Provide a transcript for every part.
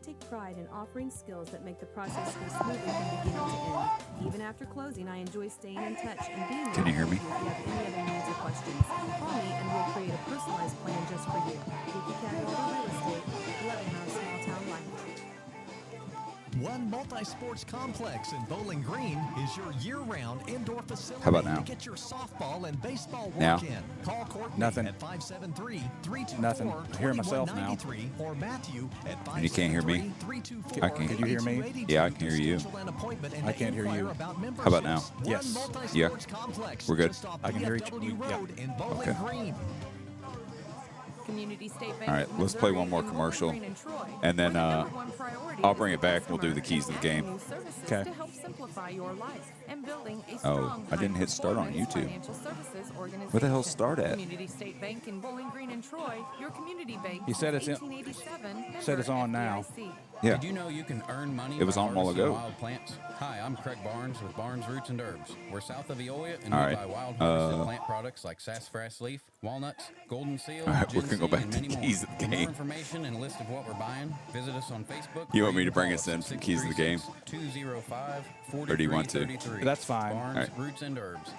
take pride in offering skills that make the process go smoothly from beginning to end. Even after closing, I enjoy staying in touch and being there. Can you hear me? If you have any other needs or questions, call me and we'll create a personalized plan just for you. Vicky Cadwalder Real Estate, loving our small town life. One multi-sports complex in Bowling Green is your year-round indoor facility. How about now? To get your softball and baseball work Now? in. Call Courtney Nothing. at 573-324-2193 Nothing. I hear myself now. or Matthew at And you can't hear me? 573-324-8280. I can. Could you hear me? Yeah, I can hear you. Schedule an appointment and I can't hear you. inquire about How about now? memberships. Yes. One multi-sports complex We're good. just off I can hear you. DFW Yeah. Road in Bowling Okay. Green. Community State Bank. All right, let's play one more commercial, and then I'll bring it back. We'll do the keys to the game. Okay. To help simplify your life and building a Oh, strong, I didn't hit start on high-performance YouTube. financial services organization. Where the hell's start at? Community State Bank in Bowling Green and Troy, your community bank. He said it's in- 1887. said it's on now. FDIC. Yeah. Did you know you can earn money It was by on a while harvesting ago. wild plants? Hi, I'm Craig Barnes with Barnes Roots and Herbs. We're south of Eolia, and All we right. buy wild harvested plant products like sassafras leaf, walnuts, golden seal, All right, we're gonna go ginseng, back and to many more. keys of the For more game. information and a list of what we're buying, visit us on Facebook. You or want me to can bring call us in at from keys of the game? 636-205-4333. Or do you want to? That's fine. Barnes All right. Roots and Herbs.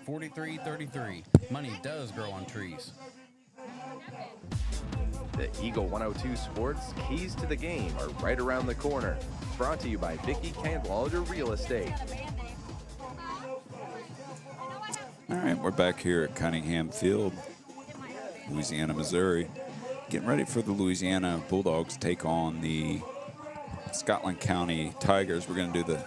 636-205-4333. Money does grow on trees. The Eagle 102 Sports Keys to the Game are right around the corner. Brought to you by Vicky Cadwalder Real Estate. All right, we're back here at Cunningham Field, Louisiana, Missouri. Getting ready for the Louisiana Bulldogs to take on the Scotland County Tigers. We're going to do the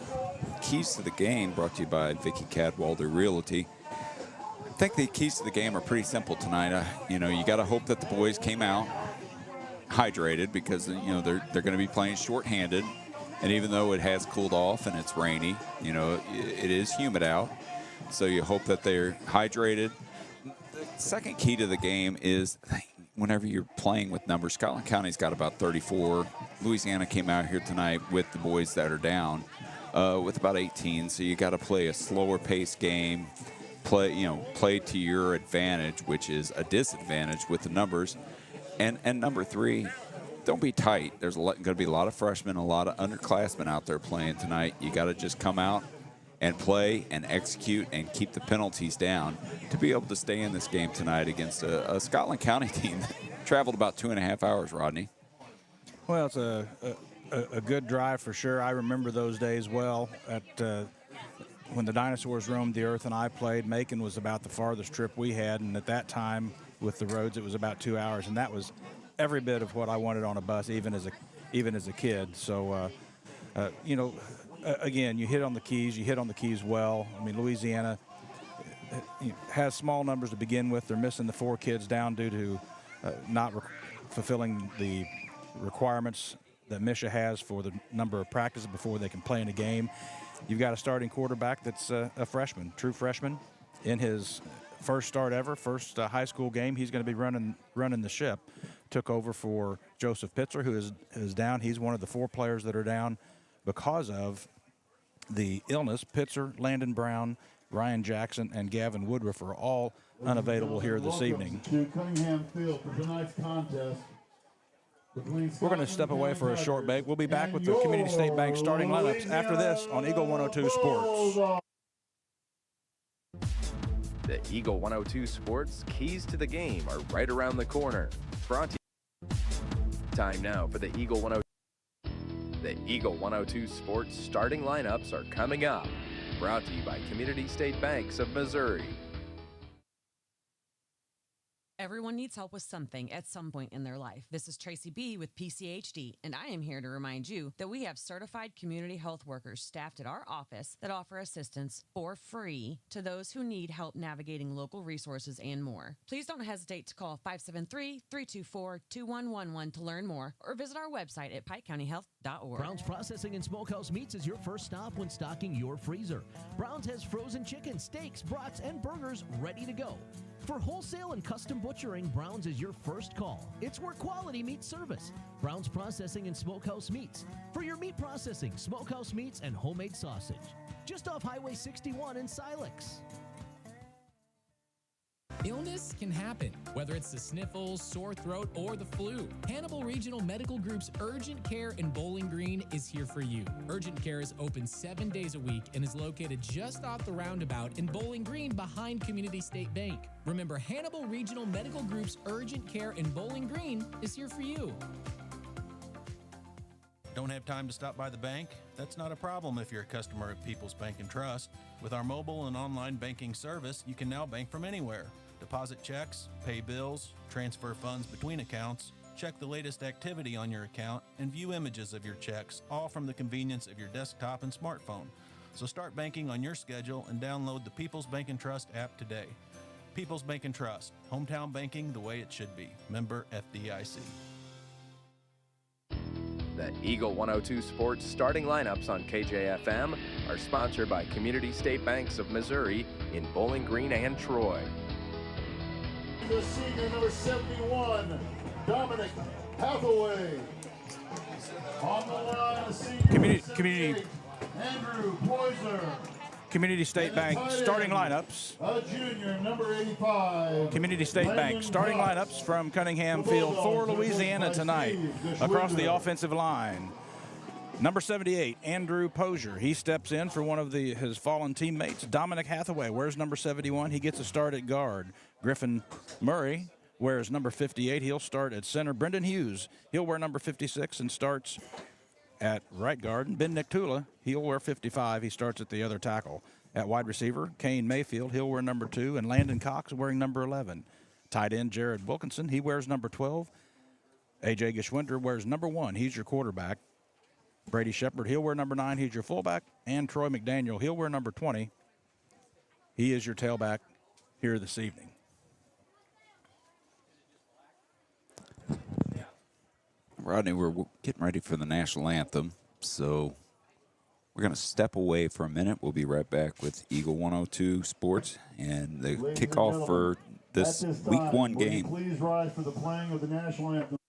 keys to the game brought to you by Vicky Cadwalder Realty. I think the keys to the game are pretty simple tonight. You got to hope that the boys came out hydrated because, they're going to be playing shorthanded. And even though it has cooled off and it's rainy, it is humid out. So you hope that they're hydrated. The second key to the game is whenever you're playing with numbers, Scotland County's got about 34. Louisiana came out here tonight with the boys that are down with about 18. So you got to play a slower paced game, play to your advantage, which is a disadvantage with the numbers. And number three, don't be tight. There's going to be a lot of freshmen, a lot of underclassmen out there playing tonight. You got to just come out and play and execute and keep the penalties down to be able to stay in this game tonight against a Scotland County team that traveled about 2.5 hours, Rodney. Well, it's a good drive for sure. I remember those days well. When the Dinosaurs roamed the earth and I played, Macon was about the farthest trip we had, and at that time with the roads it was about 2 hours, and that was every bit of what I wanted on a bus, even as a kid. So, again, you hit on the keys well. I mean, Louisiana has small numbers to begin with. They're missing the 4 kids down due to not fulfilling the requirements that Misha has for the number of practices before they can play in a game. You've got a starting quarterback that's a freshman, true freshman, in his first start ever, first high school game. He's going to be running the ship. Took over for Joseph Pitzer, who is down. He's one of the 4 players that are down because of the illness. Pitzer, Landon Brown, Ryan Jackson, and Gavin Woodruff are all unavailable here this evening. To Cunningham Field for tonight's contest. We're going to step away for a short break. We'll be back with the Community State Bank starting lineups after this on Eagle 102 Sports. The Eagle 102 Sports Keys to the Game are right around the corner. Brought to you. Time now for the Eagle 102. The Eagle 102 Sports starting lineups are coming up. Brought to you by Community State Banks of Missouri. Everyone needs help with something at some point in their life. This is Tracy B. with PCHD, and I am here to remind you that we have certified community health workers staffed at our office that offer assistance for free to those who need help navigating local resources and more. Please don't hesitate to call 573-324-2111 to learn more or visit our website at pikecountyhealth.org. Brown's Processing and Smokehouse Meats is your first stop when stocking your freezer. Brown's has frozen chicken, steaks, brats, and burgers ready to go. For wholesale and custom butchering, Brown's is your first call. It's where quality meets service. Brown's Processing and Smokehouse Meats. For your meat processing, smokehouse meats, and homemade sausage. Just off Highway 61 in Silex. Illness can happen, whether it's the sniffles, sore throat, or the flu. Hannibal Regional Medical Group's Urgent Care in Bowling Green is here for you. Urgent Care is open 7 days a week and is located just off the roundabout in Bowling Green behind Community State Bank. Remember, Hannibal Regional Medical Group's Urgent Care in Bowling Green is here for you. Don't have time to stop by the bank? That's not a problem if you're a customer of People's Bank and Trust. With our mobile and online banking service, you can now bank from anywhere. Deposit checks, pay bills, transfer funds between accounts, check the latest activity on your account, and view images of your checks, all from the convenience of your desktop and smartphone. So start banking on your schedule and download the People's Bank and Trust app today. People's Bank and Trust, hometown banking the way it should be. Member FDIC. The Eagle 102 Sports starting lineups on KJFM are sponsored by Community State Banks of Missouri in Bowling Green and Troy. The senior number 71, Dominic Hathaway. On the line, the senior Community Andrew Poiser. Community State Bank starting lineups. A junior, number 85. Community State Bank starting lineups from Cunningham Field for Louisiana tonight across the offensive line. Number 78, Andrew Posier. He steps in for one of his fallen teammates, Dominic Hathaway. Wears number 71. He gets a start at guard. Griffin Murray wears number 58. He'll start at center. Brendan Hughes, he'll wear number 56 and starts at right guard. And Ben Nictula, he'll wear 55. He starts at the other tackle. At wide receiver, Kane Mayfield, he'll wear number 2. And Landon Cox wearing number 11. Tight end, Jared Wilkinson, he wears number 12. A.J. Geschwinder wears number 1. He's your quarterback. Brady Shepard, he'll wear number 9. He's your fullback. And Troy McDaniel, he'll wear number 20. He is your tailback here this evening. Rodney, we're getting ready for the national anthem, so we're going to step away for a minute. We'll be right back with Eagle 102 Sports and the kickoff for this Week 1 game. Please rise for the playing of the national anthem.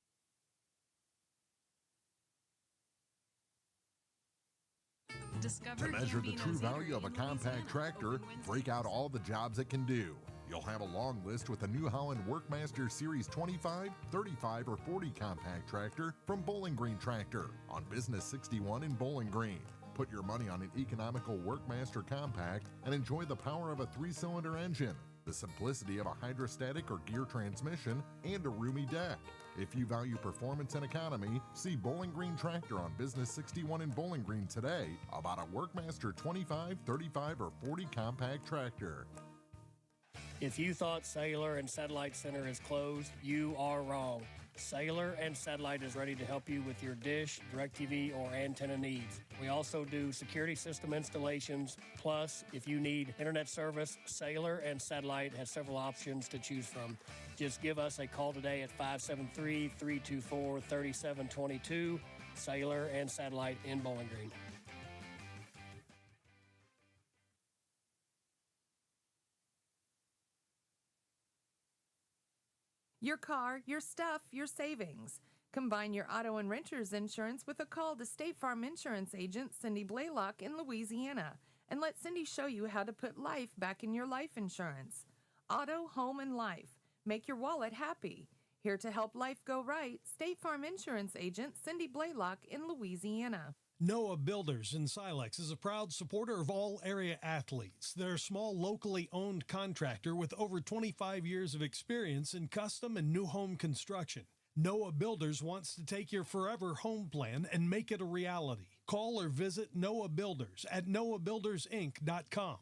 To measure the true value of a compact tractor, break out all the jobs it can do. You'll have a long list with a New Holland Workmaster Series 25, 35, or 40 compact tractor from Bowling Green Tractor on Business 61 in Bowling Green. Put your money on an economical Workmaster compact and enjoy the power of a 3-cylinder engine, the simplicity of a hydrostatic or gear transmission, and a roomy deck. If you value performance and economy, see Bowling Green Tractor on Business 61 in Bowling Green today about a Workmaster 25, 35, or 40 compact tractor. If you thought Sailor and Satellite Center is closed, you are wrong. Sailor and Satellite is ready to help you with your dish, DirecTV, or antenna needs. We also do security system installations. Plus, if you need internet service, Sailor and Satellite has several options to choose from. Just give us a call today at 573-324-3722. Sailor and Satellite in Bowling Green. Your car, your stuff, your savings. Combine your auto and renter's insurance with a call to State Farm Insurance agent Cindy Blaylock in Louisiana, and let Cindy show you how to put life back in your life insurance. Auto, home, and life. Make your wallet happy. Here to help life go right, State Farm Insurance agent Cindy Blaylock in Louisiana. Noah Builders in Silex is a proud supporter of all area athletes. They're a small, locally owned contractor with over 25 years of experience in custom and new home construction. Noah Builders wants to take your forever home plan and make it a reality. Call or visit Noah Builders at noahbuildersinc.com.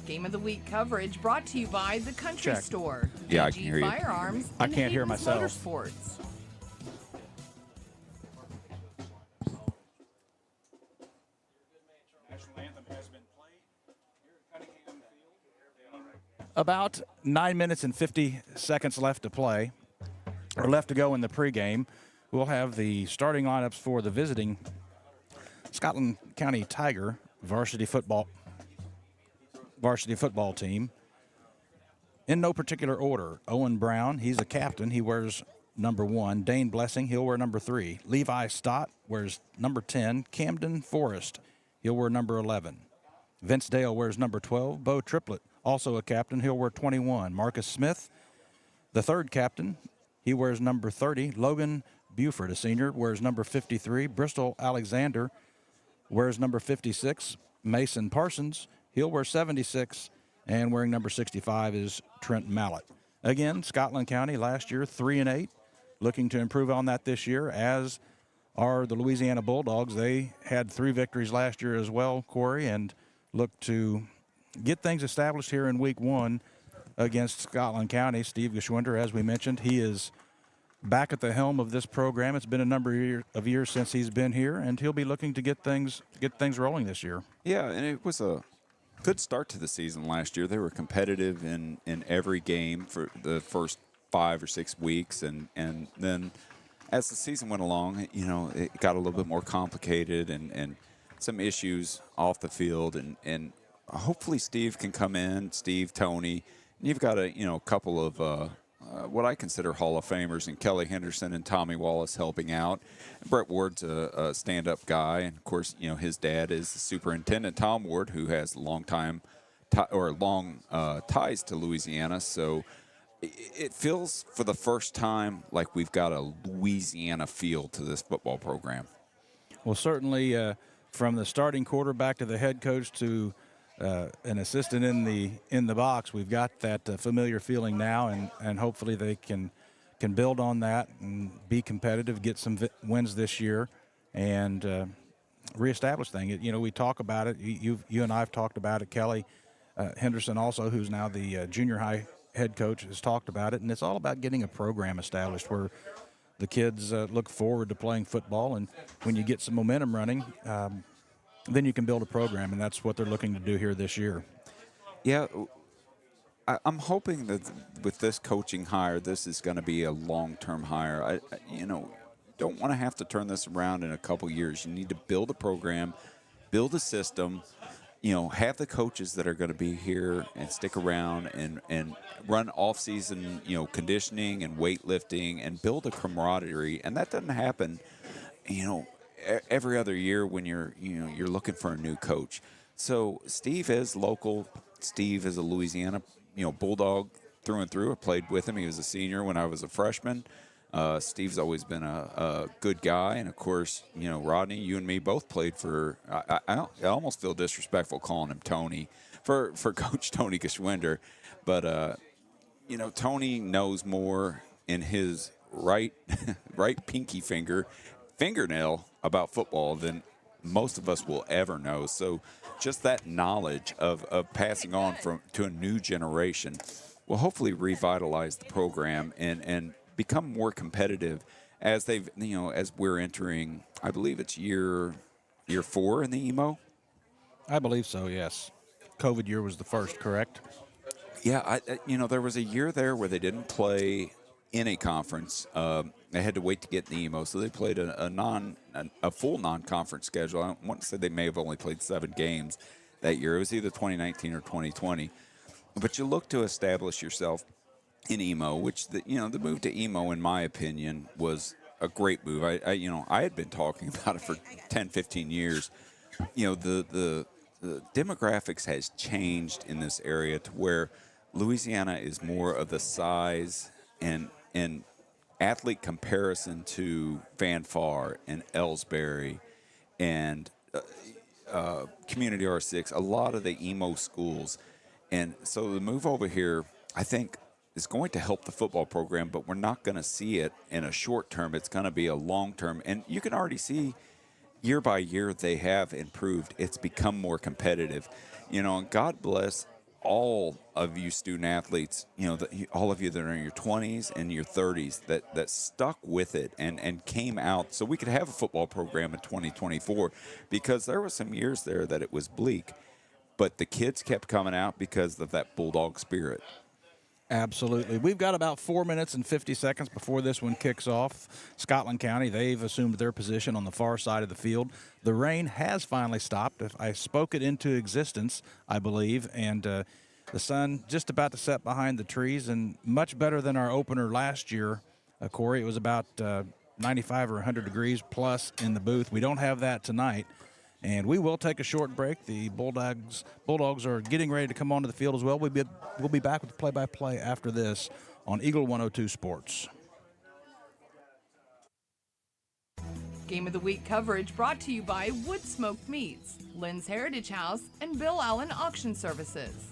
Game of the Week coverage brought to you by The Country Check. Store. Yeah, I AG can hear you. Firearms. I and can't hear Hayden's myself. Motorsports. About 9 minutes and 50 seconds left to play, or left to go in the pregame. We'll have the starting lineups for the visiting Scotland County Tiger varsity football team. In no particular order, Owen Brown, he's a captain. He wears number 1. Dane Blessing, he'll wear number 3. Levi Stott wears number 10. Camden Forrest, he'll wear number 11. Vince Dale wears number 12. Bo Triplett also a captain. He'll wear 21. Marcus Smith, the third captain, he wears number 30. Logan Buford, a senior, wears number 53. Bristol Alexander wears number 56. Mason Parsons, he'll wear 76. And wearing number 65 is Trent Mallett. Again, Scotland County last year 3-8, looking to improve on that this year, as are the Louisiana Bulldogs. They had 3 victories last year as well, Corey, and look to get things established here in week 1 against Scotland County. Steve Geschwinder, as we mentioned, he is back at the helm of this program. It's been a number of years since he's been here, and he'll be looking to get things rolling this year. Yeah, and it was a good start to the season last year. They were competitive in every game for the first 5 or 6 weeks, and then as the season went along, it got a little bit more complicated and some issues off the field, and hopefully Steve can come in, Tony. You've got a couple of what I consider Hall of Famers in Kelly Henderson and Tommy Wallace helping out. Brett Ward's a stand-up guy, and of course, his dad is the superintendent, Tom Ward, who has long ties to Louisiana. So it feels for the first time like we've got a Louisiana feel to this football program. Well, certainly from the starting quarterback to the head coach to an assistant in the box, we've got that familiar feeling now, and hopefully they can build on that and be competitive, get some wins this year, and reestablish things. We talk about it. You and I have talked about it. Kelly Henderson also, who's now the junior high head coach, has talked about it, and it's all about getting a program established where the kids look forward to playing football, and when you get some momentum running, then you can build a program, and that's what they're looking to do here this year. Yeah, I'm hoping that with this coaching hire, this is going to be a long-term hire. I don't want to have to turn this around in a couple years. You need to build a program, build a system, have the coaches that are going to be here and stick around and run off-season, conditioning and weightlifting and build a camaraderie. And that doesn't happen, every other year when you're looking for a new coach. So Steve is local. Steve is a Louisiana, Bulldog through and through. I played with him. He was a senior when I was a freshman. Steve's always been a good guy. And, of course, Rodney, you and me both played for I almost feel disrespectful calling him Tony for Coach Tony Geschwinder. But, Tony knows more in his right pinky fingernail about football than most of us will ever know. So just that knowledge of passing on to a new generation will hopefully revitalize the program and become more competitive as as we're entering, I believe it's year 4 in the EMO. I believe so, yes. COVID year was the first, correct? Yeah, there was a year there where they didn't play in a conference. They had to wait to get in the EMO, so they played a full non-conference schedule. I want to say they may have only played 7 games that year. It was either 2019 or 2020. But you look to establish yourself in EMO, which the move to EMO, in my opinion, was a great move. I had been talking about it for 10, 15 years. The demographics has changed in this area to where Louisiana is more of the size and athlete comparison to Van Far and Ellsbury and Community R6, a lot of the EMO schools. And so the move over here, I think, is going to help the football program, but we're not going to see it in a short term. It's going to be a long term. And you can already see year by year they have improved. It's become more competitive. And God bless all of you student athletes, all of you that are in your 20s and your 30s that stuck with it and came out so we could have a football program in 2024, because there were some years there that it was bleak, but the kids kept coming out because of that Bulldog spirit. Absolutely. We've got about 4 minutes and 50 seconds before this one kicks off. Scotland County, they've assumed their position on the far side of the field. The rain has finally stopped. I spoke it into existence, I believe, and the sun just about to set behind the trees, and much better than our opener last year. Corey, it was about 95 or 100 degrees plus in the booth. We don't have that tonight. And we will take a short break. The Bulldogs are getting ready to come onto the field as well. We'll be back with the play-by-play after this on Eagle 102 Sports. Game of the Week coverage brought to you by Wood Smoked Meats, Lynn's Heritage House, and Bill Allen Auction Services.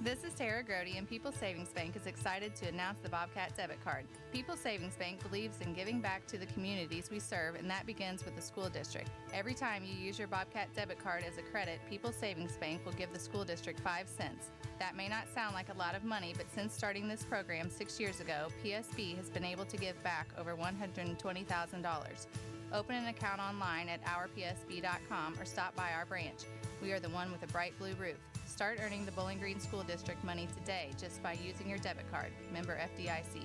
This is Tara Grody, and People's Savings Bank is excited to announce the Bobcat debit card. People's Savings Bank believes in giving back to the communities we serve, and that begins with the school district. Every time you use your Bobcat debit card as a credit, People's Savings Bank will give the school district 5 cents. That may not sound like a lot of money, but since starting this program 6 years ago, PSB has been able to give back over $120,000. Open an account online at ourpsb.com or stop by our branch. We are the one with a bright blue roof. Start earning the Bowling Green School District money today just by using your debit card. Member FDIC.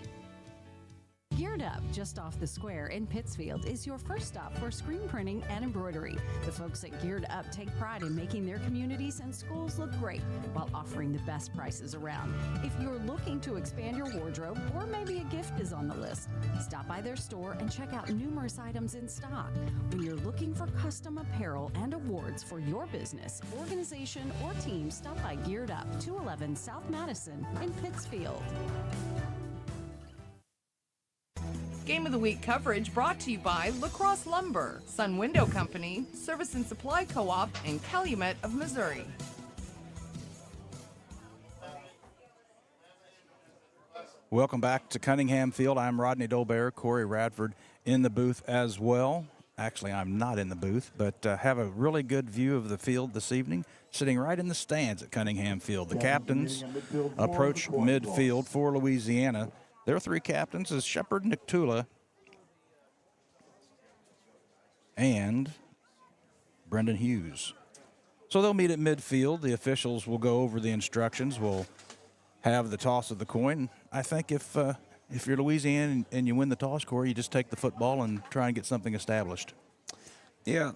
Geared Up, just off the square in Pittsfield, is your first stop for screen printing and embroidery. The folks at Geared Up take pride in making their communities and schools look great while offering the best prices around. If you're looking to expand your wardrobe, or maybe a gift is on the list, stop by their store and check out numerous items in stock. When you're looking for custom apparel and awards for your business, organization, or team, stop by Geared Up, 211 South Madison in Pittsfield. Game of the Week coverage brought to you by La Crosse Lumber, Sun Window Company, Service and Supply Co-op, and Calumet of Missouri. Welcome back to Cunningham Field. I'm Rodney Dolbear, Corey Radford in the booth as well. Actually, I'm not in the booth, but have a really good view of the field this evening, sitting right in the stands at Cunningham Field. The captains approach midfield for Louisiana. Their 3 captains is Shepard Nictula and Brendan Hughes. So they'll meet at midfield. The officials will go over the instructions. We'll have the toss of the coin. I think if you're Louisiana and you win the toss, Corey, you just take the football and try and get something established. Yeah,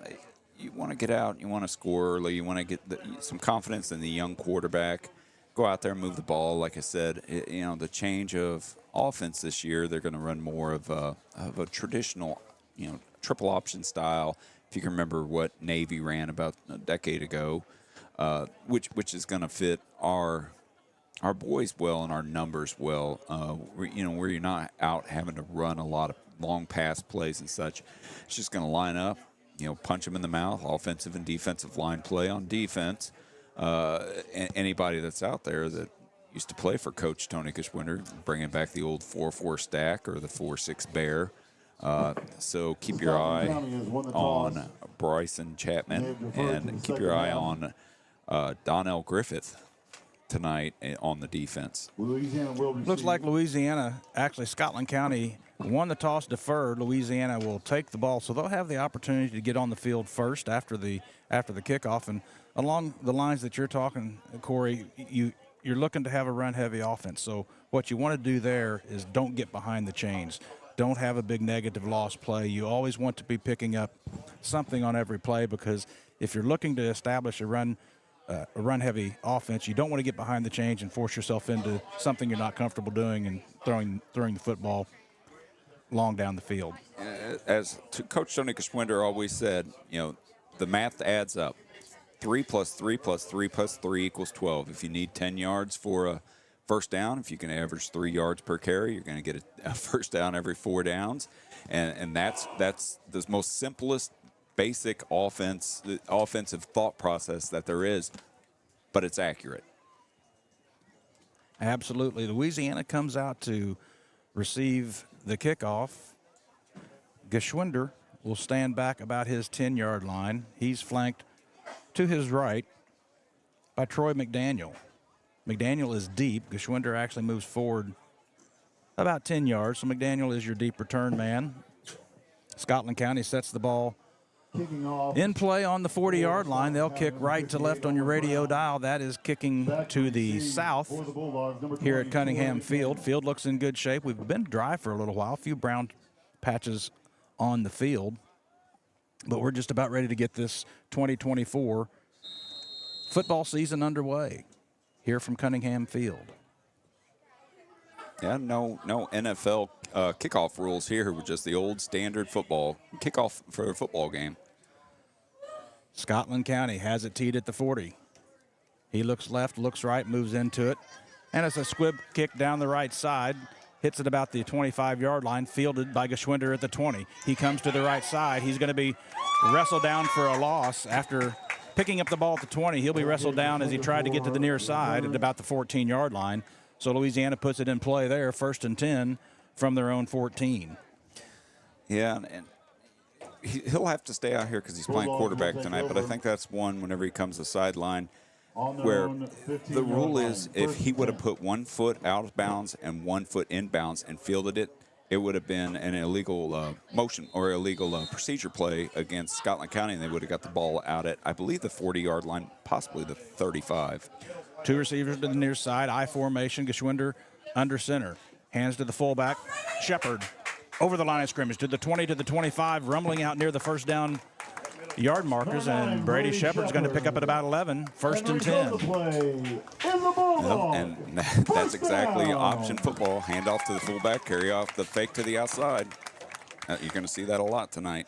you want to get out. You want to score early. You want to get some confidence in the young quarterback. Go out there and move the ball. Like I said, the change of offense this year, they're going to run more of a traditional, triple option style. If you can remember what Navy ran about a decade ago, which is going to fit our boys well and our numbers well. Where you're not out having to run a lot of long pass plays and such. It's just going to line up, punch them in the mouth, offensive and defensive line play on defense. Anybody that's out there that used to play for Coach Tony Geschwinder, bringing back the old 4-4 stack or the 4-6 bear. So keep your eye on Bryson Chapman and keep your eye on Donnell Griffith tonight on the defense. Looks like Louisiana, actually Scotland County, won the toss deferred. Louisiana will take the ball, so they'll have the opportunity to get on the field first after the kickoff. And along the lines that you're talking, Corey, you're looking to have a run-heavy offense. So what you want to do there is don't get behind the chains. Don't have a big negative loss play. You always want to be picking up something on every play, because if you're looking to establish a run-heavy offense, you don't want to get behind the chains and force yourself into something you're not comfortable doing and throwing the football long down the field. As Coach Tony Geschwinder always said, the math adds up. 3 + 3 + 3 + 3 equals 12. If you need 10 yards for a first down, if you can average 3 yards per carry, you're going to get a first down every 4 downs. And that's the most simplest, basic offensive thought process that there is, but it's accurate. Absolutely. Louisiana comes out to receive the kickoff. Geschwinder will stand back about his 10-yard line. He's flanked to his right by Troy McDaniel. McDaniel is deep. Geschwinder actually moves forward about 10 yards, so McDaniel is your deep return man. Scotland County sets the ball in play on the 40-yard line. They'll kick right to left on your radio dial. That is kicking to the south here at Cunningham Field. Field looks in good shape. We've been dry for a little while. A few brown patches on the field. But we're just about ready to get this 2024 football season underway here from Cunningham Field. Yeah, no NFL kickoff rules here. With just the old standard football kickoff for a football game. Scotland County has it teed at the 40. He looks left, looks right, moves into it. And it's a squib kick down the right side. Hits it about the 25-yard line, fielded by Geschwinder at the 20. He comes to the right side. He's going to be wrestled down for a loss after picking up the ball at the 20. He'll be wrestled down as he tried to get to the near side at about the 14-yard line. So Louisiana puts it in play there, 1st and 10 from their own 14. Yeah, and he'll have to stay out here because he's playing quarterback tonight, but I think that's one whenever he comes to the sideline where the rule is if he would have put 1 foot out of bounds and 1 foot in bounds and fielded it, it would have been an illegal motion or illegal procedure play against Scotland County, and they would have got the ball out at, I believe, the 40-yard line, possibly the 35. 2 receivers to the near side, I formation, Geschwinder under center. Hands to the fullback, Shepard over the line of scrimmage to the 20 to the 25, rumbling out near the first down yard markers, and Brady Shepard's going to pick up at about 11, 1st and 10. And that's exactly option football. Hand off to the fullback, carry off the fake to the outside. You're going to see that a lot tonight.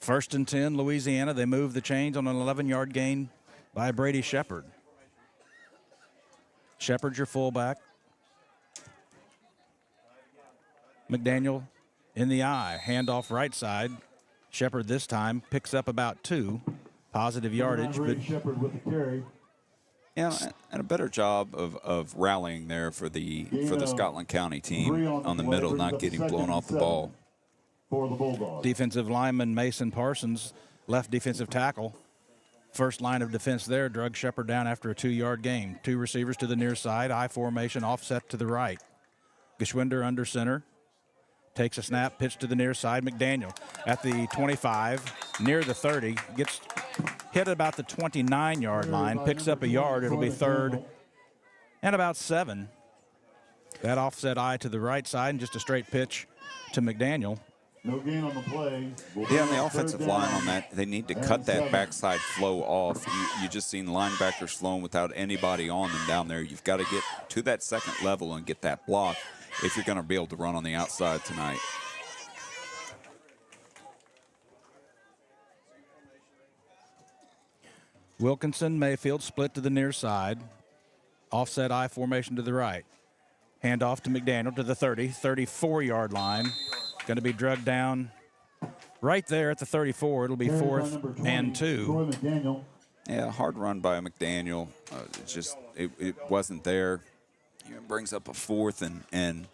1st and 10, Louisiana. They move the chains on an 11-yard gain by Brady Shepard. Shepard's your fullback. McDaniel in the eye, handoff right side. Shepard this time picks up about 2, positive yardage. But Shepard with the carry. Yeah, and a better job of rallying there for the Scotland County team on the middle, not getting blown off the ball. For the Bulldogs. Defensive lineman Mason Parsons, left defensive tackle. First line of defense there, drug Shepard down after a 2-yard gain. 2 receivers to the near side, I formation, offset to the right. Geschwinder under center. Takes a snap, pitch to the near side. McDaniel at the 25, near the 30, gets hit about the 29-yard line, picks up a yard. It'll be 3rd and about 7. That offset eye to the right side and just a straight pitch to McDaniel. No gain on the play. Yeah, and the offensive line on that, they need to cut that backside flow off. You just seen linebackers flowing without anybody on them down there. You've got to get to that second level and get that block if you're going to be able to run on the outside tonight. Wilkinson, Mayfield split to the near side. Offset I formation to the right. Hand off to McDaniel to the 30, 34-yard line. Going to be drugged down right there at the 34. It'll be 4th and 2. Yeah, hard run by McDaniel. It wasn't there. It brings up a 4th and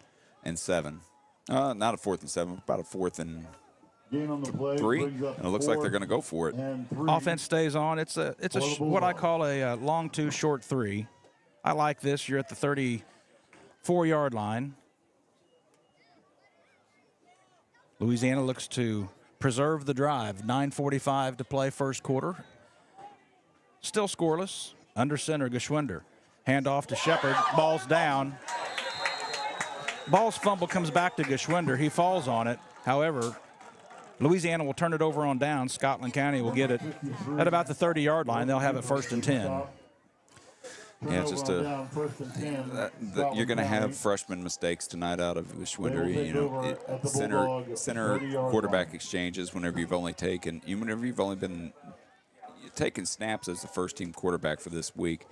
7. Not a 4th and 7, about a 4th and 3. And it looks like they're going to go for it. Offense stays on. It's what I call a long 2, short 3. I like this. You're at the 34-yard line. Louisiana looks to preserve the drive. 9:45 to play, first quarter. Still scoreless. Under center, Geschwinder. Hand off to Shepard. Ball's down. Ball's fumble comes back to Geschwinder. He falls on it. However, Louisiana will turn it over on down. Scotland County will get it at about the 30-yard line. They'll have it 1st and 10. Yeah, it's just you're going to have freshman mistakes tonight out of Geschwinder. Center quarterback exchanges whenever you've only been taking snaps as the first-team quarterback for this week.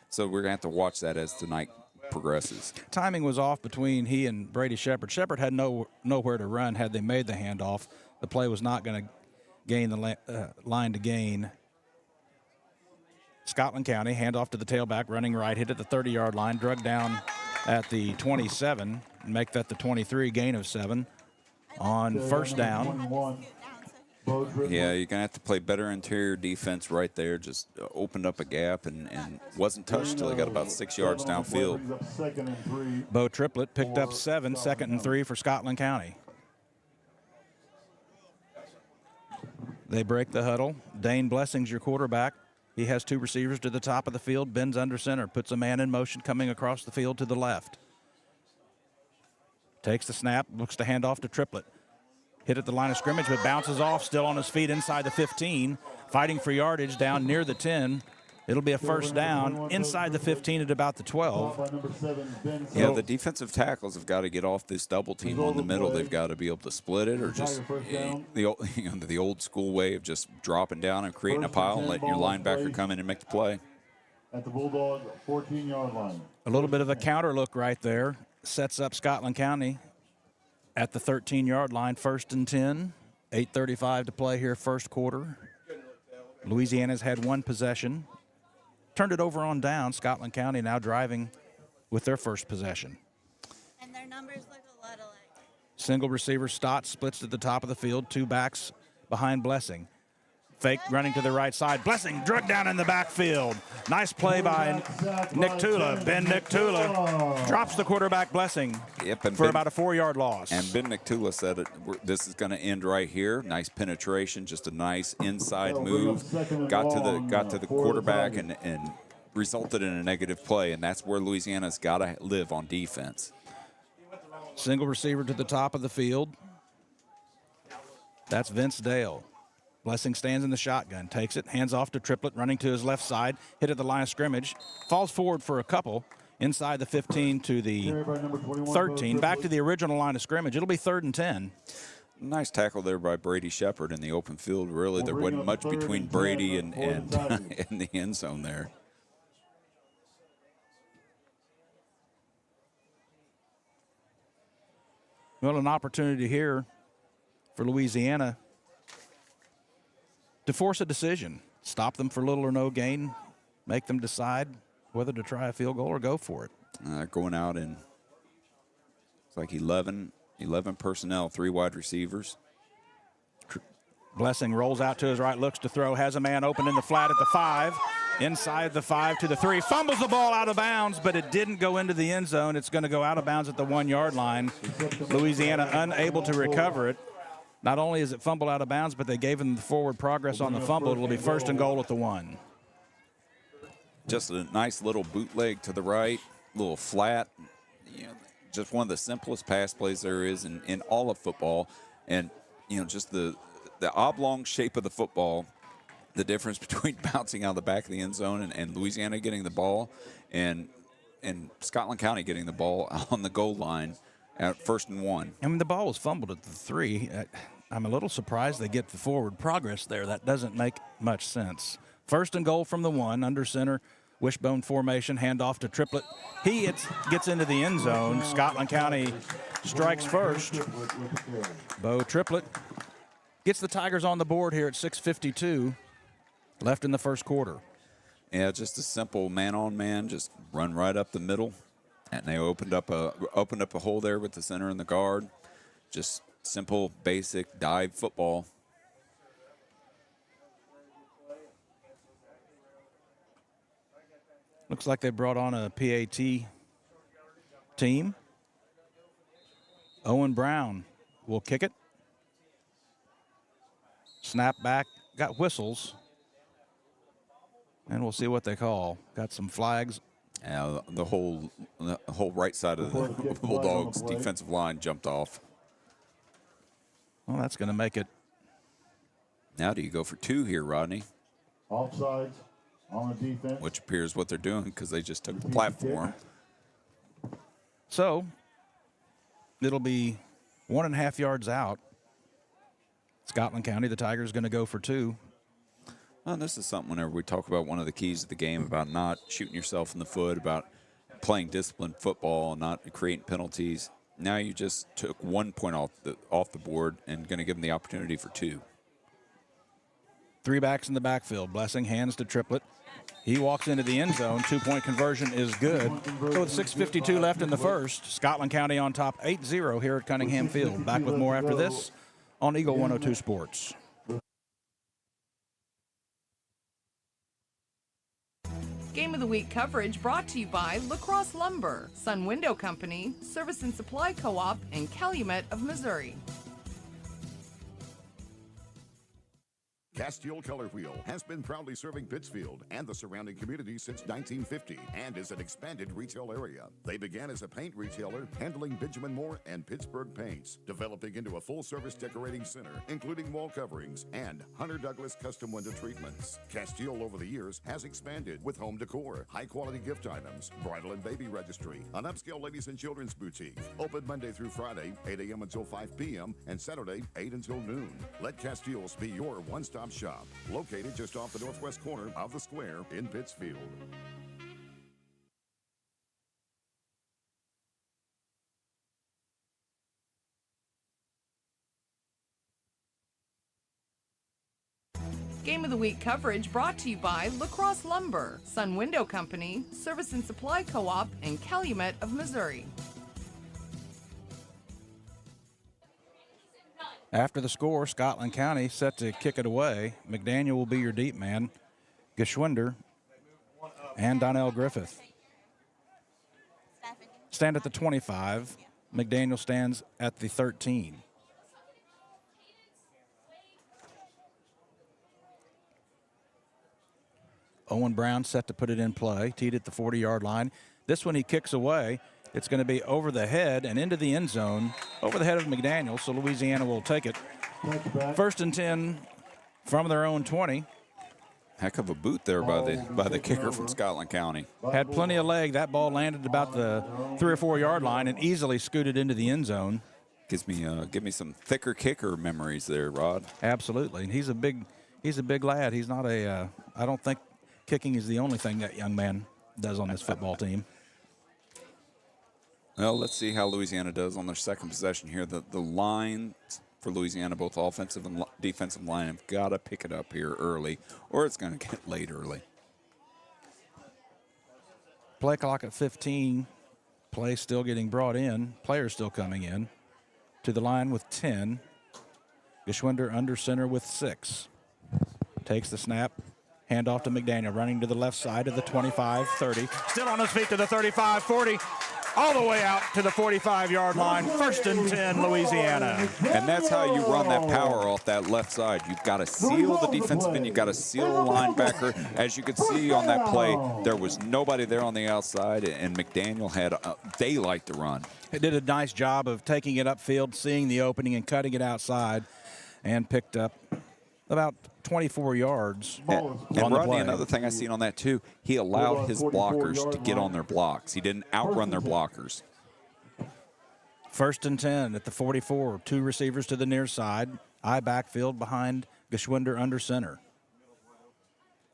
So we're going to have to watch that as tonight progresses. Timing was off between he and Brady Shepard. Shepard had nowhere to run had they made the handoff. The play was not going to gain the line to gain. Scotland County, handoff to the tailback, running right, hit at the 30-yard line, drug down at the 27, and make that the 23, gain of 7 on first down. Yeah, you're going to have to play better interior defense right there. Just opened up a gap and wasn't touched until he got about 6 yards downfield. Bo Triplett picked up 7, 2nd and 3 for Scotland County. They break the huddle. Dane Blessing's your quarterback. He has 2 receivers to the top of the field, bends under center, puts a man in motion coming across the field to the left. Takes the snap, looks to hand off to Triplett. Hit at the line of scrimmage, but bounces off, still on his feet inside the 15, fighting for yardage down near the 10. It'll be a first down inside the 15 at about the 12. Yeah, the defensive tackles have got to get off this double team on the middle. They've got to be able to split it, or just the old school way of just dropping down and creating a pile and letting your linebacker come in and make the play. At the Bulldog 14-yard line. A little bit of a counter look right there. Sets up Scotland County at the 13-yard line, 1st and 10. 8:35 to play here, first quarter. Louisiana's had one possession. Turned it over on down. Scotland County now driving with their first possession. And their numbers look a lot alike. Single receiver, Stott splits to the top of the field. Two backs behind Blessing. Fake running to the right side. Blessing drug down in the backfield. Nice play by Nick Tula. Ben Nick Tula drops the quarterback Blessing for about a 4-yard loss. And Ben Nick Tula said this is going to end right here. Nice penetration, just a nice inside move. Got to the quarterback and resulted in a negative play, and that's where Louisiana's got to live on defense. Single receiver to the top of the field. That's Vince Dale. Blessing stands in the shotgun, takes it, hands off to Triplett, running to his left side, hit at the line of scrimmage, falls forward for a couple, inside the 15 to the 13, back to the original line of scrimmage. It'll be 3rd and 10. Nice tackle there by Brady Shepard in the open field. Really, there wasn't much between Brady and the end zone there. Well, an opportunity here for Louisiana to force a decision, stop them for little or no gain, make them decide whether to try a field goal or go for it. Going out in, it's like 11 personnel, 3 wide receivers. Blessing rolls out to his right, looks to throw, has a man open in the flat at the 5, inside the 5 to the 3, fumbles the ball out of bounds, but it didn't go into the end zone. It's going to go out of bounds at the 1-yard line. Louisiana unable to recover it. Not only is it fumbled out of bounds, but they gave him the forward progress on the fumble. It'll be 1st and goal at the 1. Just a nice little bootleg to the right, little flat. Just one of the simplest pass plays there is in all of football. And, just the oblong shape of the football, the difference between bouncing out of the back of the end zone and Louisiana getting the ball and Scotland County getting the ball on the goal line at 1st and 1. I mean, the ball was fumbled at the 3. I'm a little surprised they get the forward progress there. That doesn't make much sense. 1st and goal from the 1, under center, wishbone formation, handoff to Triplett. He gets into the end zone. Scotland County strikes first. Bo Triplett gets the Tigers on the board here at 6:52 left in the first quarter. Yeah, just a simple man-on-man, just run right up the middle. And they opened up a hole there with the center and the guard. Just simple, basic dive football. Looks like they brought on a PAT team. Owen Brown will kick it. Snap back, got whistles. And we'll see what they call. Got some flags. Yeah, the whole right side of the Bulldogs defensive line jumped off. Well, that's going to make it. Now do you go for 2 here, Rodney? Offsides on the defense. Which appears what they're doing because they just took the platform. So it'll be 1.5 yards out. Scotland County, the Tigers, going to go for 2. Well, this is something whenever we talk about one of the keys of the game about not shooting yourself in the foot, about playing disciplined football, not creating penalties. Now you just took 1 point off the board and going to give them the opportunity for 2. 3 backs in the backfield. Blessing hands to Triplett. He walks into the end zone. 2-point conversion is good. So with 6:52 left in the first, Scotland County on top 8-0 here at Cunningham Field. Back with more after this on Eagle 102 Sports. Game of the Week coverage brought to you by Lacrosse Lumber, Sun Window Company, Service and Supply Co-op, and Calumet of Missouri. Castile Color Wheel has been proudly serving Pittsfield and the surrounding community since 1950 and is an expanded retail area. They began as a paint retailer handling Benjamin Moore and Pittsburgh paints, developing into a full-service decorating center, including wall coverings and Hunter Douglas custom window treatments. Castile over the years has expanded with home decor, high-quality gift items, bridal and baby registry, an upscale ladies and children's boutique, open Monday through Friday, 8 a.m. until 5 p.m., and Saturday, 8 until noon. Let Castile's be your one-stop shop, located just off the northwest corner of the square in Pittsfield. Game of the Week coverage brought to you by Lacrosse Lumber, Sun Window Company, Service and Supply Co-op, and Calumet of Missouri. After the score, Scotland County set to kick it away. McDaniel will be your deep man. Geschwinder and Donnell Griffith stand at the 25. McDaniel stands at the 13. Owen Brown set to put it in play, teed at the 40-yard line. This one he kicks away. It's going to be over the head and into the end zone, over the head of McDaniel, so Louisiana will take it. First and 10 from their own 20. Heck of a boot there by the kicker from Scotland County. Had plenty of leg. That ball landed about the 3 or 4 yard line and easily scooted into the end zone. Give me some thicker kicker memories there, Rod. Absolutely, and he's a big lad. He's not a. I don't think kicking is the only thing that young man does on this football team. Well, let's see how Louisiana does on their second possession here. The lines for Louisiana, both offensive and defensive line, have got to pick it up here early, or it's going to get late early. Play clock at 15. Play still getting brought in. Players still coming in. To the line with 10. Geschwinder under center with 6. Takes the snap. Hand off to McDaniel, running to the left side of the 25-30. Still on his feet to the 35-40. All the way out to the 45-yard line. First and 10, Louisiana. And that's how you run that power off that left side. You've got to seal the defensive end. You've got to seal the linebacker. As you could see on that play, there was nobody there on the outside, and McDaniel had daylight to run. He did a nice job of taking it upfield, seeing the opening, and cutting it outside, and picked up about 24 yards And Rodney, another thing I seen on that too, he allowed his blockers to get on their blocks. He didn't outrun their blockers. First and 10 at the 44. 2 receivers to the near side. I backfield behind Geschwinder under center.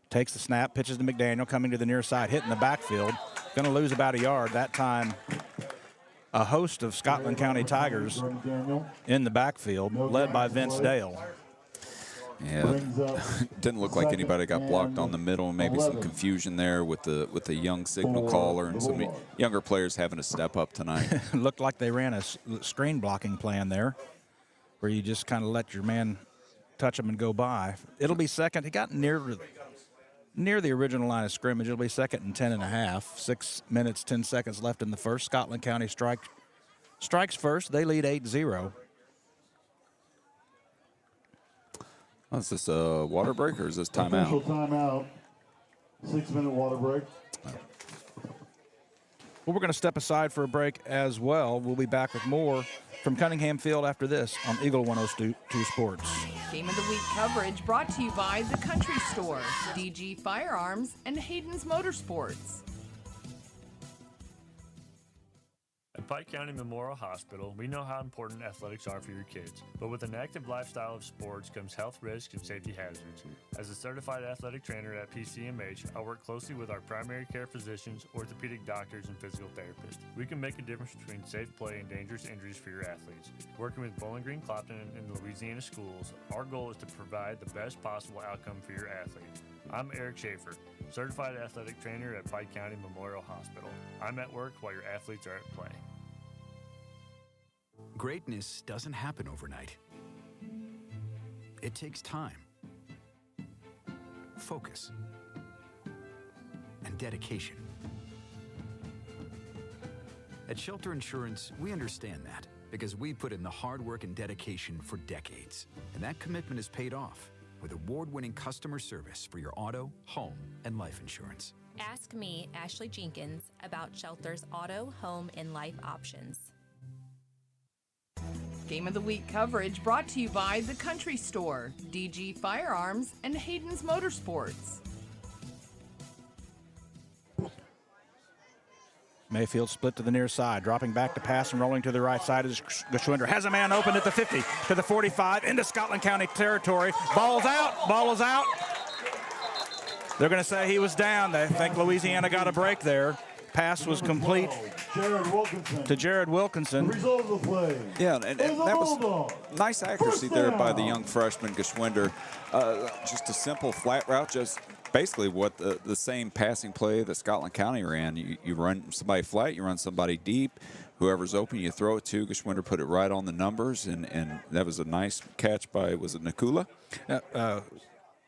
Takes the snap, pitches to McDaniel, coming to the near side, hitting the backfield. Going to lose about a yard. That time, a host of Scotland County Tigers in the backfield, led by Vince Dale. Yeah, didn't look like anybody got blocked on the middle. Maybe some confusion there with the young signal caller and some younger players having to step up tonight. Looked like they ran a screen blocking plan there, where you just kind of let your man touch him and go by. It'll be second. He got near the original line of scrimmage. It'll be second and 10 and a half. 6 minutes, 10 seconds left in the first. Scotland County strikes first. They lead 8-0. Is this a water break or is this timeout? Official timeout. 6-minute water break. Well, we're going to step aside for a break as well. We'll be back with more from Cunningham Field after this on Eagle 102 Sports. Game of the Week coverage brought to you by The Country Store, DG Firearms, and Hayden's Motorsports. At Pike County Memorial Hospital, we know how important athletics are for your kids, but with an active lifestyle of sports comes health risks and safety hazards. As a certified athletic trainer at PCMH, I work closely with our primary care physicians, orthopedic doctors, and physical therapists. We can make a difference between safe play and dangerous injuries for your athletes. Working with Bowling Green Clopton and Louisiana schools, our goal is to provide the best possible outcome for your athlete. I'm Eric Schaefer, certified athletic trainer at Pike County Memorial Hospital. I'm at work while your athletes are at play. Greatness doesn't happen overnight. It takes time, focus, and dedication. At Shelter Insurance, we understand that because we put in the hard work and dedication for decades, and that commitment is paid off. with award-winning customer service for your auto, home, and life insurance. Ask me, Ashley Jenkins, about Shelter's auto, home, and life options. Game of the Week coverage brought to you by The Country Store, DG Firearms, and Hayden's Motorsports. Mayfield split to the near side, dropping back to pass and rolling to the right side as Geschwinder has a man open at the 50, to the 45, into Scotland County territory. Ball's out, ball is out. They're going to say he was down. They think Louisiana got a break there. Pass was complete to Jared Wilkinson. Yeah, and that was nice accuracy there by the young freshman Geschwinder. Just a simple flat route, just basically what the same passing play that Scotland County ran. You run somebody flat, you run somebody deep. Whoever's open, you throw it to. Geschwinder put it right on the numbers, and that was a nice catch by, was it Nakula?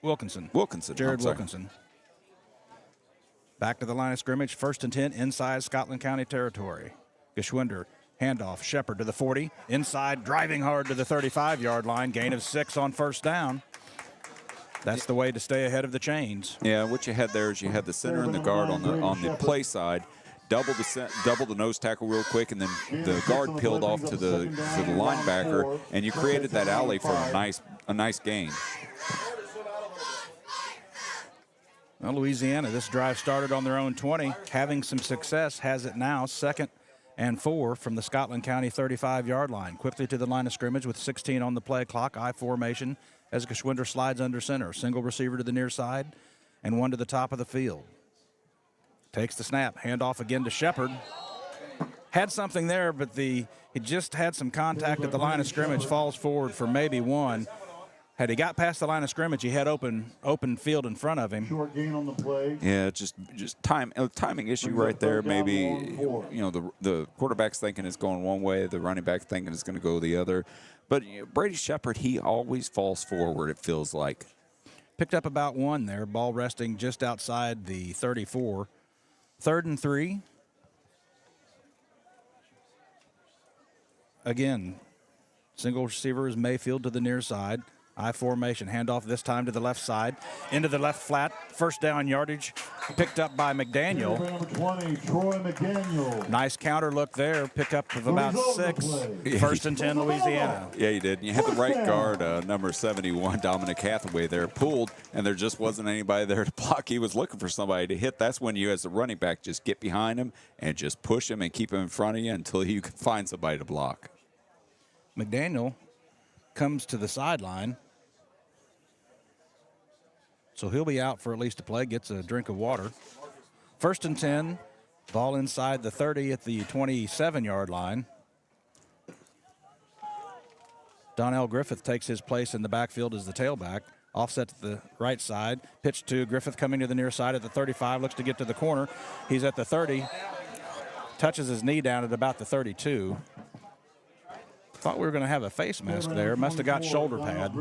Wilkinson. Wilkinson. Jared Wilkinson. Back to the line of scrimmage, 1st and 10, inside Scotland County territory. Geschwinder, handoff, Shepard to the 40, inside, driving hard to the 35-yard line, gain of 6 on first down. That's the way to stay ahead of the chains. Yeah, what you had there is you had the center and the guard on the play side, double the nose tackle real quick, and then the guard peeled off to the linebacker, and you created that alley for a nice gain. Well, Louisiana, this drive started on their own 20, having some success, has it now 2nd and 4 from the Scotland County 35-yard line. Quickly to the line of scrimmage with 16 on the play clock, I formation as Geschwinder slides under center. Single receiver to the near side and one to the top of the field. Takes the snap, handoff again to Shepard. Had something there, but he just had some contact at the line of scrimmage, falls forward for maybe one. Had he got past the line of scrimmage, he had open field in front of him. Short gain on the play. Yeah, just timing issue right there. Maybe the quarterback's thinking it's going one way, the running back thinking it's going to go the other. But Brady Shepard, he always falls forward, it feels like. Picked up about 1 there, ball resting just outside the 34. 3rd and 3. Again, single receiver is Mayfield to the near side. I formation, handoff this time to the left side, into the left flat, first down yardage, picked up by McDaniel. Number 20, Troy McDaniel. Nice counter look there, pickup of about 6. 1st and 10, Louisiana. Yeah, you did. And you had the right guard, number 71, Dominic Hathaway there, pulled, and there just wasn't anybody there to block. He was looking for somebody to hit. That's when you, as a running back, just get behind him and just push him and keep him in front of you until you can find somebody to block. McDaniel comes to the sideline. So he'll be out for at least a play, gets a drink of water. 1st and 10, ball inside the 30 at the 27-yard line. Donnell Griffith takes his place in the backfield as the tailback. Offset to the right side, pitch to Griffith coming to the near side at the 35, looks to get to the corner. He's at the 30, touches his knee down at about the 32. Thought we were going to have a face mask there. Must have got shoulder pad.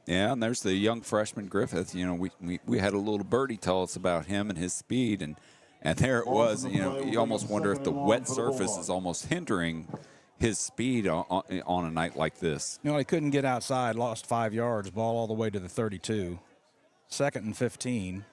Yeah, and there's the young freshman Griffith. We had a little birdie tell us about him and his speed, and there it was. You almost wonder if the wet surface is almost hindering his speed on a night like this. He couldn't get outside, lost 5 yards, ball all the way to the 32. 2nd and 15.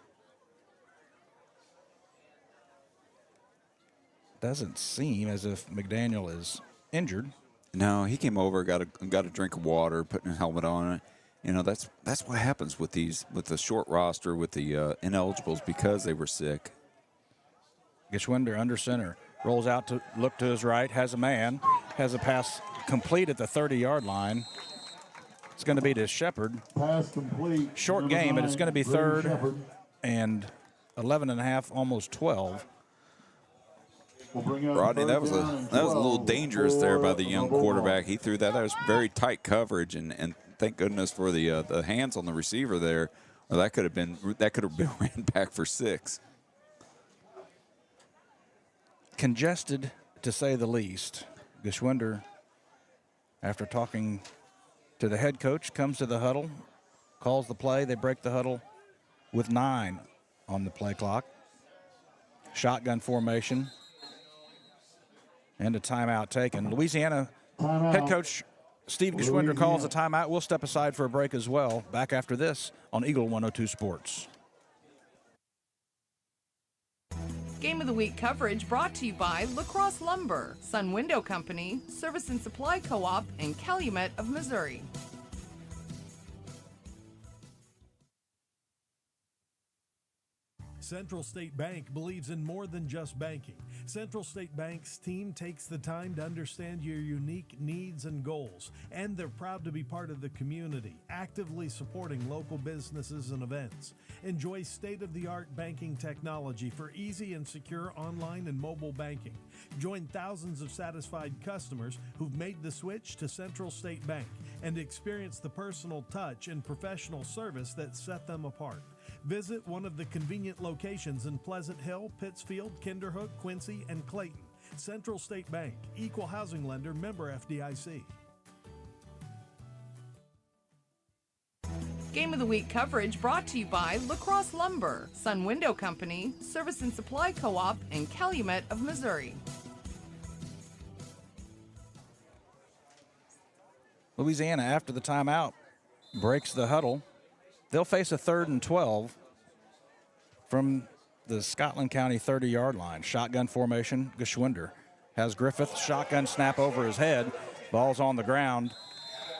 Doesn't seem as if McDaniel is injured. No, he came over, got a drink of water, putting a helmet on. That's what happens with the short roster, with the ineligibles, because they were sick. Geschwinder under center, rolls out to look to his right, has a man, has a pass complete at the 30-yard line. It's going to be to Shepard. Pass complete. Short game, but it's going to be 3rd and 11 and a half, almost 12. Rodney, that was a little dangerous there by the young quarterback. He threw that. That was very tight coverage, and thank goodness for the hands on the receiver there. Or that could have been ran back for 6. Congested, to say the least. Geschwinder, after talking to the head coach, comes to the huddle, calls the play. They break the huddle with 9 on the play clock. Shotgun formation. And a timeout taken. Louisiana head coach Steve Geschwinder calls a timeout. We'll step aside for a break as well. Back after this on Eagle 102 Sports. Game of the Week coverage brought to you by Lacrosse Lumber, Sun Window Company, Service and Supply Co-op, and Calumet of Missouri. Central State Bank believes in more than just banking. Central State Bank's team takes the time to understand your unique needs and goals, and they're proud to be part of the community, actively supporting local businesses and events. Enjoy state-of-the-art banking technology for easy and secure online and mobile banking. Join thousands of satisfied customers who've made the switch to Central State Bank and experience the personal touch and professional service that set them apart. Visit one of the convenient locations in Pleasant Hill, Pittsfield, Kinderhook, Quincy, and Clayton. Central State Bank, equal housing lender, member FDIC. Game of the Week coverage brought to you by Lacrosse Lumber, Sun Window Company, Service and Supply Co-op, and Calumet of Missouri. Louisiana, after the timeout, breaks the huddle. They'll face a 3rd and 12 from the Scotland County 30-yard line. Shotgun formation. Geschwinder has Griffith. Shotgun snap over his head. Ball's on the ground.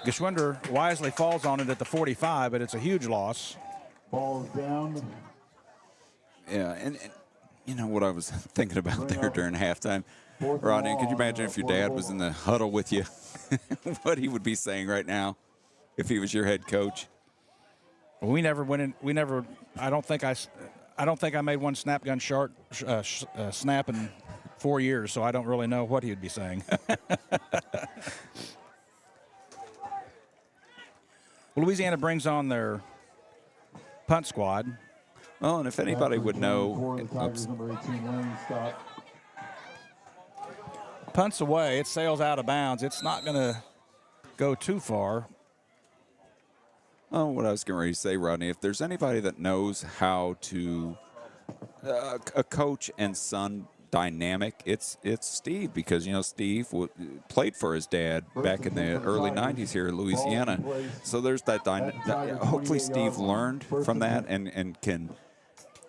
Geschwinder wisely falls on it at the 45, but it's a huge loss. Ball's down. Yeah, and you know what I was thinking about there during halftime? Rodney, could you imagine if your dad was in the huddle with you, what he would be saying right now if he was your head coach? Well, we never went in. We never. I don't think I made one snap gun snap in 4 years, so I don't really know what he would be saying. Well, Louisiana brings on their punt squad. Well, and if anybody would know, punts away, it sails out of bounds. It's not going to go too far. Oh, what I was getting ready to say, Rodney, if there's anybody that knows how to a coach and son dynamic, it's Steve, because, you know, Steve played for his dad back in the early 90s here in Louisiana. So there's that hopefully Steve learned from that and can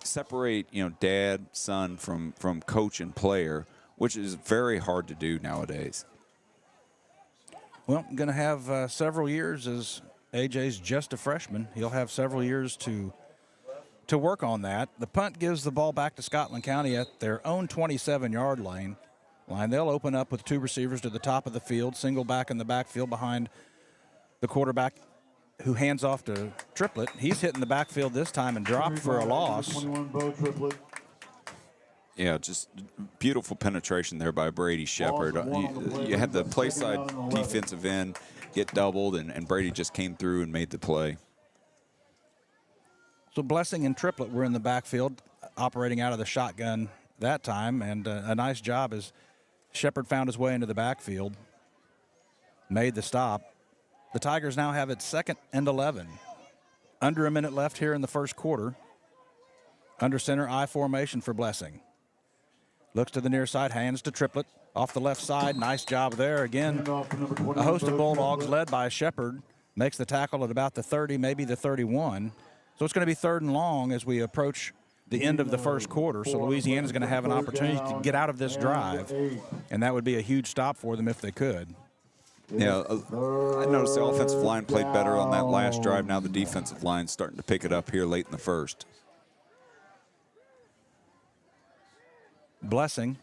separate, you know, dad, son from coach and player, which is very hard to do nowadays. Well, going to have several years as AJ's just a freshman. He'll have several years to work on that. The punt gives the ball back to Scotland County at their own 27-yard line. They'll open up with 2 receivers to the top of the field, single back in the backfield behind the quarterback, who hands off to Triplett. He's hitting the backfield this time and dropped for a loss. Yeah, just beautiful penetration there by Brady Shepard. You had the play side defensive end get doubled, and Brady just came through and made the play. So Blessing and Triplett were in the backfield, operating out of the shotgun that time, and a nice job as Shepard found his way into the backfield, made the stop. The Tigers now have it 2nd and 11. Under a minute left here in the first quarter. Under center, I formation for Blessing. Looks to the near side, hands to Triplett. Off the left side, nice job there. Again, a host of Bulldogs led by Shepard makes the tackle at about the 30, maybe the 31. So it's going to be 3rd and long as we approach the end of the first quarter. So Louisiana's going to have an opportunity to get out of this drive, and that would be a huge stop for them if they could. Yeah, I noticed the offensive line played better on that last drive. Now the defensive line's starting to pick it up here late in the first. Blessing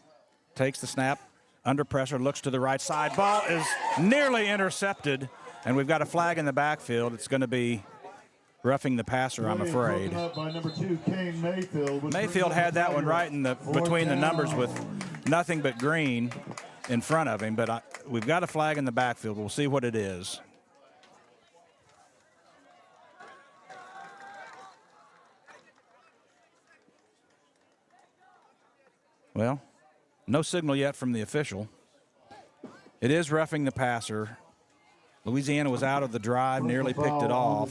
takes the snap, under pressure, looks to the right side. Ball is nearly intercepted, and we've got a flag in the backfield. It's going to be roughing the passer, I'm afraid. Mayfield had that one right in between the numbers with nothing but green in front of him, but we've got a flag in the backfield. We'll see what it is. Well, no signal yet from the official. It is roughing the passer. Louisiana was out of the drive, nearly picked it off.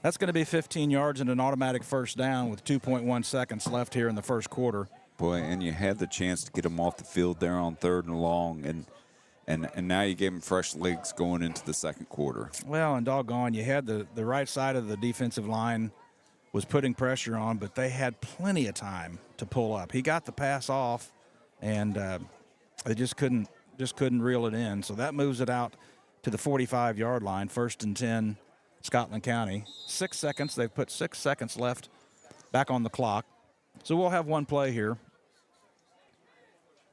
That's going to be 15 yards and an automatic first down with 2.1 seconds left here in the first quarter. Boy, and you had the chance to get them off the field there on 3rd and long. And And now you gave them fresh legs going into the second quarter. Well, and doggone, you had the right side of the defensive line was putting pressure on, but they had plenty of time to pull up. He got the pass off, and they just couldn't reel it in. So that moves it out to the 45-yard line, 1st and 10, Scotland County. 6 seconds. They've put 6 seconds left back on the clock. So we'll have one play here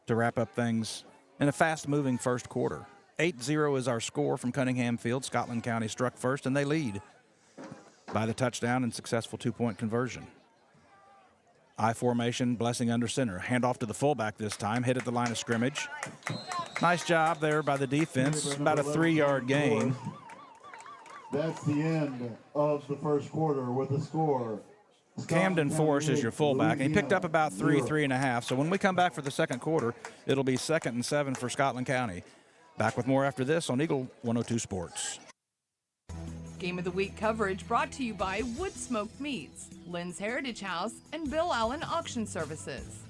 to wrap up things in a fast-moving first quarter. 8-0 is our score from Cunningham Field. Scotland County struck first, and they lead by the touchdown and successful two-point conversion. I formation, Blessing under center. Handoff to the fullback this time, hit at the line of scrimmage. Nice job there by the defense, about a 3-yard gain. That's the end of the first quarter with the score. Camden Force is your fullback, and he picked up about 3.5. So when we come back for the second quarter, it'll be 2nd and 7 for Scotland County. Back with more after this on Eagle 102 Sports. Game of the Week coverage brought to you by Wood Smoked Meats, Lynn's Heritage House, and Bill Allen Auction Services.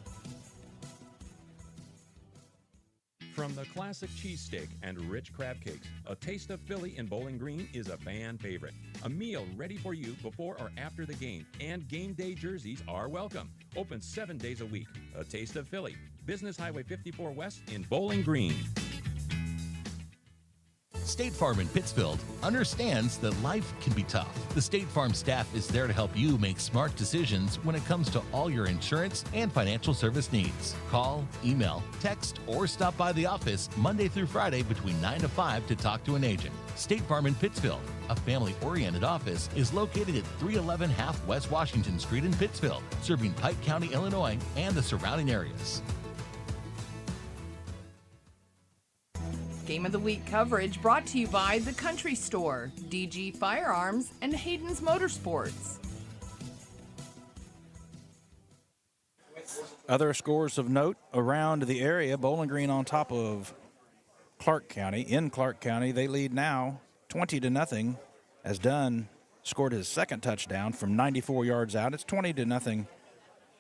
From the classic cheesesteak and rich crab cakes, a taste of Philly in Bowling Green is a fan favorite. A meal ready for you before or after the game, and game day jerseys are welcome. Open 7 days a week. A taste of Philly. Business Highway 54 West in Bowling Green. State Farm in Pittsfield understands that life can be tough. The State Farm staff is there to help you make smart decisions when it comes to all your insurance and financial service needs. Call, email, text, or stop by the office Monday through Friday between 9 to 5 to talk to an agent. State Farm in Pittsfield, a family-oriented office, is located at 311 Half West Washington Street in Pittsfield, serving Pike County, Illinois, and the surrounding areas. Game of the Week coverage brought to you by The Country Store, DG Firearms, and Hayden's Motorsports. Other scores of note around the area, Bowling Green on top of Clark County. In Clark County, they lead now 20-0 as Dunn scored his second touchdown from 94 yards out. It's 20-0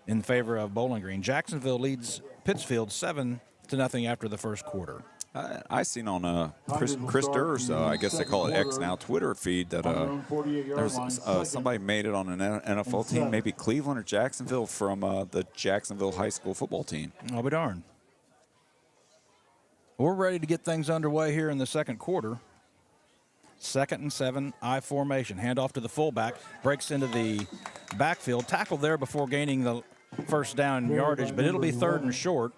in favor of Bowling Green. Jacksonville leads Pittsfield 7-0 after the first quarter. I seen on Chris Durr's, I guess they call it X now, Twitter feed that there's somebody made it on an NFL team, maybe Cleveland or Jacksonville, from the Jacksonville high school football team. I'll be darned. We're ready to get things underway here in the second quarter. 2nd and 7, I formation. Handoff to the fullback, breaks into the backfield. Tackle there before gaining the first down yardage, but it'll be 3rd and short.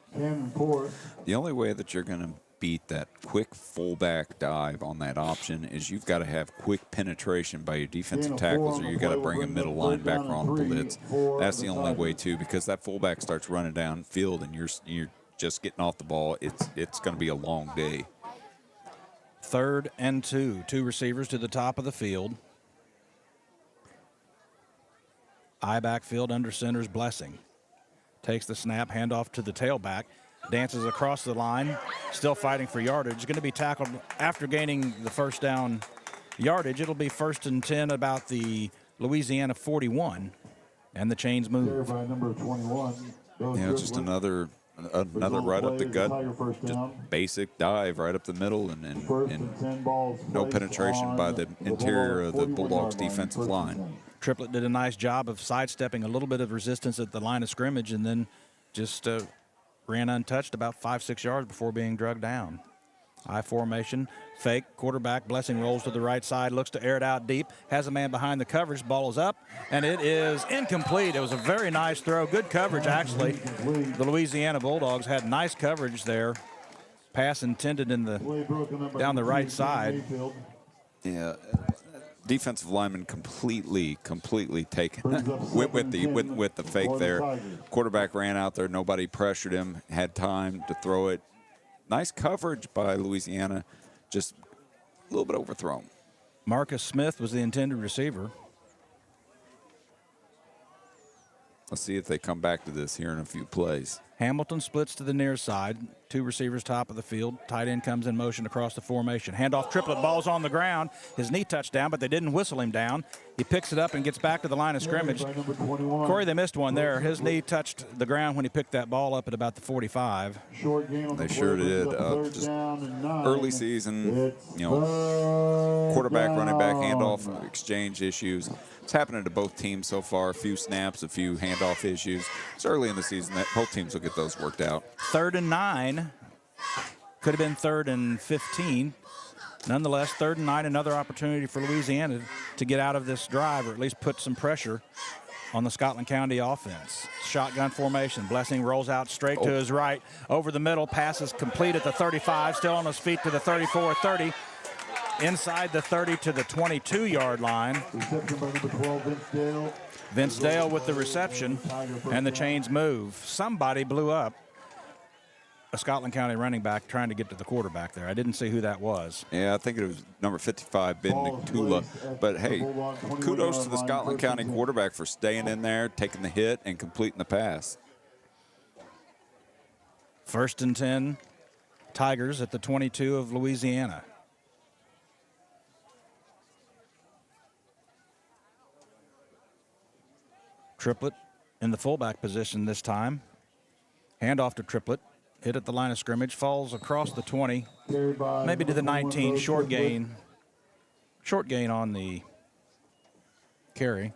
The only way that you're going to beat that quick fullback dive on that option is you've got to have quick penetration by your defensive tackles, or you've got to bring a middle linebacker on blitz. That's the only way, too, because that fullback starts running downfield and you're just getting off the ball. It's going to be a long day. 3rd and 2. 2 receivers to the top of the field. I backfield under center's Blessing. Takes the snap, handoff to the tailback. Dances across the line, still fighting for yardage. Going to be tackled after gaining the first down yardage. It'll be 1st and 10 about the Louisiana 41, and the chains move. By number 21. Yeah, just another right up the gut, just basic dive right up the middle, and no penetration by the interior of the Bulldogs defensive line. Triplett did a nice job of sidestepping a little bit of resistance at the line of scrimmage, and then just ran untouched about 5-6 yards before being drugged down. I formation, fake, quarterback, Blessing rolls to the right side, looks to air it out deep, has a man behind the coverage, ball is up, and it is incomplete. It was a very nice throw, good coverage actually. The Louisiana Bulldogs had nice coverage there. Pass intended in down the right side. Yeah. Defensive lineman completely taken with the fake there. Quarterback ran out there. Nobody pressured him. Had time to throw it. Nice coverage by Louisiana. Just a little bit overthrown. Marcus Smith was the intended receiver. Let's see if they come back to this here in a few plays. Hamilton splits to the near side. 2 receivers top of the field. Tight end comes in motion across the formation. Handoff triplet, ball's on the ground. His knee touched down, but they didn't whistle him down. He picks it up and gets back to the line of scrimmage. Corey, they missed one there. His knee touched the ground when he picked that ball up at about the 45. They sure did. Just early season, quarterback, running back, handoff exchange issues. It's happening to both teams so far. A few snaps, a few handoff issues. It's early in the season that both teams will get those worked out. 3rd and 9. Could have been 3rd and 15. Nonetheless, 3rd and 9, another opportunity for Louisiana to get out of this drive or at least put some pressure on the Scotland County offense. Shotgun formation. Blessing rolls out straight to his right. Over the middle. Pass is complete at the 35. Still on his feet to the 34, 30. Inside the 30 to the 22-yard line. Vince Dale with the reception, and the chains move. Somebody blew up a Scotland County running back trying to get to the quarterback there. I didn't see who that was. Yeah, I think it was number 55, Ben Nictula. But, hey, kudos to the Scotland County quarterback for staying in there, taking the hit, and completing the pass. 1st and 10, Tigers at the 22 of Louisiana. Triplet in the fullback position this time. Handoff to Triplet. Hit at the line of scrimmage. Falls across the 20. Maybe to the 19. Short gain. Short gain on the carry.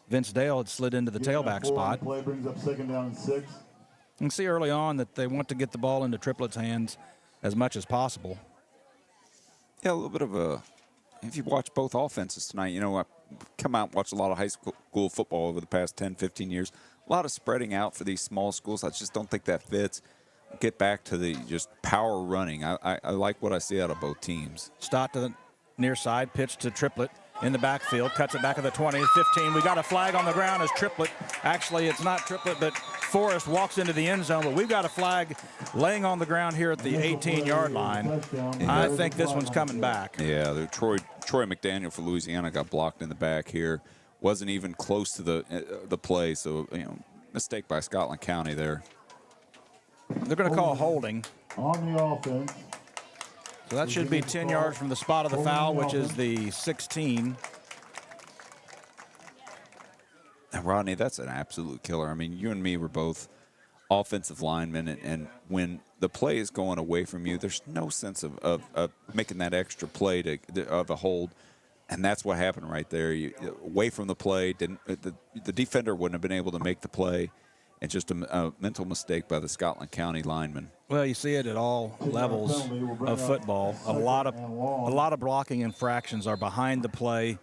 Vince Dale had slid into the tailback spot. Play brings up 2nd down and 6. You can see early on that they want to get the ball into Triplet's hands as much as possible. Yeah, a little bit of a, if you watch both offenses tonight, I come out and watch a lot of high school football over the past 10, 15 years. A lot of spreading out for these small schools. I just don't think that fits. Get back to the just power running. I like what I see out of both teams. Stott to the near side, pitch to Triplet in the backfield, cuts it back at the 20, 15. We got a flag on the ground as Triplet. Actually, it's not Triplet, but Forrest walks into the end zone. But we've got a flag laying on the ground here at the 18-yard line. I think this one's coming back. Yeah, Troy McDaniel for Louisiana got blocked in the back here. Wasn't even close to the play, so mistake by Scotland County there. They're going to call holding. On the offense. So that should be 10 yards from the spot of the foul, which is the 16. And Rodney, that's an absolute killer. I mean, you and me were both offensive linemen, and when the play is going away from you, there's no sense of making that extra play of a hold. And that's what happened right there. Away from the play, the defender wouldn't have been able to make the play, and just a mental mistake by the Scotland County lineman. Well, you see it at all levels of football. A lot of blocking infractions are behind the play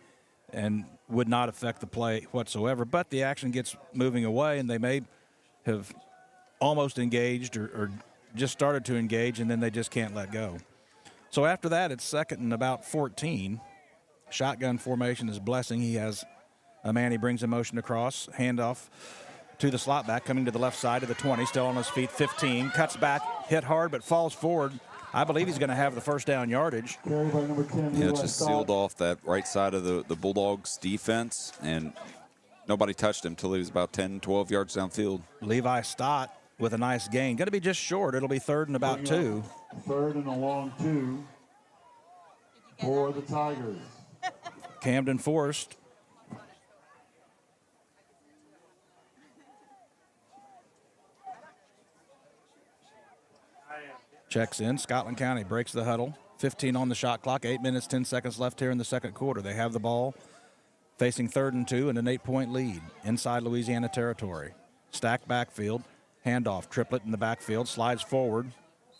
and would not affect the play whatsoever. But the action gets moving away, and they may have almost engaged or just started to engage, and then they just can't let go. So after that, it's 2nd and about 14. Shotgun formation is Blessing. He has a man he brings in motion across. Handoff to the slot back, coming to the left side of the 20, still on his feet, 15. Cuts back, hit hard, but falls forward. I believe he's going to have the 1st down yardage. Yeah, it's just sealed off that right side of the Bulldogs defense, and nobody touched him until he was about 10, 12 yards downfield. Levi Stott with a nice gain. Going to be just short. It'll be 3rd and about 2. 3rd and a long 2 for the Tigers. Camden Forrest. Checks in. Scotland County breaks the huddle. 15 on the shot clock. 8 minutes, 10 seconds left here in the 2nd quarter. They have the ball facing 3rd and 2 and an 8-point lead inside Louisiana territory. Stacked backfield. Handoff. Triplet in the backfield. Slides forward.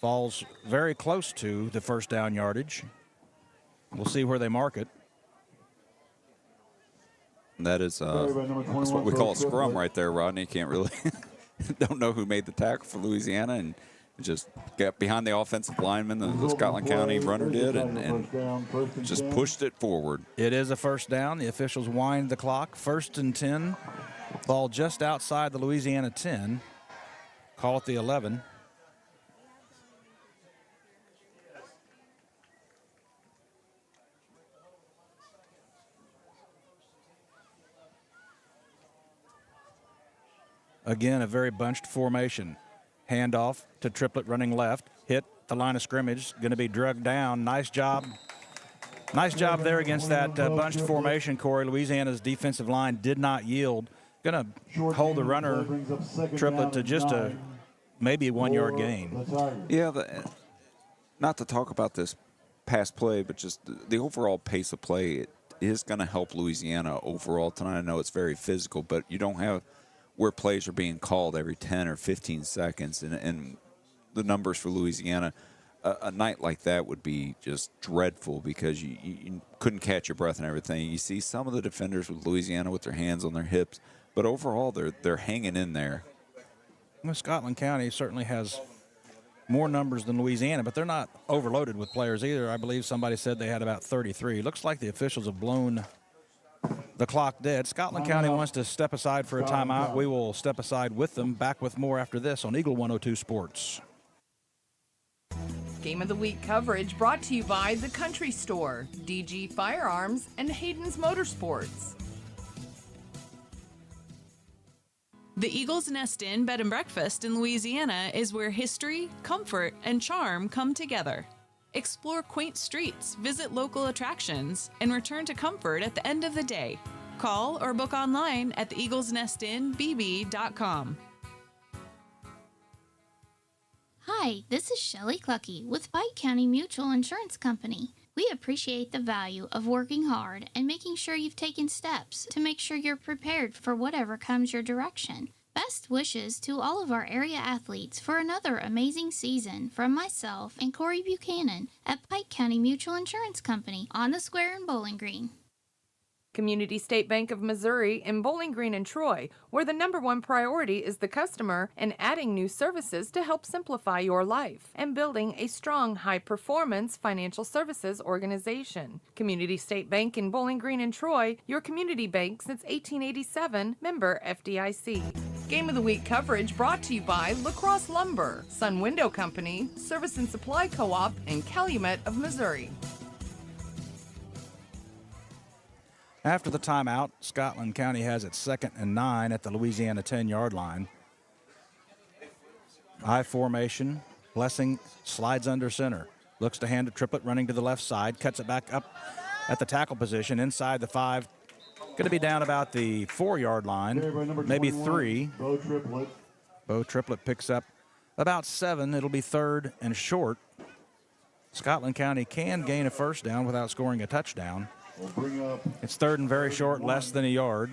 Falls very close to the 1st down yardage. We'll see where they mark it. That is that's what we call a scrum right there, Rodney. You can't really don't know who made the tackle for Louisiana, and just got behind the offensive lineman, the Scotland County runner did, and just pushed it forward. It is a 1st down. The officials wind the clock. 1st and 10. Ball just outside the Louisiana 10. Call it the 11. Again, a very bunched formation. Handoff to Triplett running left. Hit the line of scrimmage. Going to be drugged down. Nice job. Nice job there against that bunched formation, Corey. Louisiana's defensive line did not yield. Going to hold the runner, Triplett, to just maybe a 1 yard gain. Yeah, not to talk about this pass play, but just the overall pace of play, it is going to help Louisiana overall tonight. I know it's very physical, but you don't have where plays are being called every 10 or 15 seconds. And the numbers for Louisiana, a night like that would be just dreadful because you couldn't catch your breath and everything. You see some of the defenders with Louisiana with their hands on their hips, but overall they're hanging in there. Well, Scotland County certainly has more numbers than Louisiana, but they're not overloaded with players either. I believe somebody said they had about 33. Looks like the officials have blown the clock dead. Scotland County wants to step aside for a timeout. We will step aside with them. Back with more after this on Eagle 102 Sports. Game of the Week coverage brought to you by The Country Store, DG Firearms, and Hayden's Motorsports. The Eagle's Nest Inn Bed and Breakfast in Louisiana is where history, comfort, and charm come together. Explore quaint streets, visit local attractions, and return to comfort at the end of the day. Call or book online at theeaglesnestinbb.com. Hi, this is Shelley Clucky with Pike County Mutual Insurance Company. We appreciate the value of working hard and making sure you've taken steps to make sure you're prepared for whatever comes your direction. Best wishes to all of our area athletes for another amazing season from myself and Corey Buchanan at Pike County Mutual Insurance Company on the Square in Bowling Green. Community State Bank of Missouri in Bowling Green and Troy, where the #1 priority is the customer and adding new services to help simplify your life and building a strong, high-performance financial services organization. Community State Bank in Bowling Green and Troy, your community bank since 1887, member FDIC. Game of the Week coverage brought to you by La Crosse Lumber, Sun Window Company, Service and Supply Co-op, and Calumet of Missouri. After the timeout, Scotland County has it 2nd and 9 at the Louisiana 10-yard line. I formation. Blessing slides under center. Looks to hand to Triplett running to the left side. Cuts it back up at the tackle position inside the 5. Going to be down about the 4-yard line, maybe 3. Bo Triplett picks up about 7. It'll be 3rd and short. Scotland County can gain a first down without scoring a touchdown. It's 3rd and very short, less than a yard.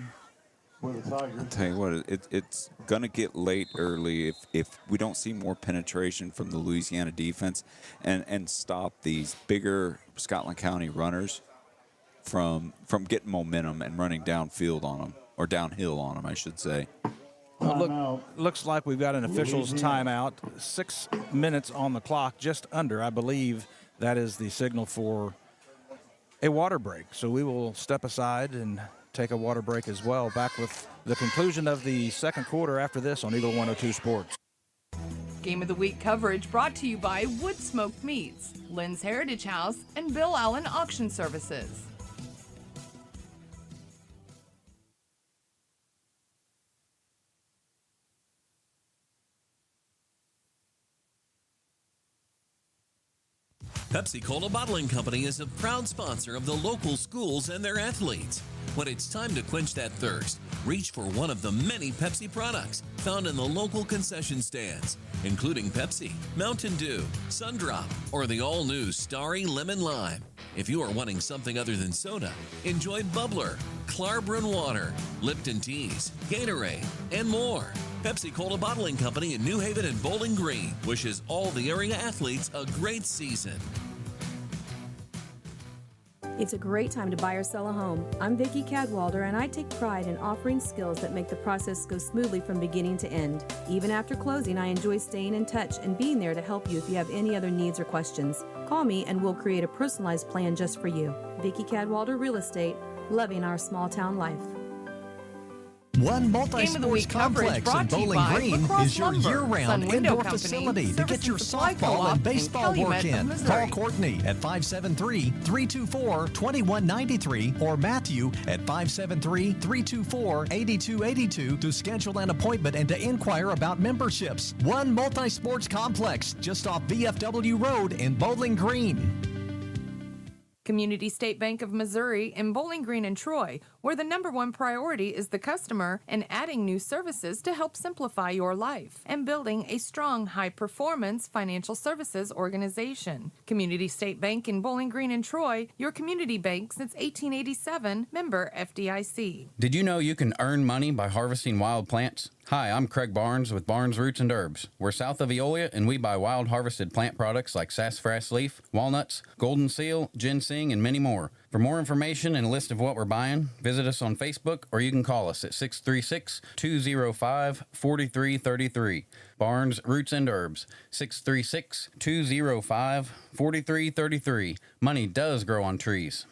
I'll tell you what, it's going to get late early if we don't see more penetration from the Louisiana defense and stop these bigger Scotland County runners from getting momentum and running downfield on them, or downhill on them, I should say. Well, looks like we've got an official's timeout. 6 minutes on the clock, just under. I believe that is the signal for a water break. So we will step aside and take a water break as well. Back with the conclusion of the second quarter after this on Eagle 102 Sports. Game of the Week coverage brought to you by Wood Smoked Meats, Lynn's Heritage House, and Bill Allen Auction Services. Pepsi-Cola Bottling Company is a proud sponsor of the local schools and their athletes. When it's time to quench that thirst, reach for one of the many Pepsi products found in the local concession stands, including Pepsi, Mountain Dew, Sundrop, or the all-new Starry Lemon Lime. If you are wanting something other than soda, enjoy Bubbler, Clarbrun Water, Lipton Teas, Gatorade, and more. Pepsi-Cola Bottling Company in New Haven and Bowling Green wishes all the area athletes a great season. It's a great time to buy or sell a home. I'm Vicki Cadwalder, and I take pride in offering skills that make the process go smoothly from beginning to end. Even after closing, I enjoy staying in touch and being there to help you if you have any other needs or questions. Call me and we'll create a personalized plan just for you. Vicki Cadwalder Real Estate, loving our small town life. One Game of the multi-sports Week coverage complex in brought to you Bowling by Green Lacrosse is your Lumber, year-round Sun Window indoor Company, facility to Service get your and Supply softball Co-op, and baseball and work Calumet, in. Missouri. Call Courtney at 573-324-2193 or Matthew at 573-324-8282 to schedule an appointment and to inquire about memberships. One multi-sports complex just off VFW Road in Bowling Green. Community State Bank of Missouri in Bowling Green and Troy, where the number one priority is the customer and adding new services to help simplify your life, and building a strong, high-performance financial services organization. Community State Bank in Bowling Green and Troy, your community bank since 1887, member FDIC. Did you know you can earn money by harvesting wild plants? Hi, I'm Craig Barnes with Barnes Roots and Herbs. We're south of Eolia, and we buy wild harvested plant products like sassafras leaf, walnuts, golden seal, ginseng, and many more. For more information and a list of what we're buying, visit us on Facebook or you can call us at 636-205-4333. Barnes Roots and Herbs, 636-205-4333. Money does grow on trees.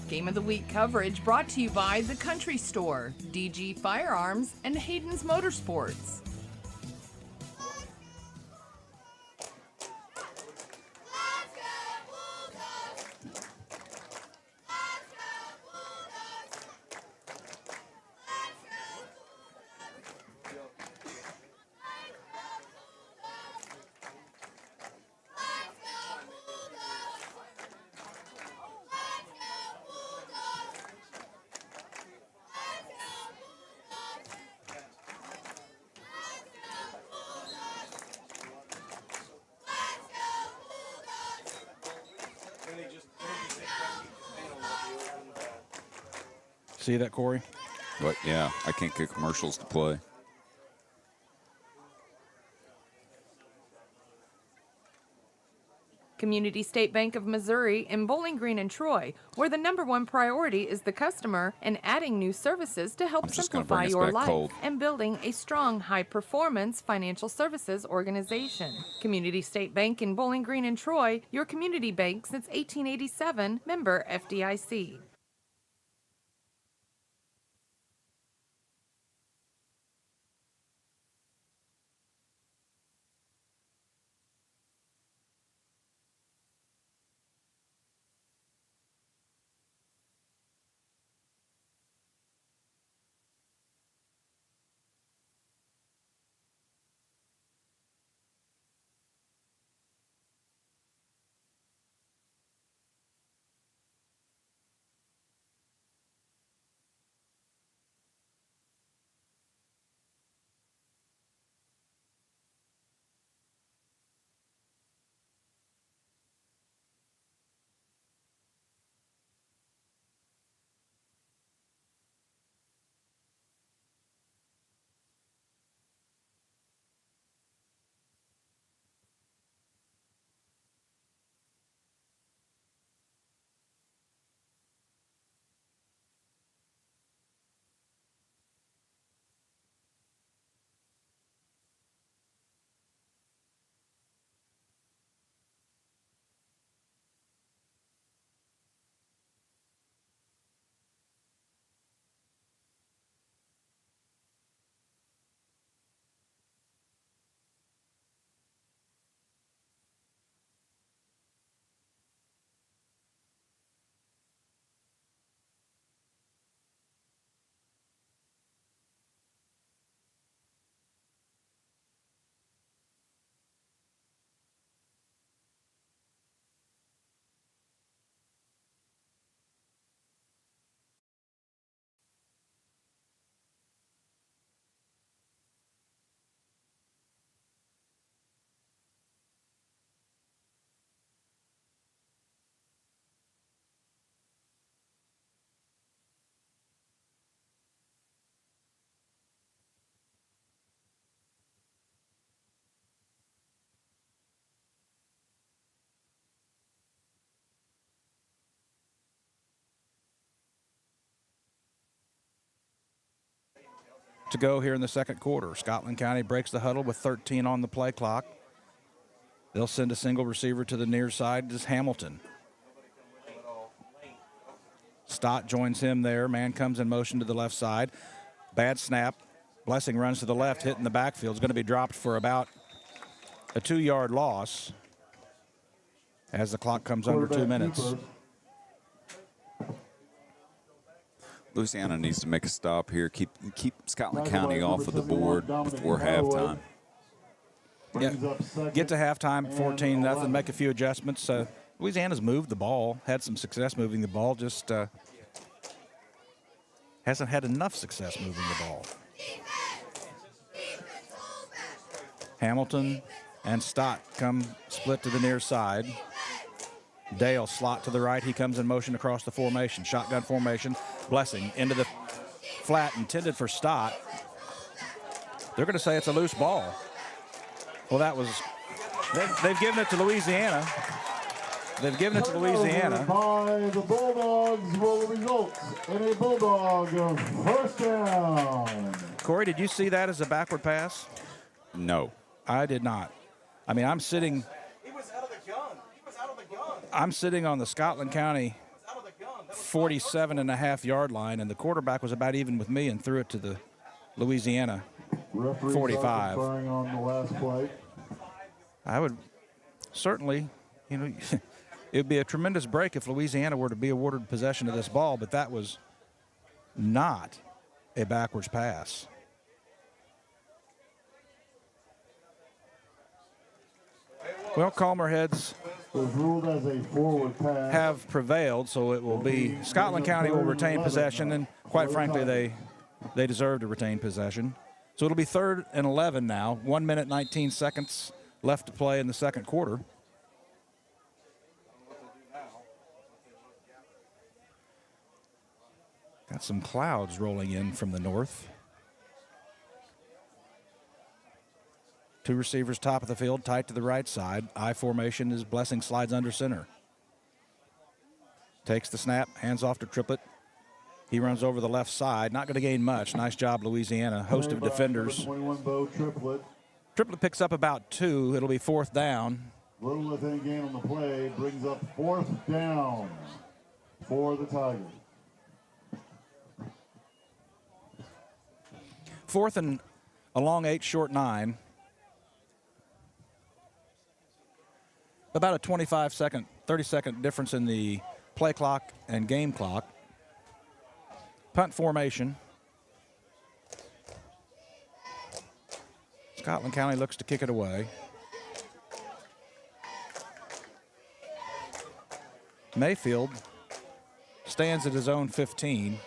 Game of the Week coverage brought to you by The Country Store, DG Firearms, and Hayden's Motorsports. See that, Corey? But yeah, I can't get commercials to play. Community State Bank of Missouri in Bowling Green and Troy, where the #1 priority is the customer and adding new services to help simplify your life and building a strong, high-performance financial services organization. Community State Bank in Bowling Green and Troy, your community bank since 1887, member FDIC. To go here in the second quarter. Scotland County breaks the huddle with 13 on the play clock. They'll send a single receiver to the near side. This is Hamilton. Stott joins him there. Man comes in motion to the left side. Bad snap. Blessing runs to the left, hitting the backfield. Is going to be dropped for about a 2-yard loss as the clock comes under 2 minutes. Louisiana needs to make a stop here. Keep Scotland County off of the board before halftime. Yeah, get to halftime, 14-0, make a few adjustments. Louisiana's moved the ball, had some success moving the ball, just hasn't had enough success moving the ball. Hamilton and Stott come split to the near side. Dale slot to the right. He comes in motion across the formation. Shotgun formation. Blessing into the flat intended for Stott. They're going to say it's a loose ball. Well, that was, they've given it to Louisiana. They've given it to Louisiana. By the Bulldogs will result in a Bulldog first down. Corey, did you see that as a backward pass? No. I did not. I mean, I'm sitting. He was out of the gun. He was out of the gun. I'm sitting on the Scotland County 47.5-yard line, and the quarterback was about even with me and threw it to the Louisiana Referees 45. are conferring on the last play. I would certainly, it would be a tremendous break if Louisiana were to be awarded possession of this ball, but that was not a backwards pass. Well, calmer heads was ruled as a forward pass. Have prevailed, so it will be Scotland County will retain possession, and quite frankly, they deserve to retain possession. So it'll be 3rd and 11 now. 1 minute, 19 seconds left to play in the second quarter. Got some clouds rolling in from the north. 2 receivers top of the field, tight to the right side. I formation as Blessing slides under center. Takes the snap, hands off to Triplett. He runs over the left side, not going to gain much. Nice job, Louisiana. Host of defenders. 21 Bo Triplett. Triplett picks up about 2. It'll be 4th down. Little if any gain on the play brings up 4th down for the Tigers. 4th and a long 8, short 9. About a 25-second, 30-second difference in the play clock and game clock. Punt formation. Scotland County looks to kick it away. Mayfield stands at his own 15.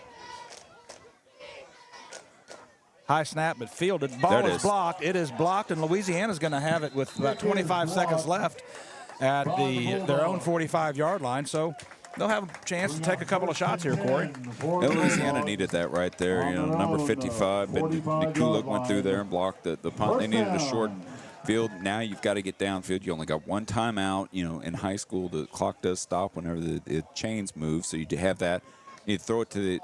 High snap, but fielded. Ball is blocked. It is blocked, and Louisiana's going to have it with about 25 seconds left at their own 45-yard line. So they'll have a chance to take a couple of shots here, Corey. Louisiana needed that right there. Number 55, but Nikuluk went through there and blocked the punt. They needed a short field. Now you've got to get downfield. You only got 1 timeout. In high school, the clock does stop whenever the chains move, so you have that. You throw it to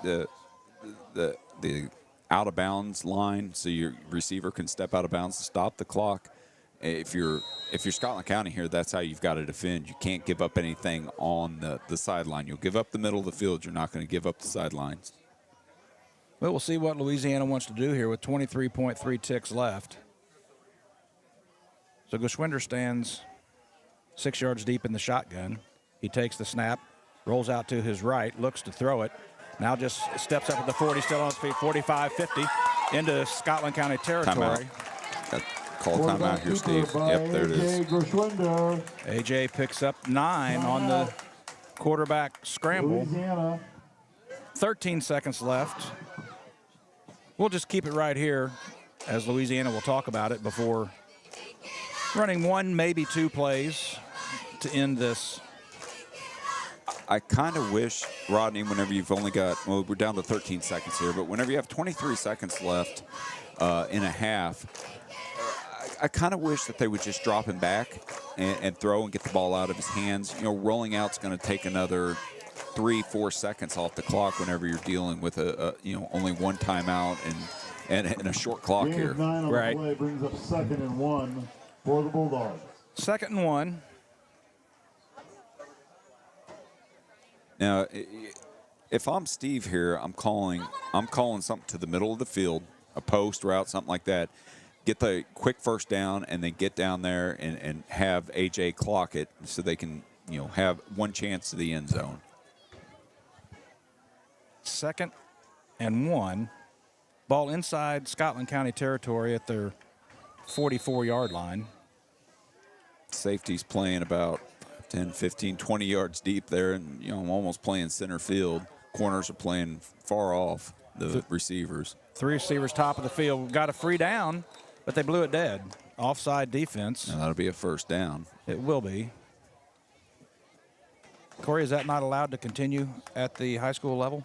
the out of bounds line, so your receiver can step out of bounds to stop the clock. If you're Scotland County here, that's how you've got to defend. You can't give up anything on the sideline. You'll give up the middle of the field. You're not going to give up the sidelines. Well, we'll see what Louisiana wants to do here with 23.3 ticks left. So Geschwinder stands 6 yards deep in the shotgun. He takes the snap, rolls out to his right, looks to throw it. Now just steps up at the 40, still on his feet, 45, 50, into Scotland County territory. Call timeout here, Steve. Yep, there it is. AJ picks up 9 on the quarterback scramble. Louisiana. 13 seconds left. We'll just keep it right here as Louisiana will talk about it before running 1, maybe 2 plays to end this. I kind of wish, Rodney, whenever you've only got, well, we're down to 13 seconds here, but whenever you have 23 seconds left in a half, I kind of wish that they would just drop him back and throw and get the ball out of his hands. Rolling out's going to take another 3-4 seconds off the clock whenever you're dealing with only 1 timeout and a short clock here. 9 on the play brings up 2nd and 1 for the Bulldogs. 2nd and 1. Now, if I'm Steve here, I'm calling something to the middle of the field, a post route, something like that. Get the quick first down and then get down there and have AJ clock it so they can, have 1 chance to the end zone. 2nd and 1. Ball inside Scotland County territory at their 44-yard line. Safety's playing about 10, 15, 20 yards deep there, and I'm almost playing center field. Corners are playing far off the receivers. 3 receivers top of the field. Got a free down, but they blew it dead. Offside defense. And that'll be a first down. It will be. Corey, is that not allowed to continue at the high school level?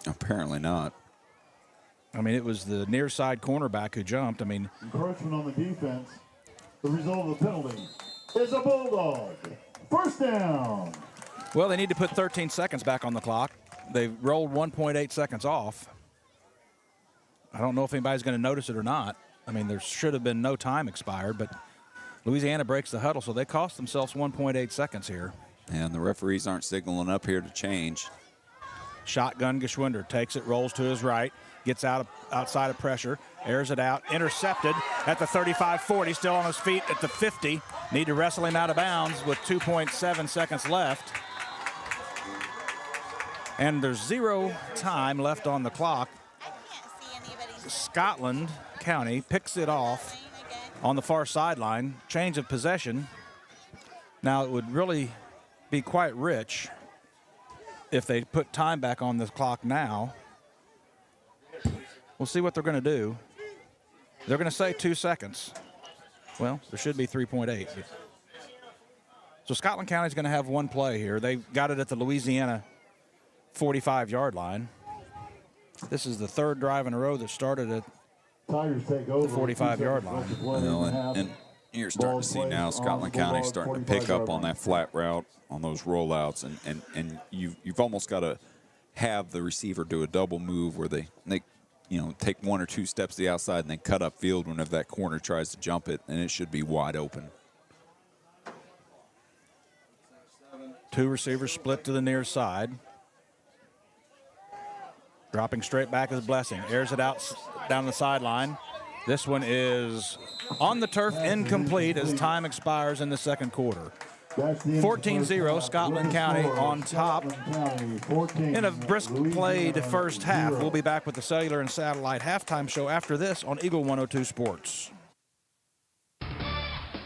Apparently not. I mean, it was the near side cornerback who jumped. Encroachment on the defense. The result of the penalty is a Bulldog. First down. Well, they need to put 13 seconds back on the clock. They rolled 1.8 seconds off. I don't know if anybody's going to notice it or not. There should have been no time expired, but Louisiana breaks the huddle, so they cost themselves 1.8 seconds here. And the referees aren't signaling up here to change. Shotgun Geschwinder takes it, rolls to his right, gets outside of pressure, airs it out, intercepted at the 35-40, still on his feet at the 50. Need to wrestle him out of bounds with 2.7 seconds left. And there's 0 time left on the clock. Scotland County picks it off on the far sideline. Change of possession. Now, it would really be quite rich if they put time back on the clock now. We'll see what they're going to do. They're going to say 2 seconds. Well, there should be 3.8. So Scotland County's going to have one play here. They got it at the Louisiana 45-yard line. This is the third drive in a row that started at the 45-yard line. Well, and you're starting to see now Scotland County starting to pick up on that flat route, on those rollouts, and you've almost got to have the receiver do a double move where they take 1 or 2 steps to the outside and then cut up field whenever that corner tries to jump it, and it should be wide open. 2 receivers split to the near side. Dropping straight back is Blessing. Airs it out down the sideline. This one is on the turf, incomplete as time expires in the second quarter. 14-0, Scotland County on top in a brisk played first half. We'll be back with the Cellular and Satellite halftime show after this on Eagle 102 Sports.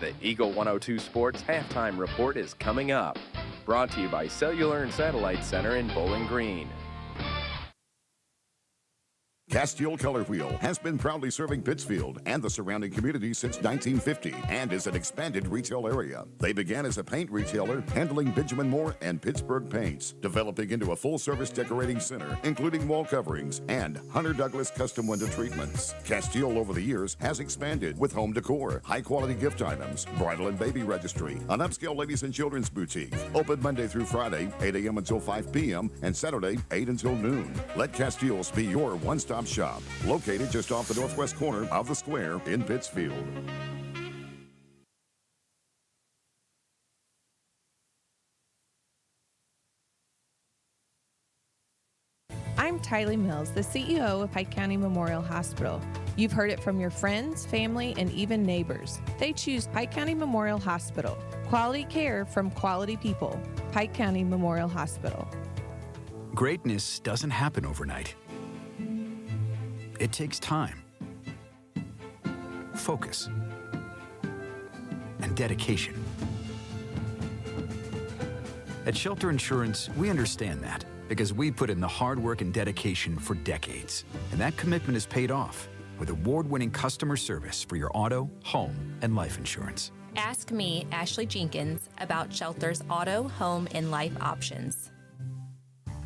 The Eagle 102 Sports halftime report is coming up. Brought to you by Cellular and Satellite Center in Bowling Green. Castile Color Wheel has been proudly serving Pittsfield and the surrounding community since 1950 and is an expanded retail area. They began as a paint retailer handling Benjamin Moore and Pittsburgh paints, developing into a full-service decorating center, including wall coverings and Hunter Douglas custom window treatments. Castile over the years has expanded with home decor, high-quality gift items, bridal and baby registry, an upscale ladies and children's boutique, open Monday through Friday, 8 a.m. until 5 p.m., and Saturday, 8 until noon. Let Castile's be your one-stop shop, located just off the northwest corner of the square in Pittsfield. I'm Tylee Mills, the CEO of Pike County Memorial Hospital. You've heard it from your friends, family, and even neighbors. They choose Pike County Memorial Hospital. Quality care from quality people. Pike County Memorial Hospital. Greatness doesn't happen overnight. It takes time, focus, and dedication. At Shelter Insurance, we understand that because we put in the hard work and dedication for decades. And that commitment is paid off with award-winning customer service for your auto, home, and life insurance. Ask me, Ashley Jenkins, about Shelter's auto, home, and life options.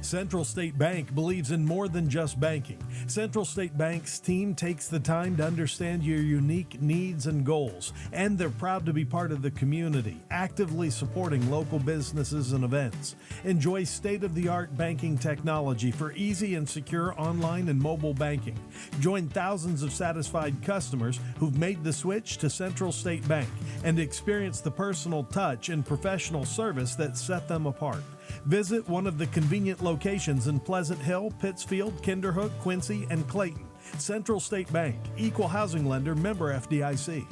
Central State Bank believes in more than just banking. Central State Bank's team takes the time to understand your unique needs and goals, and they're proud to be part of the community, actively supporting local businesses and events. Enjoy state-of-the-art banking technology for easy and secure online and mobile banking. Join thousands of satisfied customers who've made the switch to Central State Bank and experience the personal touch and professional service that set them apart. Visit one of the convenient locations in Pleasant Hill, Pittsfield, Kinderhook, Quincy, and Clayton. Central State Bank, equal housing lender, member FDIC.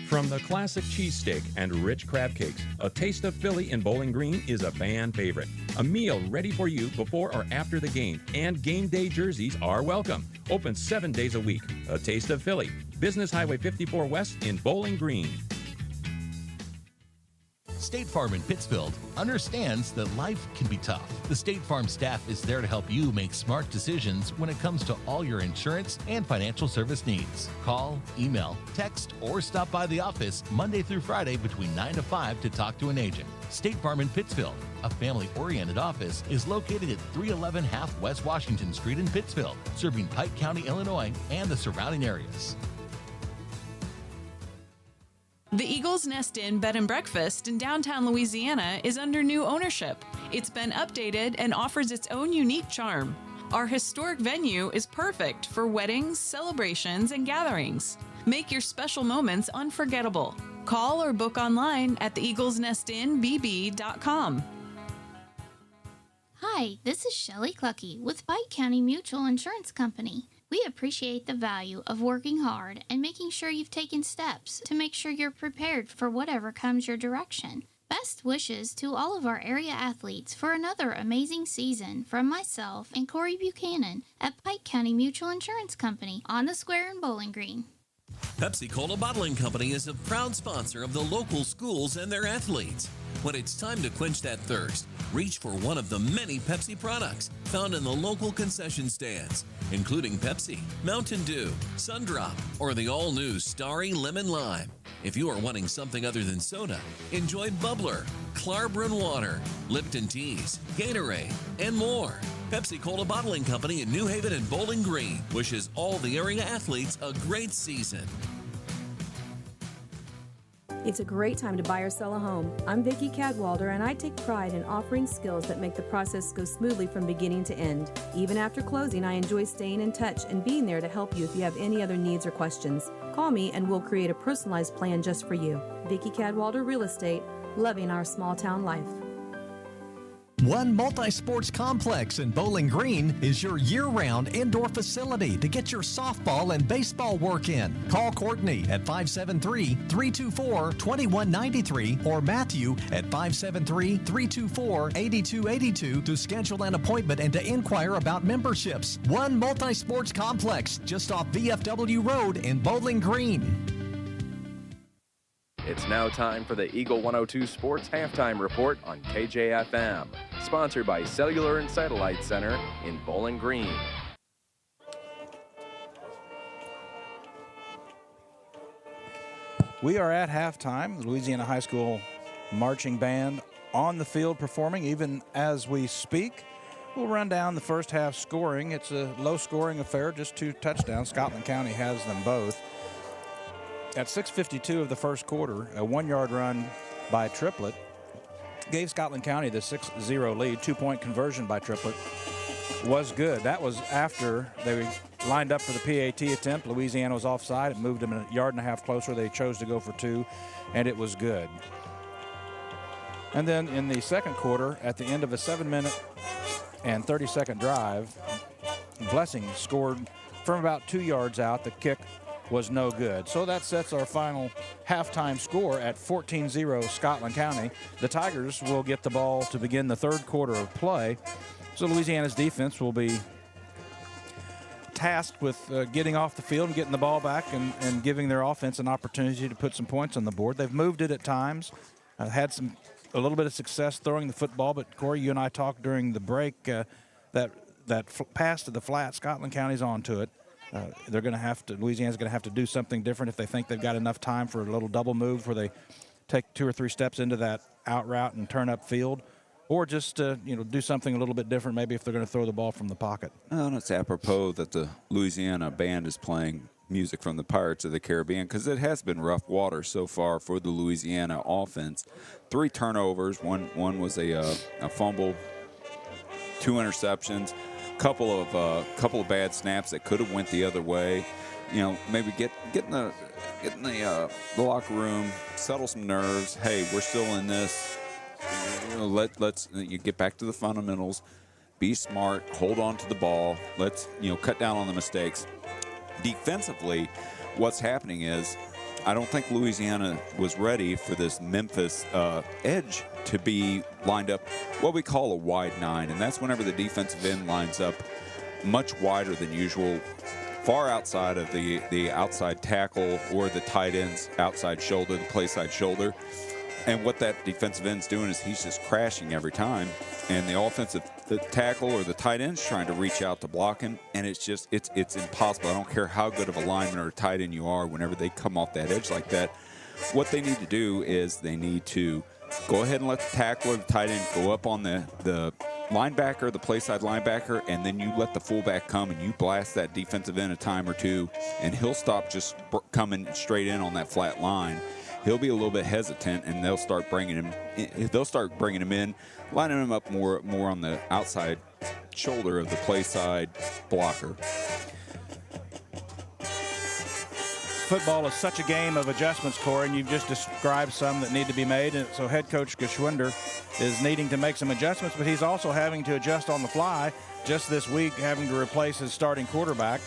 From the classic cheesesteak and rich crab cakes, a taste of Philly in Bowling Green is a fan favorite. A meal ready for you before or after the game, and game day jerseys are welcome. Open 7 days a week. A taste of Philly. Business Highway 54 West in Bowling Green. State Farm in Pittsfield understands that life can be tough. The State Farm staff is there to help you make smart decisions when it comes to all your insurance and financial service needs. Call, email, text, or stop by the office Monday through Friday between 9 to 5 to talk to an agent. State Farm in Pittsfield, a family-oriented office, is located at 311 Half West Washington Street in Pittsfield, serving Pike County, Illinois, and the surrounding areas. The Eagle's Nest Inn Bed and Breakfast in downtown Louisiana is under new ownership. It's been updated and offers its own unique charm. Our historic venue is perfect for weddings, celebrations, and gatherings. Make your special moments unforgettable. Call or book online at theeaglesnestinbb.com. Hi, this is Shelley Clucky with Pike County Mutual Insurance Company. We appreciate the value of working hard and making sure you've taken steps to make sure you're prepared for whatever comes your direction. Best wishes to all of our area athletes for another amazing season from myself and Corey Buchanan at Pike County Mutual Insurance Company on the Square in Bowling Green. Pepsi-Cola Bottling Company is a proud sponsor of the local schools and their athletes. When it's time to quench that thirst, reach for one of the many Pepsi products found in the local concession stands, including Pepsi, Mountain Dew, Sundrop, or the all-new Starry Lemon Lime. If you are wanting something other than soda, enjoy Bubbler, Clarbrun Water, Lipton Teas, Gatorade, and more. Pepsi-Cola Bottling Company in New Haven and Bowling Green wishes all the area athletes a great season. It's a great time to buy or sell a home. I'm Vicki Cadwalder, and I take pride in offering skills that make the process go smoothly from beginning to end. Even after closing, I enjoy staying in touch and being there to help you if you have any other needs or questions. Call me and we'll create a personalized plan just for you. Vicki Cadwalder Real Estate, loving our small town life. One Multi-Sports Complex in Bowling Green is your year-round indoor facility to get your softball and baseball work in. Call Courtney at 573-324-2193 or Matthew at 573-324-8282 to schedule an appointment and to inquire about memberships. One Multi-Sports Complex just off VFW Road in Bowling Green. It's now time for the Eagle 102 Sports Halftime Report on KJFM, sponsored by Cellular and Satellite Center in Bowling Green. We are at halftime. The Louisiana High School marching band on the field performing even as we speak. We'll run down the first half scoring. It's a low-scoring affair, just 2 touchdowns. Scotland County has them both. At 6:52 of the first quarter, a 1-yard run by Triplett gave Scotland County the 6-0 lead. 2-point conversion by Triplett was good. That was after they lined up for the PAT attempt. Louisiana was offside. It moved them a yard and a half closer. They chose to go for 2, and it was good. And then in the second quarter, at the end of a 7-minute and 30-second drive, Blessing scored from about 2 yards out. The kick was no good. So that sets our final halftime score at 14-0 Scotland County. The Tigers will get the ball to begin the third quarter of play. So Louisiana's defense will be tasked with getting off the field and getting the ball back and giving their offense an opportunity to put some points on the board. They've moved it at times, had a little bit of success throwing the football, but Corey, you and I talked during the break that pass to the flat, Scotland County's onto it. They're going to have to. Louisiana's going to have to do something different if they think they've got enough time for a little double move where they take 2 or 3 steps into that out route and turn up field, or just do something a little bit different. Maybe if they're going to throw the ball from the pocket. And it's apropos that the Louisiana band is playing music from the Pirates of the Caribbean, because it has been rough water so far for the Louisiana offense. 3 turnovers. One was a fumble, 2 interceptions. Couple of bad snaps that could have went the other way. Maybe get in the locker room, settle some nerves. Hey, we're still in this. Let's get back to the fundamentals. Be smart. Hold on to the ball. Let's cut down on the mistakes. Defensively, what's happening is I don't think Louisiana was ready for this Memphis edge to be lined up what we call a wide 9, and that's whenever the defensive end lines up much wider than usual, far outside of the outside tackle or the tight end's outside shoulder, the play side shoulder. And what that defensive end's doing is he's just crashing every time, and the offensive tackle or the tight end's trying to reach out to block him, and it's impossible. I don't care how good of a lineman or a tight end you are, whenever they come off that edge like that. What they need to do is they need to go ahead and let the tackle or the tight end go up on the linebacker, the play side linebacker, and then you let the fullback come and you blast that defensive end a time or 2, and he'll stop just coming straight in on that flat line. He'll be a little bit hesitant, and they'll start bringing him in, lining him up more on the outside shoulder of the play side blocker. football is such a game of adjustments, Corey, and you've just described some that need to be made. And so head coach Geschwinder is needing to make some adjustments, but he's also having to adjust on the fly. Just this week, having to replace his starting quarterback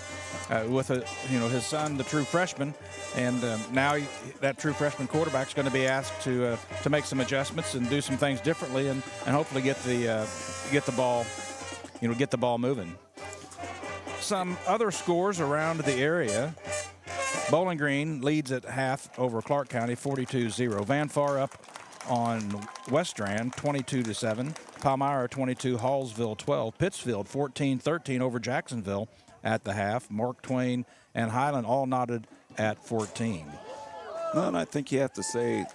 with his son, the true freshman, and now that true freshman quarterback is going to be asked to make some adjustments and do some things differently, and hopefully get the ball moving. Some other scores around the area. Bowling Green leads at half over Clark County, 42-0. Van Far up on West Strand, 22-7. Palmyra 22, Hallsville 12. Pittsfield 14-13 over Jacksonville at the half. Mark Twain and Highland all knotted at 14. Well, and I think you have to say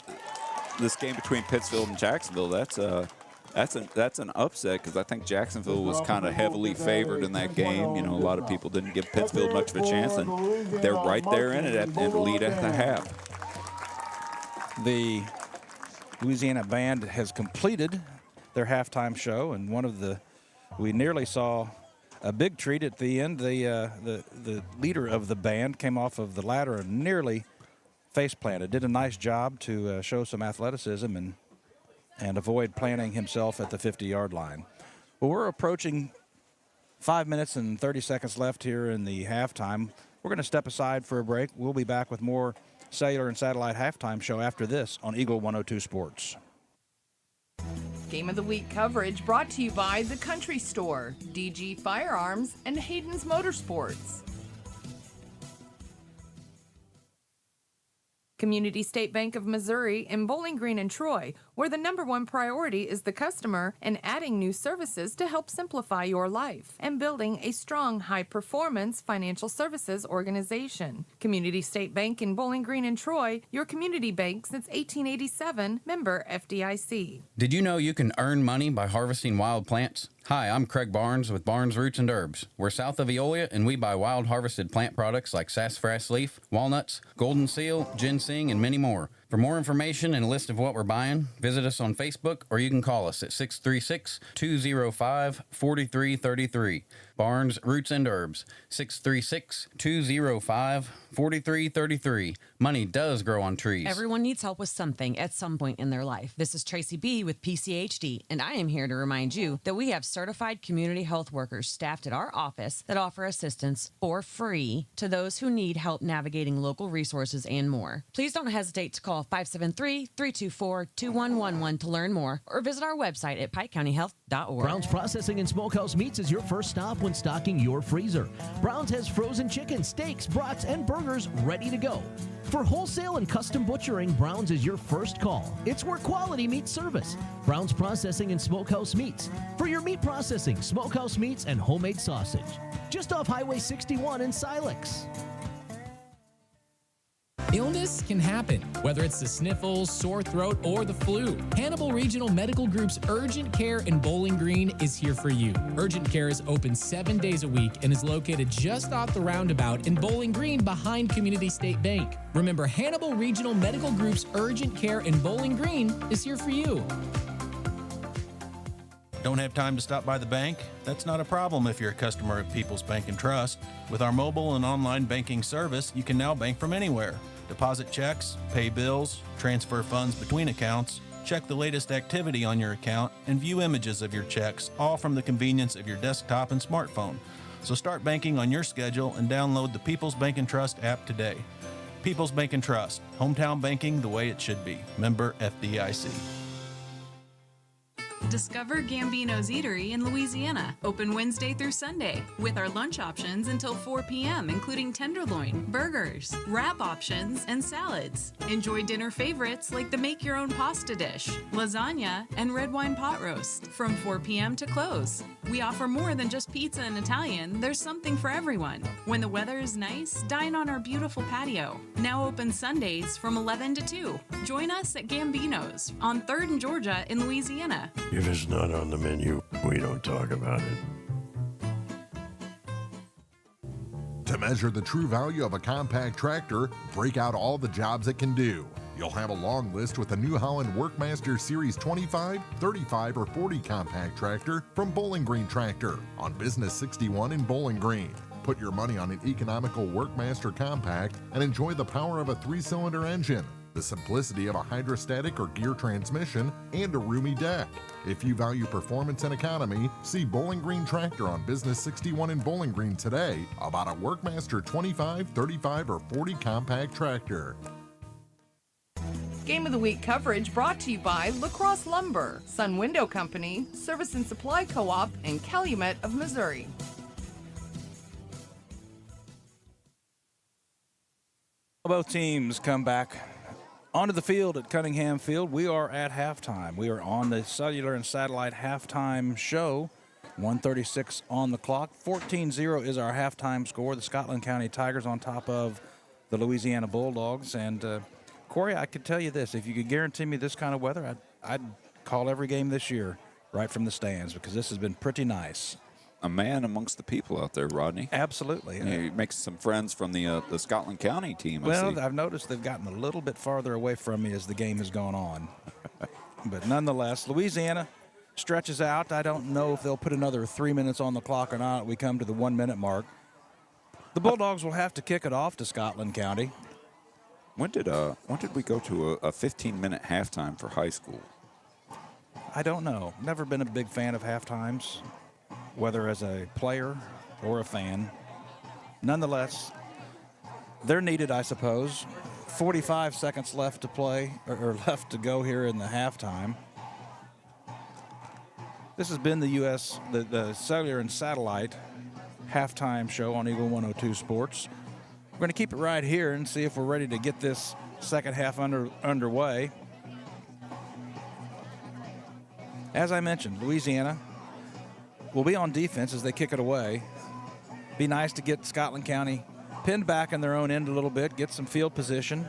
this game between Pittsfield and Jacksonville, that's an upset, because I think Jacksonville was kind of heavily favored in that game. A lot of people didn't give Pittsfield much of a chance, and they're right there in it at the lead at the half. The Louisiana band has completed their halftime show, and we nearly saw a big treat at the end. The leader of the band came off of the ladder and nearly face planted. Did a nice job to show some athleticism and avoid planting himself at the 50-yard line. Well, we're approaching 5 minutes and 30 seconds left here in the halftime. We're going to step aside for a break. We'll be back with more Cellular and Satellite halftime show after this on Eagle 102 Sports. Game of the Week coverage brought to you by The Country Store, DG Firearms, and Hayden's Motorsports. Community State Bank of Missouri in Bowling Green and Troy, where the #1 priority is the customer and adding new services to help simplify your life, and building a strong, high-performance financial services organization. Community State Bank in Bowling Green and Troy, your community bank since 1887, member FDIC. Did you know you can earn money by harvesting wild plants? Hi, I'm Craig Barnes with Barnes Roots and Herbs. We're south of Eolia, and we buy wild harvested plant products like sassafras leaf, walnuts, golden seal, ginseng, and many more. For more information and a list of what we're buying, visit us on Facebook, or you can call us at 636-205-4333. Barnes Roots and Herbs, 636-205-4333. Money does grow on trees. Everyone needs help with something at some point in their life. This is Tracy B. with PCHD, and I am here to remind you that we have certified community health workers staffed at our office that offer assistance for free to those who need help navigating local resources and more. Please don't hesitate to call 573-324-2111 to learn more, or visit our website at pikecountyhealth.org. Brown's Processing and Smokehouse Meats is your first stop when stocking your freezer. Brown's has frozen chicken, steaks, brats, and burgers ready to go. For wholesale and custom butchering, Brown's is your first call. It's where quality meets service. Brown's Processing and Smokehouse Meats. For your meat processing, smokehouse meats, and homemade sausage. Just off Highway 61 in Silex. Illness can happen, whether it's the sniffles, sore throat, or the flu. Hannibal Regional Medical Group's Urgent Care in Bowling Green is here for you. Urgent Care is open 7 days a week and is located just off the roundabout in Bowling Green behind Community State Bank. Remember, Hannibal Regional Medical Group's Urgent Care in Bowling Green is here for you. Don't have time to stop by the bank? That's not a problem if you're a customer of People's Bank and Trust. With our mobile and online banking service, you can now bank from anywhere. Deposit checks, pay bills, transfer funds between accounts, check the latest activity on your account, and view images of your checks, all from the convenience of your desktop and smartphone. So start banking on your schedule and download the People's Bank and Trust app today. People's Bank and Trust, hometown banking the way it should be. Member FDIC. Discover Gambino's Eatery in Louisiana, open Wednesday through Sunday, with our lunch options until 4 p.m., including tenderloin, burgers, wrap options, and salads. Enjoy dinner favorites like the make-your-own pasta dish, lasagna, and red wine pot roast from 4 p.m. to close. We offer more than just pizza and Italian. There's something for everyone. When the weather is nice, dine on our beautiful patio. Now open Sundays from 11 to 2. Join us at Gambino's on 3rd and Georgia in Louisiana. If it's not on the menu, we don't talk about it. To measure the true value of a compact tractor, break out all the jobs it can do. You'll have a long list with the New Holland Workmaster Series 25, 35, or 40 compact tractor from Bowling Green Tractor on Business 61 in Bowling Green. Put your money on an economical Workmaster Compact and enjoy the power of a 3-cylinder engine, the simplicity of a hydrostatic or gear transmission, and a roomy deck. If you value performance and economy, see Bowling Green Tractor on Business 61 in Bowling Green today about a Workmaster 25, 35, or 40 compact tractor. Game of the Week coverage brought to you by La Crosse Lumber, Sun Window Company, Service and Supply Co-op, and Calumet of Missouri. Both teams come back onto the field at Cunningham Field. We are at halftime. We are on the Cellular and Satellite halftime show. 1:36 on the clock. 14-0 is our halftime score. The Scotland County Tigers on top of the Louisiana Bulldogs. And Corey, I could tell you this. If you could guarantee me this kind of weather, I'd call every game this year right from the stands because this has been pretty nice. A man amongst the people out there, Rodney. Absolutely. He makes some friends from the Scotland County team. Well, I've noticed they've gotten a little bit farther away from me as the game has gone on. But nonetheless, Louisiana stretches out. I don't know if they'll put another 3 minutes on the clock or not. We come to the 1 minute mark. The Bulldogs will have to kick it off to Scotland County. When did we go to a 15-minute halftime for high school? I don't know. Never been a big fan of halftimes, whether as a player or a fan. Nonetheless, they're needed, I suppose. 45 seconds left to play, or left to go here in the halftime. This has been the Cellular and Satellite halftime show on Eagle 102 Sports. We're going to keep it right here and see if we're ready to get this second half underway. As I mentioned, Louisiana will be on defense as they kick it away. Be nice to get Scotland County pinned back in their own end a little bit, get some field position.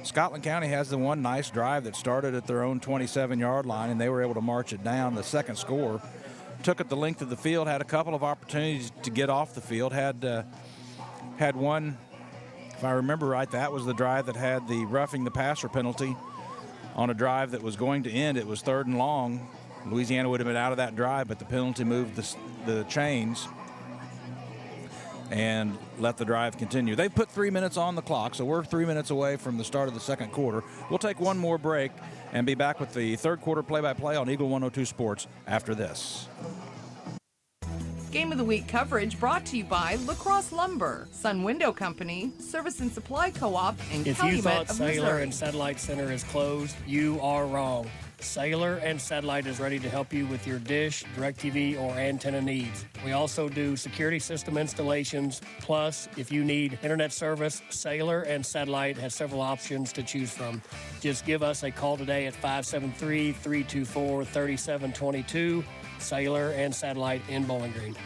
Scotland County has the one nice drive that started at their own 27-yard line, and they were able to march it down. The second score took it the length of the field, had a couple of opportunities to get off the field, had one, if I remember right, that was the drive that had the roughing the passer penalty on a drive that was going to end. It was 3rd and long. Louisiana would have been out of that drive, but the penalty moved the chains and let the drive continue. They put 3 minutes on the clock, so we're 3 minutes away from the start of the second quarter. We'll take one more break and be back with the third quarter play-by-play on Eagle 102 Sports after this. Game of the Week coverage brought to you by La Crosse Lumber, Sun Window Company, Service and Supply Co-op, and If Calumet you thought of Cellular Missouri. and Satellite Center is closed, you are wrong. Cellular and Satellite is ready to help you with your dish, DirecTV, or antenna needs. We also do security system installations. Plus, if you need internet service, Cellular and Satellite has several options to choose from. Just give us a call today at 573-324-3722. Cellular and Satellite in Bowling Green.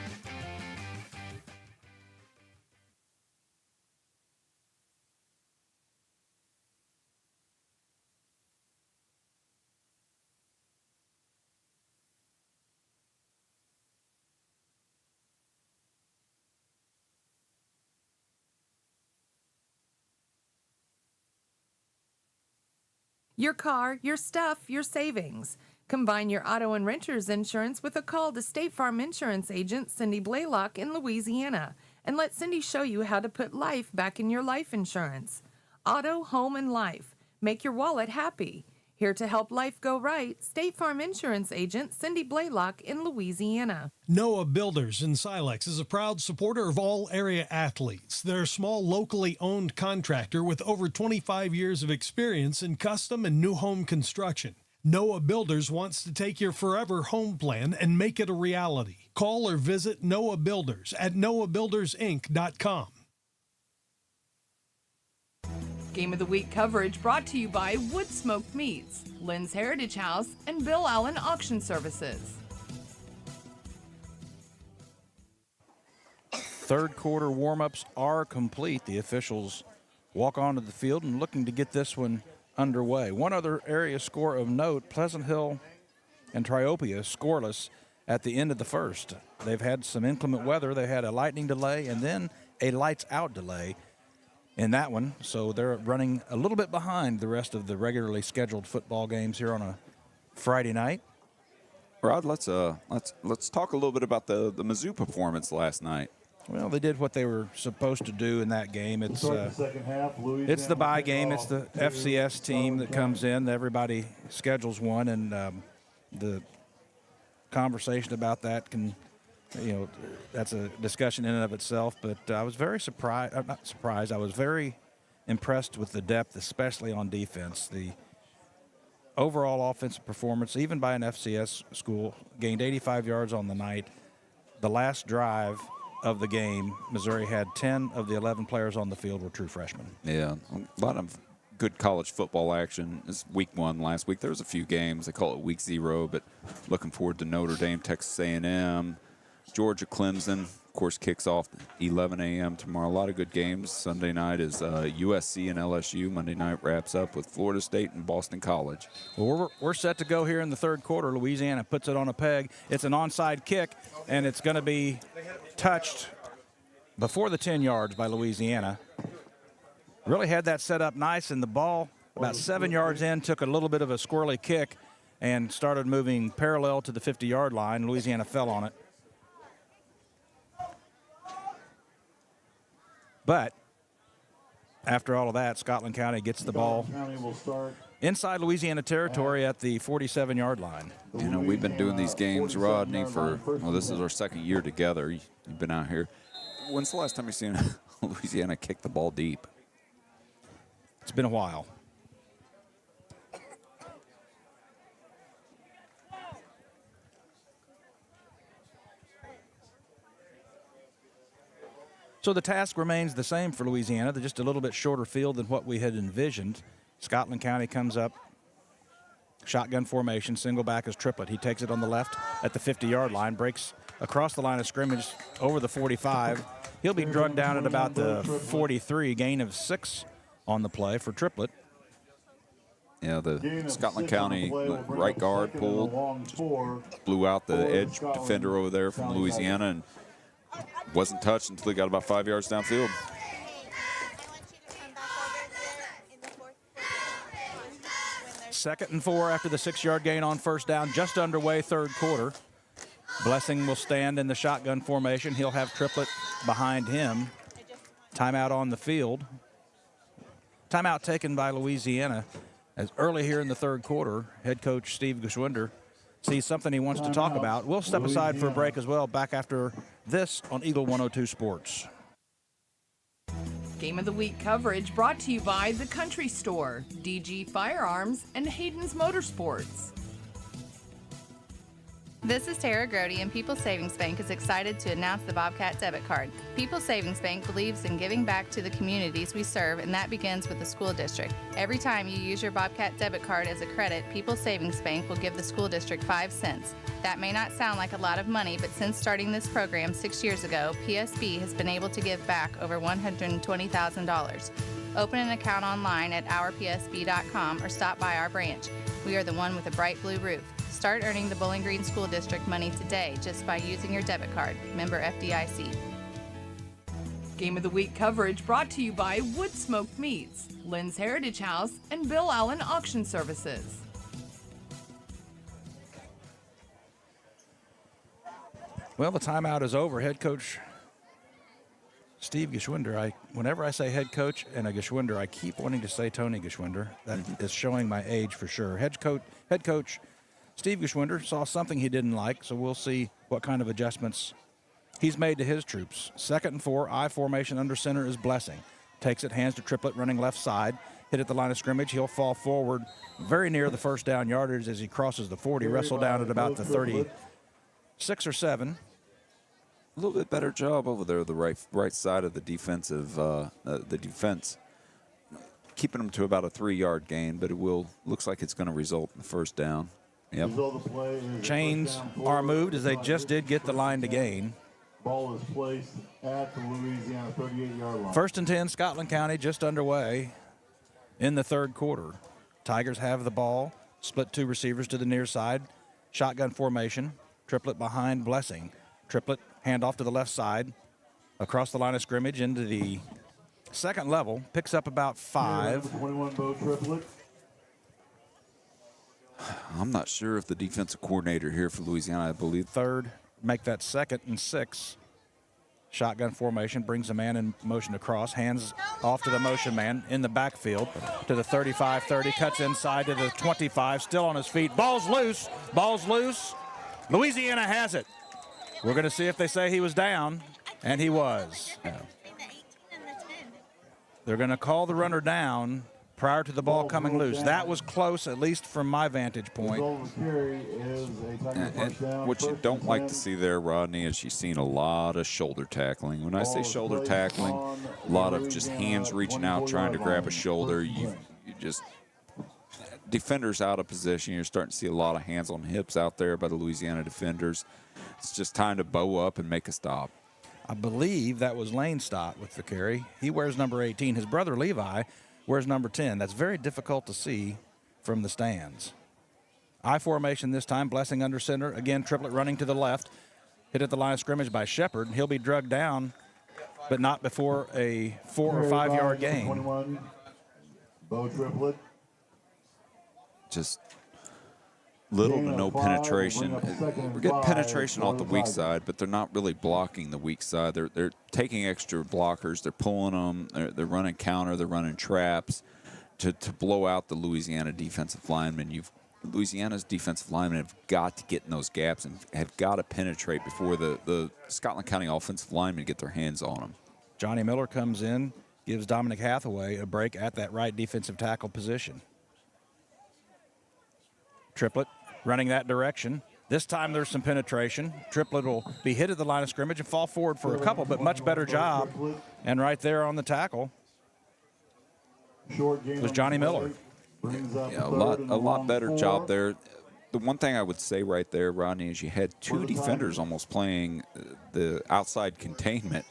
Your car, your stuff, your savings. Combine your auto and renter's insurance with a call to State Farm Insurance agent Cindy Blaylock in Louisiana and let Cindy show you how to put life back in your life insurance. Auto, home, and life. Make your wallet happy. Here to help life go right, State Farm Insurance agent Cindy Blaylock in Louisiana. Noah Builders in Silex is a proud supporter of all area athletes. They're a small, locally owned contractor with over 25 years of experience in custom and new home construction. Noah Builders wants to take your forever home plan and make it a reality. Call or visit Noah Builders at noahbuildersinc.com. Game of the Week coverage brought to you by Wood Smoked Meats, Lynn's Heritage House, and Bill Allen Auction Services. Third quarter warm-ups are complete. The officials walk onto the field and looking to get this one underway. One other area score of note, Pleasant Hill and Triopia scoreless at the end of the first. They've had some inclement weather. They had a lightning delay and then a lights-out delay in that one, so they're running a little bit behind the rest of the regularly scheduled football games here on a Friday night. Rod, let's talk a little bit about the Mizzou performance last night. Well, they did what they were supposed to do in that game. It's the second half, Louisiana it's the bye game. It's the kickoff. FCS team that comes in. Everybody schedules one, and the conversation about that can, that's a discussion in and of itself. But I was very surprised. I'm not surprised. I was very impressed with the depth, especially on defense. The overall offensive performance, even by an FCS school, gained 85 yards on the night. The last drive of the game, Missouri had 10 of the 11 players on the field were true freshmen. Yeah, a lot of good college football action. It's week 1 last week. There was a few games. They call it week 0, but looking forward to Notre Dame, Texas A&M, Georgia, Clemson. Of course, kicks off 11 a.m. tomorrow. A lot of good games. Sunday night is USC and LSU. Monday night wraps up with Florida State and Boston College. Well, we're set to go here in the third quarter. Louisiana puts it on a peg. It's an onside kick, and it's going to be touched before the 10 yards by Louisiana. Really had that set up nice, and the ball about 7 yards in took a little bit of a squirrely kick and started moving parallel to the 50-yard line. Louisiana fell on it. But after all of that, Scotland County gets the ball inside Louisiana territory at the 47-yard line. We've been doing these games, Rodney, for, this is our second year together. You've been out here. When's the last time you've seen Louisiana kick the ball deep? It's been a while. So the task remains the same for Louisiana. They're just a little bit shorter field than what we had envisioned. Scotland County comes up, shotgun formation, single back is triplet. He takes it on the left at the 50-yard line, breaks across the line of scrimmage over the 45. He'll be drugged down at about the 43, gain of 6 on the play for triplet. Yeah, the Scotland County right guard pulled, just blew out the edge defender over there from Louisiana and wasn't touched until he got about 5 yards downfield. Second and 4 after the 6-yard gain on first down, just underway third quarter. Blessing will stand in the shotgun formation. He'll have triplet behind him. Timeout on the field. Timeout taken by Louisiana. As early here in the third quarter, head coach Steve Geschwinder sees something he wants to talk about. We'll step aside for a break as well. Back after this on Eagle 102 Sports. Game of the Week coverage brought to you by The Country Store, DG Firearms, and Hayden's Motorsports. This is Tara Grody, and People's Savings Bank is excited to announce the Bobcat Debit Card. People's Savings Bank believes in giving back to the communities we serve, and that begins with the school district. Every time you use your Bobcat Debit Card as a credit, People's Savings Bank will give the school district 5 cents. That may not sound like a lot of money, but since starting this program 6 years ago, PSB has been able to give back over $120,000. Open an account online at ourpsb.com or stop by our branch. We are the one with a bright blue roof. Start earning the Bowling Green School District money today just by using your debit card. Member FDIC. Game of the Week coverage brought to you by Wood Smoked Meats, Lynn's Heritage House, and Bill Allen Auction Services. Well, the timeout is over. Head coach Steve Geschwinder. Whenever I say head coach and a Geschwinder, I keep wanting to say Tony Geschwinder. That is showing my age for sure. Head coach Steve Geschwinder saw something he didn't like, so we'll see what kind of adjustments he's made to his troops. 2nd and 4, I formation under center is Blessing. Takes it, hands to triplet, running left side. Hit at the line of scrimmage. He'll fall forward very near the first down yardage as he crosses the 40. Wrestled down at about the 36 or 7. A little bit better job over there, the right side of the defensive, the defense. Keeping them to about a 3-yard gain, but looks like it's going to result in the first down. Yep. Chains are moved as they just did get the line to gain. Ball is placed at the Louisiana 38-yard line. 1st and 10, Scotland County just underway in the third quarter. Tigers have the ball, split 2 receivers to the near side. Shotgun formation, triplet behind Blessing. Triplet handoff to the left side, across the line of scrimmage into the second level, picks up about 5. 21 bow triplet. I'm not sure if the defensive coordinator here for Louisiana, I believe. 3rd, make that 2nd and 6. Shotgun formation, brings a man in motion across, hands off to the motion man in the backfield to the 35-30, cuts inside to the 25, still on his feet. Ball's loose. Louisiana has it. We're going to see if they say he was down, and he was. They're going to call the runner down prior to the ball coming loose. That was close, at least from my vantage point. And what you don't like to see there, Rodney, is you've seen a lot of shoulder tackling. When I say shoulder tackling, a lot of just hands reaching out, trying to grab a shoulder. You just defenders out of position. You're starting to see a lot of hands on hips out there by the Louisiana defenders. It's just time to bow up and make a stop. I believe that was Lane Stott with the carry. He wears number 18. His brother Levi wears number 10. That's very difficult to see from the stands. I formation this time, Blessing under center. Again, triplet running to the left. Hit at the line of scrimmage by Shepard. He'll be drugged down, but not before a 4 or 5 yard gain. 21, Bo triplet. Just little to no penetration. We're getting penetration off the weak side, but they're not really blocking the weak side. They're taking extra blockers. They're pulling them. They're running counter. They're running traps to blow out the Louisiana defensive linemen. Louisiana's defensive linemen have got to get in those gaps and have got to penetrate before the Scotland County offensive linemen get their hands on them. Johnny Miller comes in, gives Dominic Hathaway a break at that right defensive tackle position. Triplet running that direction. This time there's some penetration. Triplet will be hit at the line of scrimmage and fall forward for a couple, but much better job. And right there on the tackle was Johnny Miller. Yeah, a lot better job there. The one thing I would say right there, Rodney, is you had two defenders almost playing the outside containment,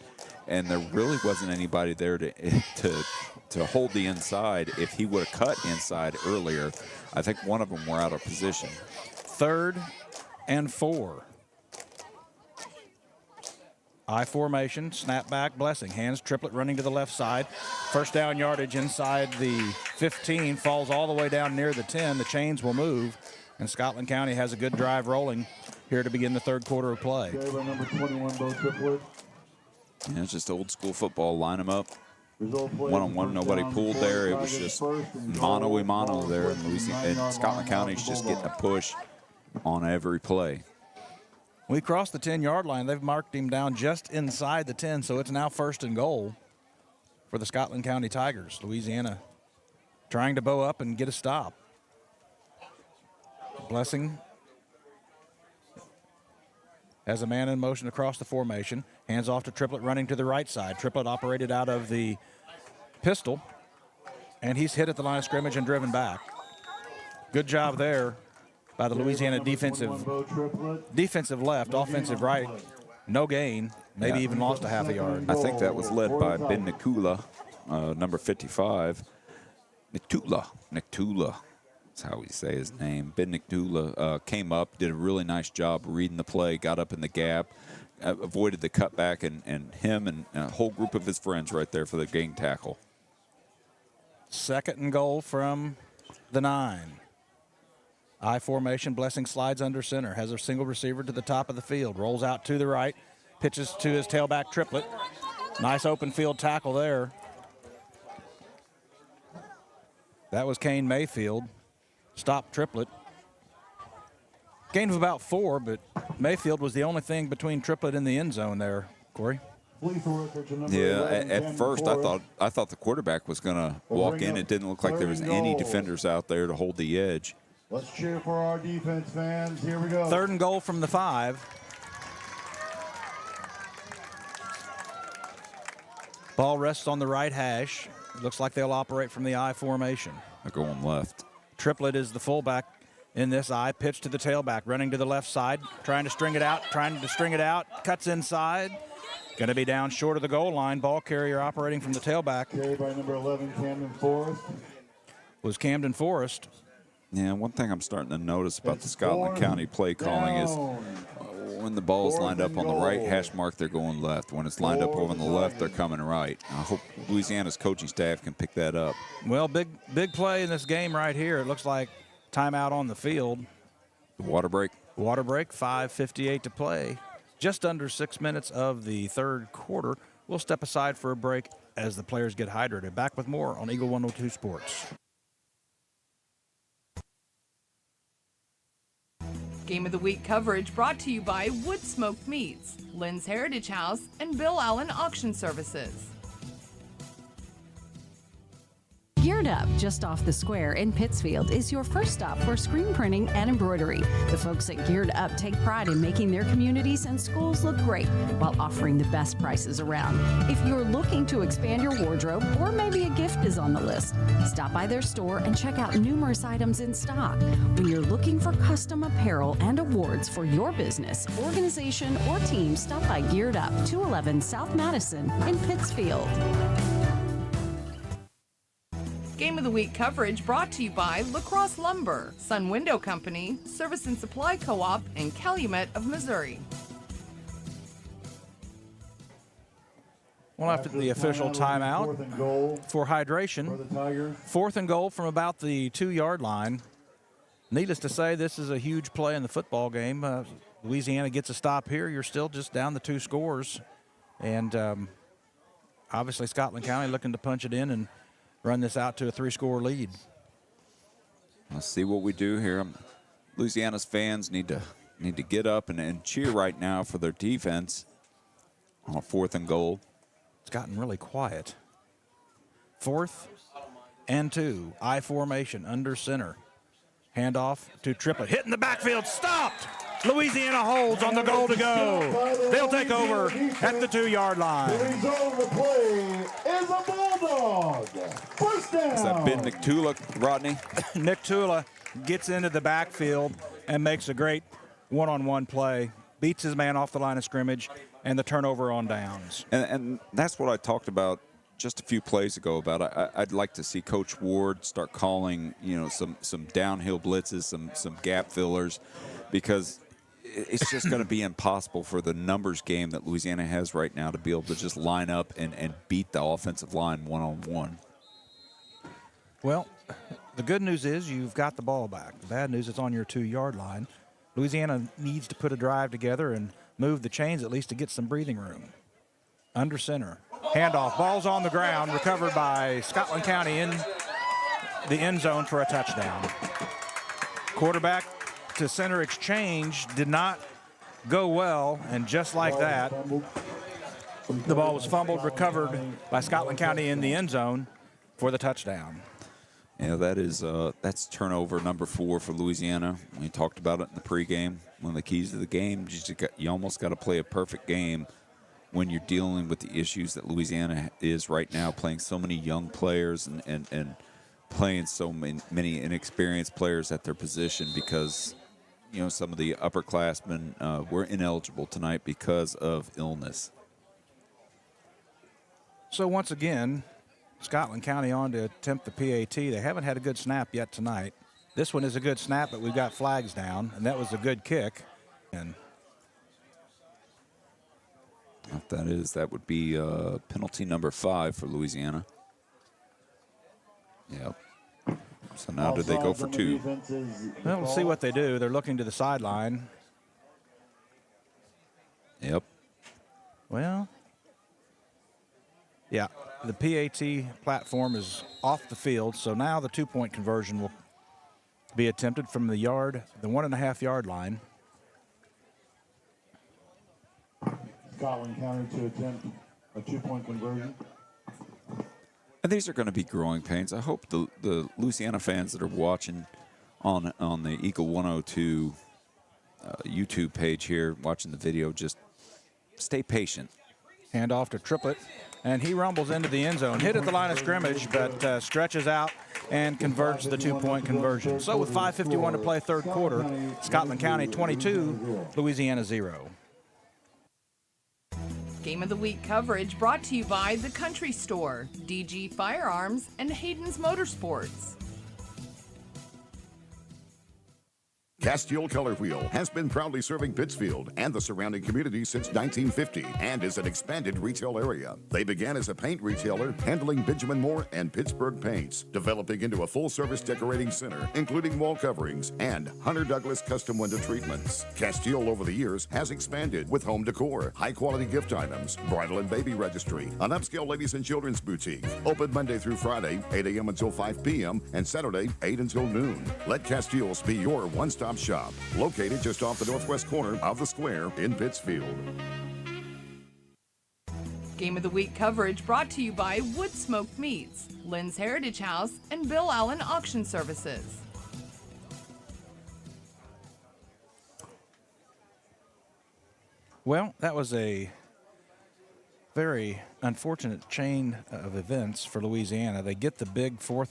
and there really wasn't anybody there to hold the inside. If he would have cut inside earlier, I think one of them were out of position. 3rd and 4. I formation, snap back, Blessing. Hands triplet running to the left side. First down yardage inside the 15, falls all the way down near the 10. The chains will move, and Scotland County has a good drive rolling here to begin the third quarter of play. Number 21, Bo triplet. Yeah, it's just old school football. Line them up. One-on-one, nobody pulled there. It was just mano-a-mano there. And Scotland County's just getting a push on every play. We crossed the 10-yard line. They've marked him down just inside the 10, so it's now 1st and goal for the Scotland County Tigers. Louisiana trying to bow up and get a stop. Blessing has a man in motion across the formation. Hands off to Triplet running to the right side. Triplet operated out of the pistol, and he's hit at the line of scrimmage and driven back. Good job there by the Louisiana defensive left, offensive right. No gain, maybe even lost a half a yard. I think that was led by Ben Nikula, number 55. Nikula. That's how we say his name. Ben Nikula came up, did a really nice job reading the play, got up in the gap, avoided the cutback, and him and a whole group of his friends right there for the gang tackle. 2nd and goal from the 9. I formation, Blessing slides under center, has a single receiver to the top of the field, rolls out to the right, pitches to his tailback Triplet. Nice open field tackle there. That was Kane Mayfield. Stopped Triplet. Gain of about 4, but Mayfield was the only thing between Triplet and the end zone there, Corey. Yeah, at first I thought the quarterback was going to walk in. It didn't look like there was any defenders out there to hold the edge. Let's cheer for our defense, fans. Here we go. 3rd and goal from the 5. Ball rests on the right hash. It looks like they'll operate from the I formation. They're going left. Triplet is the fullback in this I. Pitch to the tailback, running to the left side, trying to string it out, cuts inside. Going to be down short of the goal line. Ball carrier operating from the tailback. Carried by number 11, Camden Forrest. Was Camden Forrest. Yeah, one thing I'm starting to notice about the Scotland County play calling is when the ball is lined up on the right hash mark, they're going left. When it's lined up over on the left, they're coming right. I hope Louisiana's coaching staff can pick that up. Well, big play in this game right here. It looks like timeout on the field. Water break. Water break, 5:58 to play. just under 6 minutes of the third quarter. We'll step aside for a break as the players get hydrated. Back with more on Eagle 102 Sports. Game of the Week coverage brought to you by Wood Smoked Meats, Lynn's Heritage House, and Bill Allen Auction Services. Geared Up, just off the square in Pittsfield, is your first stop for screen printing and embroidery. The folks at Geared Up take pride in making their communities and schools look great while offering the best prices around. If you're looking to expand your wardrobe or maybe a gift is on the list, stop by their store and check out numerous items in stock. When you're looking for custom apparel and awards for your business, organization, or team, stop by Geared Up, 211 South Madison in Pittsfield. Game of the Week coverage brought to you by La Crosse Lumber, Sun Window Company, Service and Supply Co-op, and Calumet of Missouri. Well, after the official timeout for hydration, 4th and goal from about the 2-yard line. Needless to say, this is a huge play in the football game. Louisiana gets a stop here. You're still just down the 2 scores. And obviously Scotland County looking to punch it in and run this out to a 3-score lead. Let's see what we do here. Louisiana's fans need to get up and cheer right now for their defense on a 4th and goal. It's gotten really quiet. 4th and 2, I formation under center. Handoff to Triplett, hitting the backfield, stopped. Louisiana holds on the goal to go. They'll take over at the 2-yard line. The result of the play is a Bulldog. First down. Has that been Nick Tula, Rodney? Nick Tula gets into the backfield and makes a great one-on-one play. Beats his man off the line of scrimmage and the turnover on downs. And that's what I talked about just a few plays ago about I'd like to see Coach Ward start calling, some downhill blitzes, some gap fillers, because it's just going to be impossible for the numbers game that Louisiana has right now to be able to just line up and beat the offensive line one-on-one. Well, the good news is you've got the ball back. The bad news is on your 2-yard line. Louisiana needs to put a drive together and move the chains at least to get some breathing room. Under center. Handoff. Ball's on the ground. Recovered by Scotland County in the end zone for a touchdown. Quarterback to center exchange did not go well, and just like that, the ball was fumbled, recovered by Scotland County in the end zone for the touchdown. Yeah, that's turnover number 4 for Louisiana. We talked about it in the pregame. One of the keys to the game, you almost got to play a perfect game when you're dealing with the issues that Louisiana is right now, playing so many young players and playing so many inexperienced players at their position, because some of the upperclassmen were ineligible tonight because of illness. So once again, Scotland County on to attempt the PAT. They haven't had a good snap yet tonight. This one is a good snap, but we've got flags down, and that was a good kick. And if that would be penalty number 5 for Louisiana. Yep. So now do they go for 2? Well, we'll see what they do. They're looking to the sideline. Yep. Well, yeah, the PAT platform is off the field, so now the 2-point conversion will be attempted from the 1.5-yard line. Scotland County to attempt a 2-point conversion. And these are going to be growing pains. I hope the Louisiana fans that are watching on the Eagle 102 YouTube page here, watching the video, just stay patient. Handoff to Triplett, and he rumbles into the end zone. Hit at the line of scrimmage, but stretches out and converts the 2-point conversion. So with 5:51 to play third quarter, Scotland County 22, Louisiana 0. Game of the Week coverage brought to you by The Country Store, DG Firearms, and Hayden's Motorsports. Castile Color Wheel has been proudly serving Pittsfield and the surrounding community since 1950 and is an expanded retail area. They began as a paint retailer handling Benjamin Moore and Pittsburgh paints, developing into a full-service decorating center, including wall coverings and Hunter Douglas custom window treatments. Castile over the years has expanded with home decor, high-quality gift items, bridal and baby registry, an upscale ladies and children's boutique, open Monday through Friday, 8 a.m. until 5 p.m., and Saturday, 8 until noon. Let Castile's be your one-stop shop, located just off the northwest corner of the square in Pittsfield. Game of the Week coverage brought to you by Wood Smoked Meats, Lynn's Heritage House, and Bill Allen Auction Services. Well, that was a very unfortunate chain of events for Louisiana. They get the big 4th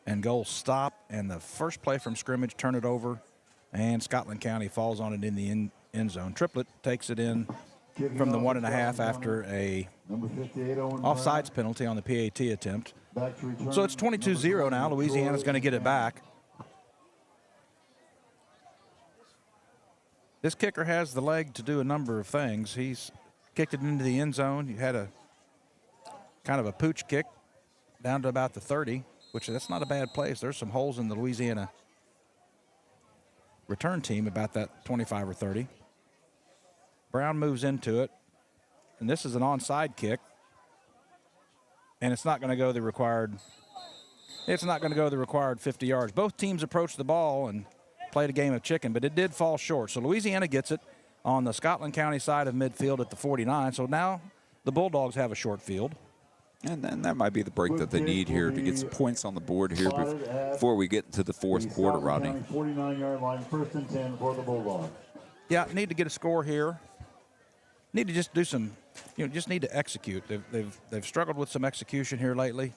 and goal stop, and the first play from scrimmage, turn it over, and Scotland County falls on it in the end zone. Triplett takes it in from the 1.5 after a offsides penalty on the PAT attempt. So it's 22-0 now. Louisiana's going to get it back. This kicker has the leg to do a number of things. He's kicked it into the end zone. You had a kind of a pooch kick down to about the 30, which that's not a bad place. There's some holes in the Louisiana return team about that 25 or 30. Brown moves into it, and this is an onside kick, and it's not going to go the required 50 yards. Both teams approached the ball and played a game of chicken, but it did fall short. So Louisiana gets it on the Scotland County side of midfield at the 49. So now the Bulldogs have a short field. And then that might be the break that they need here to get some points on the board here before we get into the fourth quarter, Rodney. 49-yard line, 1st and 10 for the Bulldogs. Yeah, need to get a score here. Need to just do some, just need to execute. They've struggled with some execution here lately.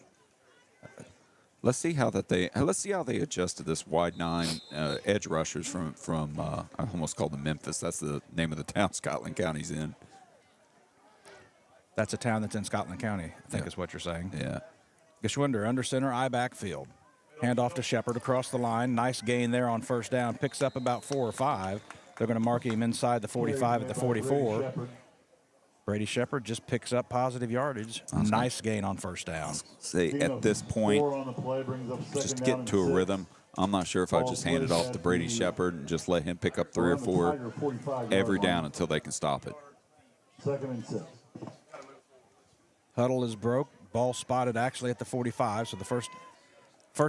Let's see how they adjusted this wide 9 edge rushers from I almost called them Memphis. That's the name of the town Scotland County's in. That's a town that's in Scotland County, I think is what you're saying. Yeah. Geschwinder under center, I backfield. Hand off to Shepard across the line. Nice gain there on 1st down. Picks up about 4 or 5. They're going to mark him inside the 45 at the 44. Brady Shepard just picks up positive yardage. Nice gain on 1st down. Say at this point, just get to a rhythm. I'm not sure if I just hand it off to Brady Shepard and just let him pick up 3 or 4 every down until they can stop it. 2nd and 6. Huddle is broke. Ball spotted actually at the 45, so the first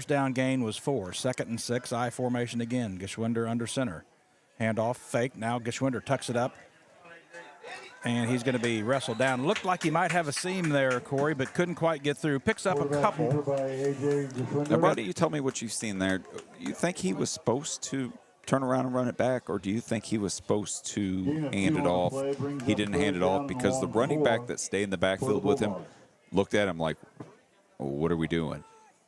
down gain was 4. 2nd and 6, I formation again. Geschwinder under center. Handoff, fake. Now Geschwinder tucks it up, and he's going to be wrestled down. Looked like he might have a seam there, Corey, but couldn't quite get through. Picks up a couple. Now, Brady, you tell me what you've seen there. You think he was supposed to turn around and run it back, or do you think he was supposed to hand it off? He didn't hand it off because the running back that stayed in the backfield with him looked at him like, what are we doing?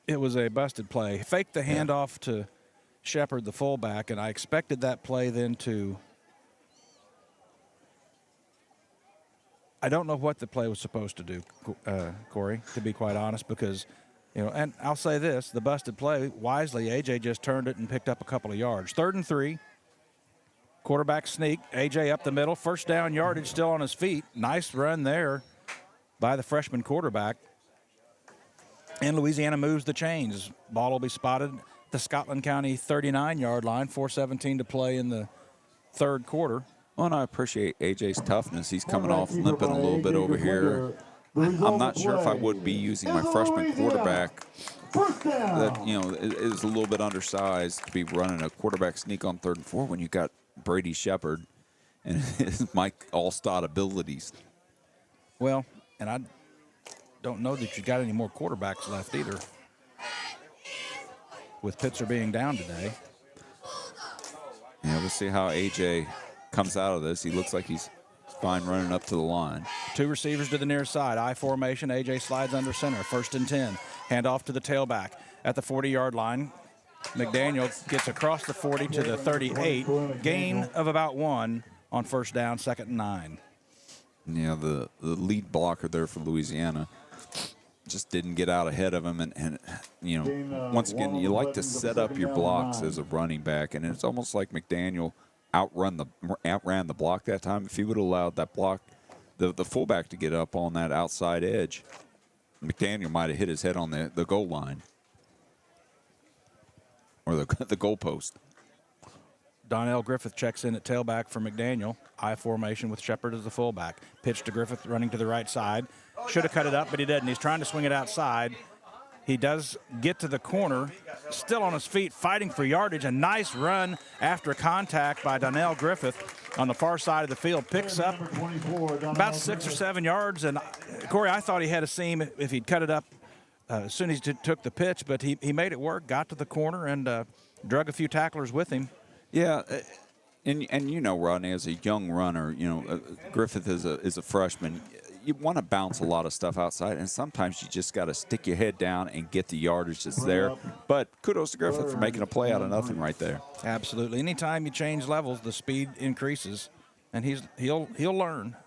It was a busted play. Faked the handoff to Shepard, the fullback, and I expected that play then to – I don't know what the play was supposed to do, Corey, to be quite honest, because – and I'll say this, the busted play, wisely, A.J. just turned it and picked up a couple of yards. 3rd and 3, quarterback sneak, A.J. up the middle, 1st down yardage still on his feet. Nice run there by the freshman quarterback. And Louisiana moves the chains. Ball will be spotted at the Scotland County 39-yard line, 4:17 to play in the 3rd quarter. Well, and I appreciate A.J.'s toughness. He's coming off limping a little bit over here. I'm not sure if I would be using my freshman quarterback that, is a little bit undersized to be running a quarterback sneak on 3rd and 4 when you got Brady Shepard and his Mike Allstott abilities. Well, and I don't know that you got any more quarterbacks left either, with Pitzer being down today. Yeah, we'll see how A.J. comes out of this. He looks like he's fine running up to the line. 2 receivers to the near side. I formation. A.J. slides under center. 1st and 10. Hand off to the tailback at the 40-yard line. McDaniel gets across the 40 to the 38. Gain of about 1 on 1st down, 2nd and 9. Yeah, the lead blocker there for Louisiana just didn't get out ahead of him. And you know, once again, you like to set up your blocks as a running back, and it's almost like McDaniel outran the block that time. If he would have allowed that block, the fullback to get up on that outside edge, McDaniel might have hit his head on the goal line or the goal post. Donnell Griffith checks in at tailback for McDaniel. I formation with Shepard as the fullback. Pitch to Griffith running to the right side. Should have cut it up, but he didn't. He's trying to swing it outside. He does get to the corner, still on his feet, fighting for yardage. A nice run after contact by Donnell Griffith on the far side of the field. Picks up about 6 or 7 yards. And, Corey, I thought he had a seam if he'd cut it up as soon as he took the pitch, but he made it work, got to the corner, and drug a few tacklers with him. Yeah, and you know, Rodney, as a young runner, you know, Griffith is a freshman. You want to bounce a lot of stuff outside, and sometimes you just got to stick your head down and get the yardage that's there. But kudos to Griffith for making a play out of nothing right there. Absolutely. Anytime you change levels, the speed increases, and he'll learn.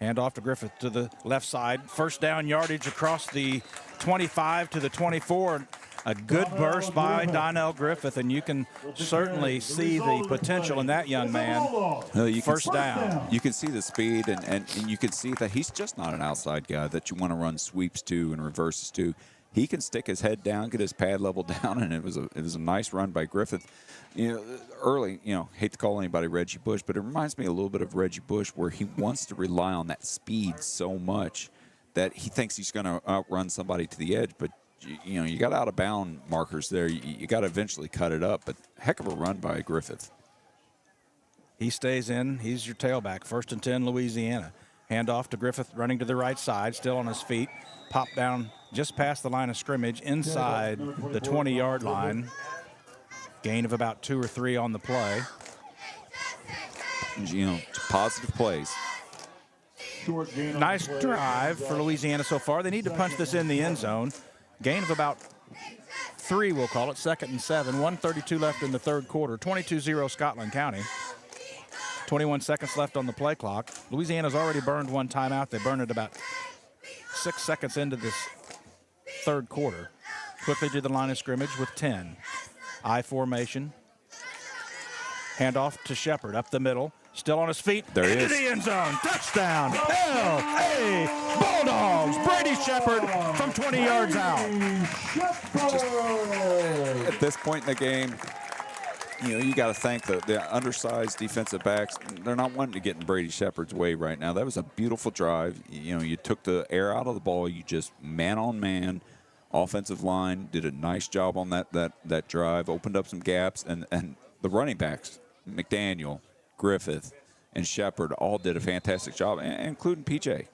Hand off to Griffith to the left side. First down yardage across the 25 to the 24. A good burst by Donnell Griffith, and you can certainly see the potential in that young man. First down. You can see the speed, and you can see that he's just not an outside guy that you want to run sweeps to and reverses to. He can stick his head down, get his pad level down, and it was a nice run by Griffith. You know, early, you know, hate to call anybody Reggie Bush, but it reminds me a little bit of Reggie Bush, where he wants to rely on that speed so much that he thinks he's going to outrun somebody to the edge, but you know, you got out of bound markers there. You got to eventually cut it up, but heck of a run by Griffith. He stays in. He's your tailback. 1st and 10, Louisiana. Hand off to Griffith running to the right side, still on his feet. Pop down just past the line of scrimmage inside the 20-yard line. Gain of about 2 or 3 on the play. You know, positive plays. Nice drive for Louisiana so far. They need to punch this in the end zone. Gain of about 3, we'll call it, 2nd and 7. 1:32 left in the third quarter. 22-0 Scotland County. 21 seconds left on the play clock. Louisiana's already burned 1 timeout. They burned it about 6 seconds into this third quarter. Quickly to the line of scrimmage with 10. I formation. Handoff to Shepard up the middle. Still on his feet. There he into is. the end zone. Touchdown. L.A. Bulldogs. Brady Shepard from 20 yards out. Just, at this point in the game, you know, you got to thank the undersized defensive backs. They're not wanting to get in Brady Shepard's way right now. That was a beautiful drive. You know, you took the air out of the ball. You just man-on-man. Offensive line did a nice job on that drive, opened up some gaps, and the running backs, McDaniel, Griffith, and Shepard all did a fantastic job, including PJ.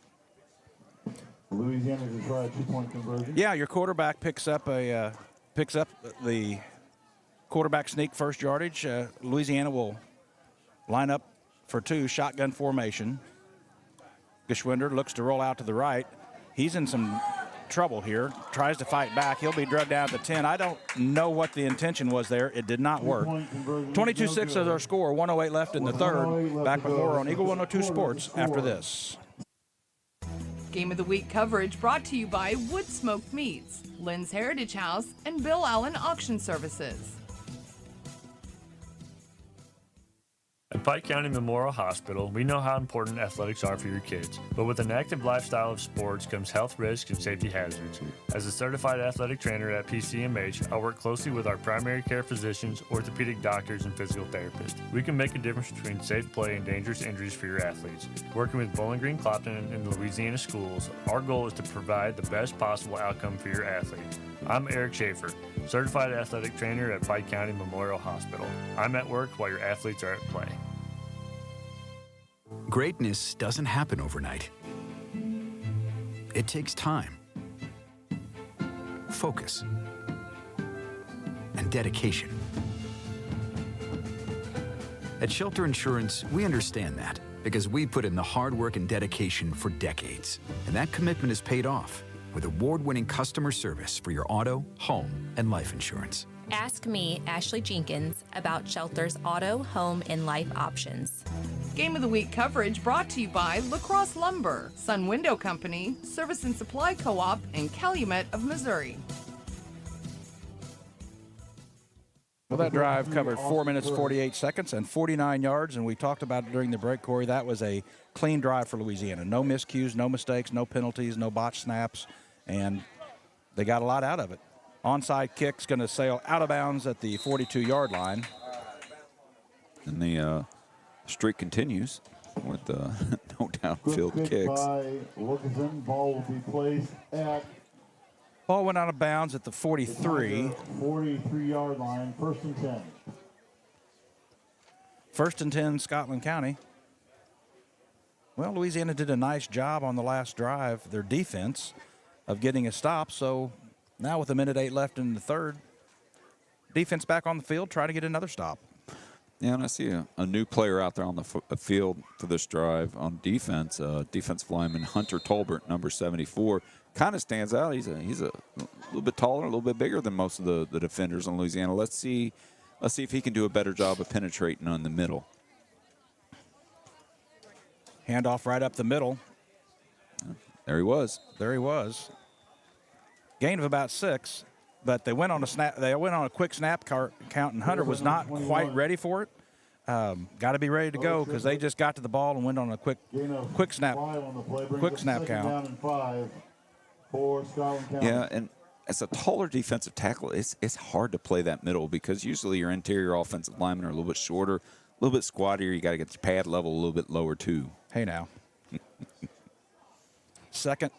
Louisiana to try a 2-point conversion. Yeah, your quarterback picks up the quarterback sneak first yardage. Louisiana will line up for 2, shotgun formation. Geschwinder looks to roll out to the right. He's in some trouble here, tries to fight back. He'll be drugged down at the 10. I don't know what the intention was there. It did not work. 22-6 is our score. 1:08 left in the third. Back with more on Eagle 102 Sports after this. Game of the Week coverage brought to you by Wood Smoked Meats, Lynn's Heritage House, and Bill Allen Auction Services. At Pike County Memorial Hospital, we know how important athletics are for your kids, but with an active lifestyle of sports comes health risks and safety hazards. As a certified athletic trainer at PCMH, I work closely with our primary care physicians, orthopedic doctors, and physical therapists. We can make a difference between safe play and dangerous injuries for your athletes. Working with Bowling Green Clopton and the Louisiana schools, our goal is to provide the best possible outcome for your athlete. I'm Eric Schaefer, certified athletic trainer at Pike County Memorial Hospital. I'm at work while your athletes are at play. Greatness doesn't happen overnight. It takes time, focus, and dedication. At Shelter Insurance, we understand that because we put in the hard work and dedication for decades. And that commitment is paid off with award-winning customer service for your auto, home, and life insurance. Ask me, Ashley Jenkins, about Shelter's auto, home, and life options. Game of the Week coverage brought to you by Lacrosse Lumber, Sun Window Company, Service and Supply Co-op, and Calumet of Missouri. Well, that drive covered 4 minutes, 48 seconds and 49 yards, and we talked about it during the break, Corey. That was a clean drive for Louisiana. No miscues, no mistakes, no penalties, no botched snaps, and they got a lot out of it. Onside kick's going to sail out of bounds at the 42-yard line. And the streak continues with no downfield Good kick kicks. by Wilkinson. Ball will be placed at Ball went out of bounds at the 43. 43-yard line, 1st and 10. 1st and 10, Scotland County. Well, Louisiana did a nice job on the last drive, their defense, of getting a stop. So now with 1:08 left in the third, defense back on the field, try to get another stop. Yeah, and I see a new player out there on the field for this drive on defense. Defensive lineman Hunter Tolbert, number 74, kind of stands out. He's a little bit taller, a little bit bigger than most of the defenders in Louisiana. Let's see if he can do a better job of penetrating on the middle. Handoff right up the middle. There he was. There he was. Gain of about 6. But they went on a snap. They went on a quick snap count, and Hunter was not quite ready for it. Got to be ready to go because they just got to the ball and went on a quick snap count. Down and 5 for Scotland County. Yeah, and as a taller defensive tackle, it's hard to play that middle because usually your interior offensive linemen are a little bit shorter, a little bit squattier. You got to get your pad level a little bit lower too. Hey now. 2nd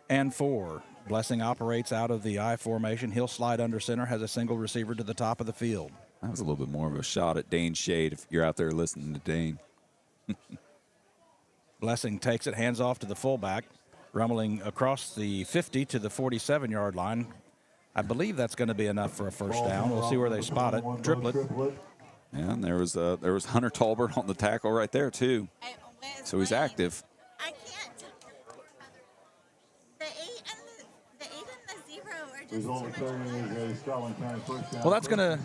and 4. Blessing operates out of the I formation. He'll slide under center, has a single receiver to the top of the field. That was a little bit more of a shot at Dane Shade if you're out there listening to Dane. Blessing takes it, hands off to the fullback, rumbling across the 50 to the 47-yard line. I believe that's going to be enough for a first down. We'll see where they spot it. Triplet. Yeah, and there was Hunter Tolbert on the tackle right there too. So he's active. Well, that's going to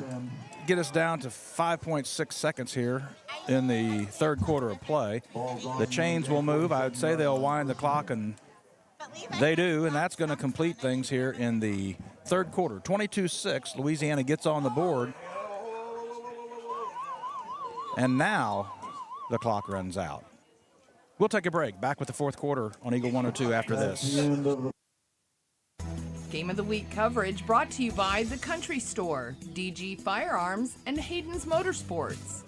get us down to 5.6 seconds here in the third quarter of play. The chains will move. I would say they'll wind the clock, and they do, and that's going to complete things here in the third quarter. 22-6, Louisiana gets on the board. And now the clock runs out. We'll take a break. Back with the fourth quarter on Eagle 102 after this. Game of the Week coverage brought to you by The Country Store, DG Firearms, and Hayden's Motorsports.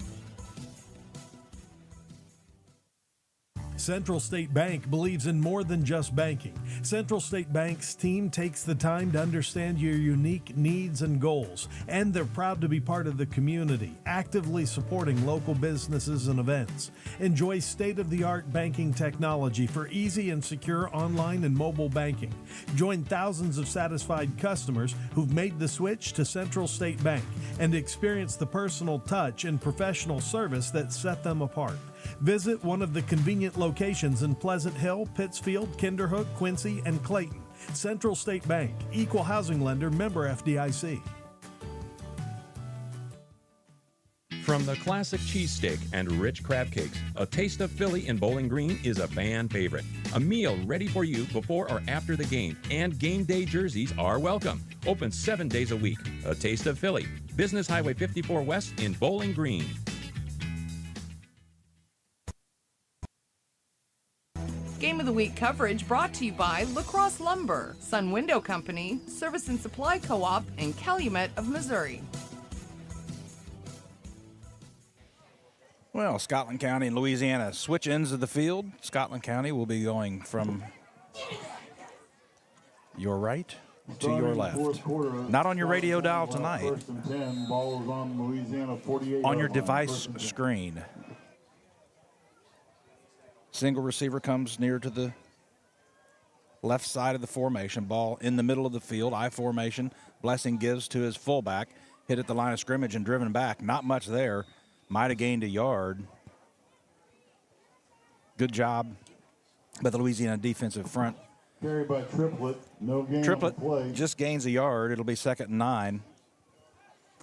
Central State Bank believes in more than just banking. Central State Bank's team takes the time to understand your unique needs and goals, and they're proud to be part of the community, actively supporting local businesses and events. Enjoy state-of-the-art banking technology for easy and secure online and mobile banking. Join thousands of satisfied customers who've made the switch to Central State Bank and experience the personal touch and professional service that set them apart. Visit one of the convenient locations in Pleasant Hill, Pittsfield, Kinderhook, Quincy, and Clayton. Central State Bank, equal housing lender, member FDIC. From the classic cheesesteak and rich crab cakes, a Taste of Philly in Bowling Green is a fan favorite. A meal ready for you before or after the game, and game day jerseys are welcome. Open 7 days a week. A Taste of Philly, Business Highway 54 West in Bowling Green. Game of the Week coverage brought to you by Lacrosse Lumber, Sun Window Company, Service and Supply Co-op, and Calumet of Missouri. Well, Scotland County and Louisiana switch ends of the field. Scotland County will be going from your right to your left. Not on your radio dial tonight. 1st and 10, ball is on Louisiana 48. On your device screen. Single receiver comes near to the left side of the formation. Ball in the middle of the field, I formation. Blessing gives to his fullback. Hit at the line of scrimmage and driven back. Not much there. Might have gained a yard. Good job by the Louisiana defensive front. Carry by Triplet. No gain Triplet on the play. just gains a yard. It'll be 2nd and 9.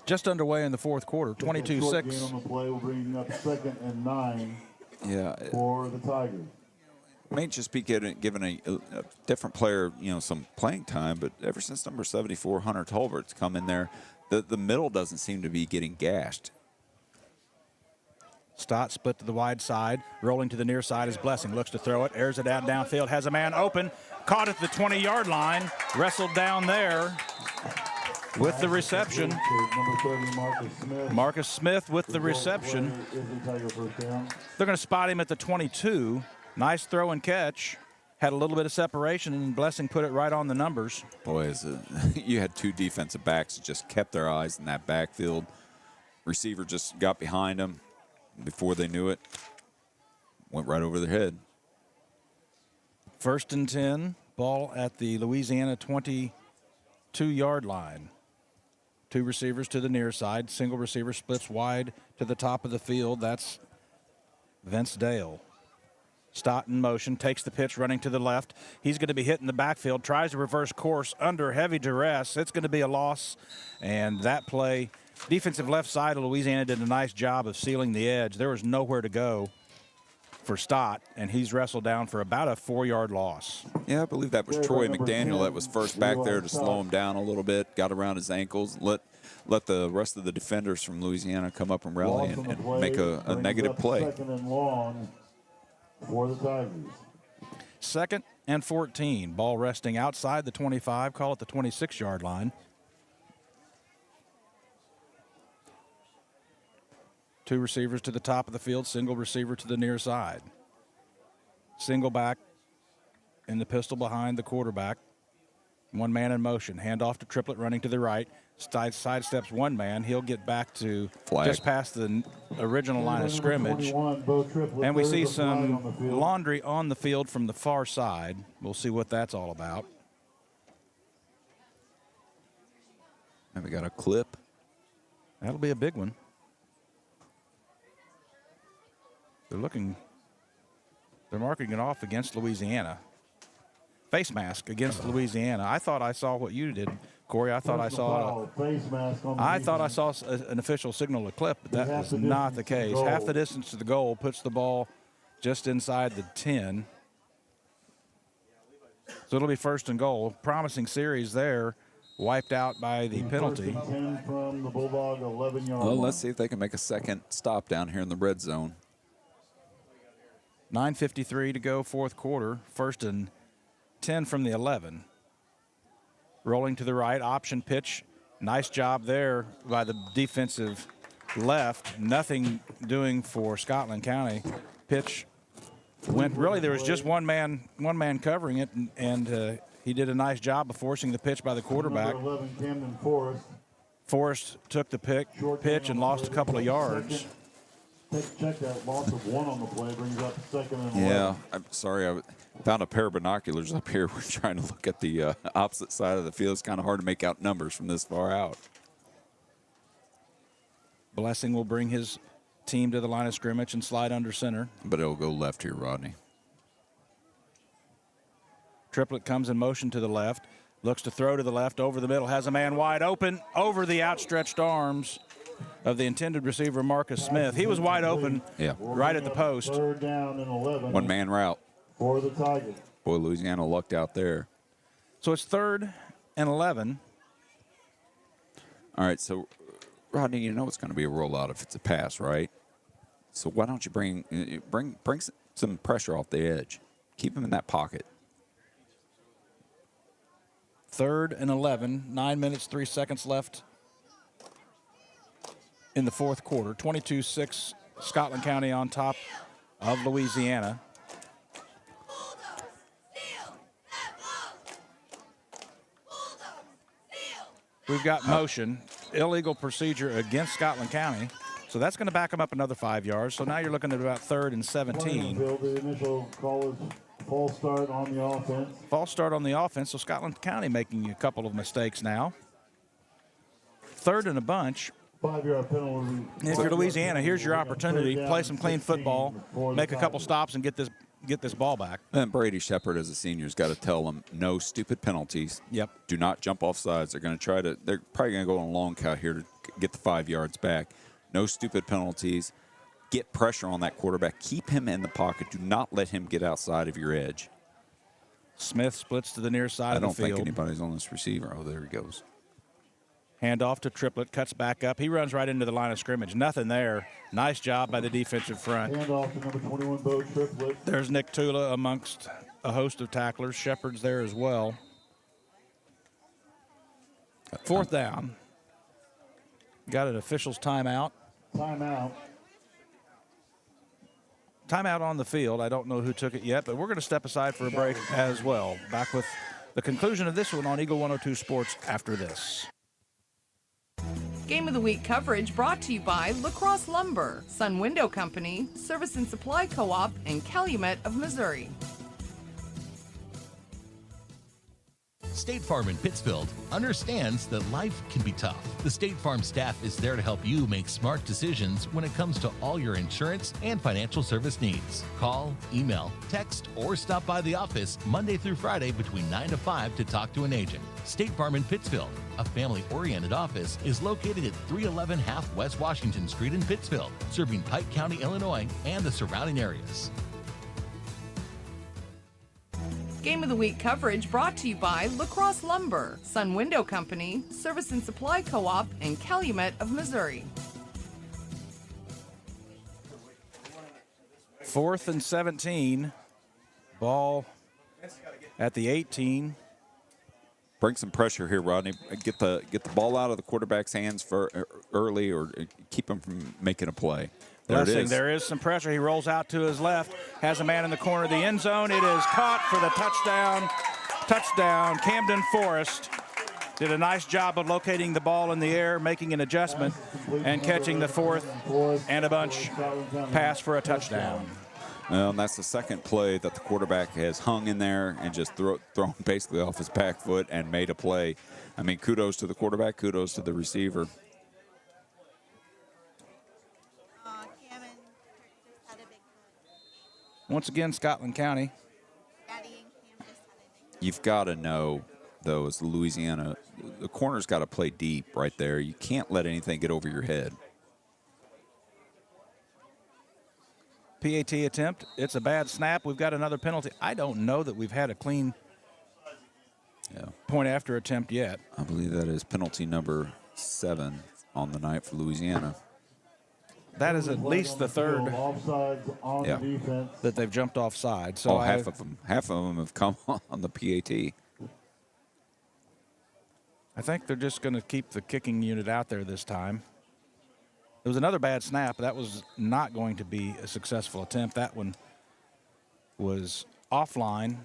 Just underway in the fourth quarter. 22-6. Gain on the play will bring up 2nd and 9. Yeah. for the Tigers. May just be giving a different player, some playing time, but ever since number 74, Hunter Tolbert's come in there, the middle doesn't seem to be getting gashed. Stott split to the wide side, rolling to the near side is Blessing. Looks to throw it, airs it out downfield, has a man open, caught at the 20-yard line, wrestled down there with the reception. Number 30, Marcus Smith. Marcus Smith with the reception. They're going to spot him at the 22. Nice throw and catch. Had a little bit of separation, and Blessing put it right on the numbers. Boy, you had two defensive backs that just kept their eyes in that backfield. Receiver just got behind them. Before they knew it, went right over their head. 1st and 10, ball at the Louisiana 22-yard line. Two receivers to the near side. Single receiver splits wide to the top of the field. That's Vince Dale. Stott in motion, takes the pitch, running to the left. He's going to be hit in the backfield, tries to reverse course under heavy duress. It's going to be a loss, and that play, defensive left side of Louisiana did a nice job of sealing the edge. There was nowhere to go for Stott, and he's wrestled down for about a 4-yard loss. Yeah, I believe that was Troy McDaniel that was first back there to slow him down a little bit, got around his ankles, let the rest of the defenders from Louisiana come up and rally and make a negative play. 2nd and long for the Tigers. 2nd and 14. Ball resting outside the 25, call it the 26-yard line. Two receivers to the top of the field, single receiver to the near side. Single back in the pistol behind the quarterback. One man in motion. Hand off to Triplett running to the right. Sidesteps one man. He'll get back to just past the original line of scrimmage. And we see some laundry on the field from the far side. We'll see what that's all about. And we got a clip. That'll be a big one. They're marking it off against Louisiana. Face mask against Louisiana. I thought I saw what you did, Corey. I thought I saw an official signal to clip, but that was not the case. Half the distance to the goal puts the ball just inside the 10. So it'll be 1st and goal. Promising series there, wiped out by the penalty. 10 from the Bulldog 11-yard line. Well, let's see if they can make a second stop down here in the red zone. 9:53 to go, 4th quarter. 1st and 10 from the 11. Rolling to the right, option pitch. Nice job there by the defensive left. Nothing doing for Scotland County. Pitch went, really there was just one man covering it, and he did a nice job of forcing the pitch by the quarterback. Number 11, Camden Forrest. Forrest took the pitch and lost a couple of yards. Check that loss of 1 on the play, brings up 2nd and 11. Yeah, I'm sorry. I found a pair of binoculars up here. We're trying to look at the opposite side of the field. It's kind of hard to make out numbers from this far out. Blessing will bring his team to the line of scrimmage and slide under center. But it'll go left here, Rodney. Triplett comes in motion to the left. Looks to throw to the left, over the middle. Has a man wide open, over the outstretched arms of the intended receiver, Marcus Smith. He was wide open right at the post. 3rd down and 11. One-man route. For the Tigers. Boy, Louisiana lucked out there. So it's 3rd and 11. All right, so, Rodney, you know it's going to be a rollout if it's a pass, right? So why don't you bring some pressure off the edge? Keep him in that pocket. 3rd and 11. 9 minutes, 3 seconds left in the 4th quarter. 22-6, Scotland County on top of Louisiana. We've got motion, illegal procedure against Scotland County. So that's going to back them up another 5 yards. So now you're looking at about 3rd and 17. The initial call is false start on the offense. False start on the offense. So Scotland County making a couple of mistakes now. 3rd and a bunch. 5-yard penalty. If you're Louisiana, here's your opportunity. Play some clean football, make a couple stops, and get this ball back. And Brady Shepard, as a senior, has got to tell them no stupid penalties. Yep. Do not jump off sides. They're probably going to go on a long count here to get the 5 yards back. No stupid penalties. get pressure on that quarterback. Keep him in the pocket. Do not let him get outside of your edge. Smith splits to the near side of the field. I don't think anybody's on this receiver. Oh, there he goes. Handoff to Triplett, cuts back up. He runs right into the line of scrimmage. Nothing there. Nice job by the defensive front. Handoff to number 21, Bo Triplett. There's Nick Tula amongst a host of tacklers. Shepard's there as well. 4th down. Got an official's timeout. Timeout. Timeout on the field. I don't know who took it yet, but we're going to step aside for a break as well. Back with the conclusion of this one on Eagle 102 Sports after this. Game of the Week coverage brought to you by La Crosse Lumber, Sun Window Company, Service and Supply Co-op, and Calumet of Missouri. State Farm in Pittsfield understands that life can be tough. The State Farm staff is there to help you make smart decisions when it comes to all your insurance and financial service needs. Call, email, text, or stop by the office Monday through Friday between 9 to 5 to talk to an agent. State Farm in Pittsfield, a family-oriented office, is located at 311 Half West Washington Street in Pittsfield, serving Pike County, Illinois, and the surrounding areas. Game of the Week coverage brought to you by La Crosse Lumber, Sun Window Company, Service and Supply Co-op, and Calumet of Missouri. 4th and 17. Ball at the 18. Bring some pressure here, Rodney. Get the ball out of the quarterback's hands for early, or keep him from making a play. There is some pressure. He rolls out to his left, has a man in the corner of the end zone. It is caught for the touchdown. Touchdown. Camden Forrest did a nice job of locating the ball in the air, making an adjustment, and catching the 4th and a bunch pass for a touchdown. Well, and that's the second play that the quarterback has hung in there and just thrown basically off his back foot and made a play. I mean, kudos to the quarterback, kudos to the receiver. Once again, Scotland County. You've got to know, though, as Louisiana, the corner's got to play deep right there. You can't let anything get over your head. PAT attempt. It's a bad snap. We've got another penalty. I don't know that we've had a clean point after attempt yet. I believe that is penalty number 7 on the night for Louisiana. That is at least the third that they've jumped offside. So half of them have come on the PAT. I think they're just going to keep the kicking unit out there this time. It was another bad snap. That was not going to be a successful attempt. That one was offline,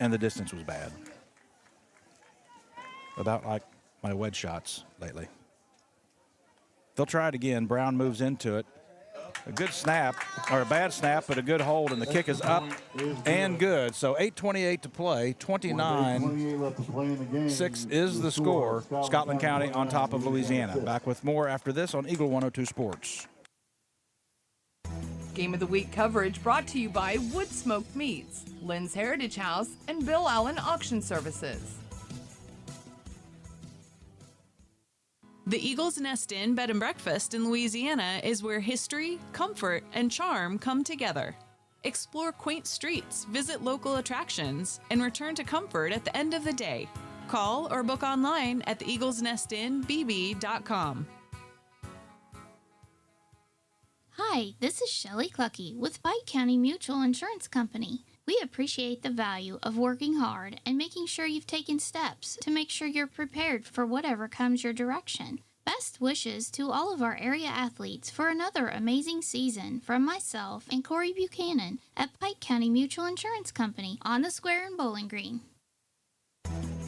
and the distance was bad. About like my wedge shots lately. They'll try it again. Brown moves into it. A good snap, or a bad snap, but a good hold, and the kick is up and good. So 8:28 to play, 29-6 is the score. Scotland County on top of Louisiana. Back with more after this on Eagle 102 Sports. Game of the Week coverage brought to you by Wood Smoked Meats, Lynn's Heritage House, and Bill Allen Auction Services. The Eagle's Nest Inn Bed and Breakfast in Louisiana is where history, comfort, and charm come together. Explore quaint streets, visit local attractions, and return to comfort at the end of the day. Call or book online at theeaglesnestinbb.com. Hi, this is Shelley Clucky with Pike County Mutual Insurance Company. We appreciate the value of working hard and making sure you've taken steps to make sure you're prepared for whatever comes your direction. Best wishes to all of our area athletes for another amazing season from myself and Corey Buchanan at Pike County Mutual Insurance Company on the Square in Bowling Green.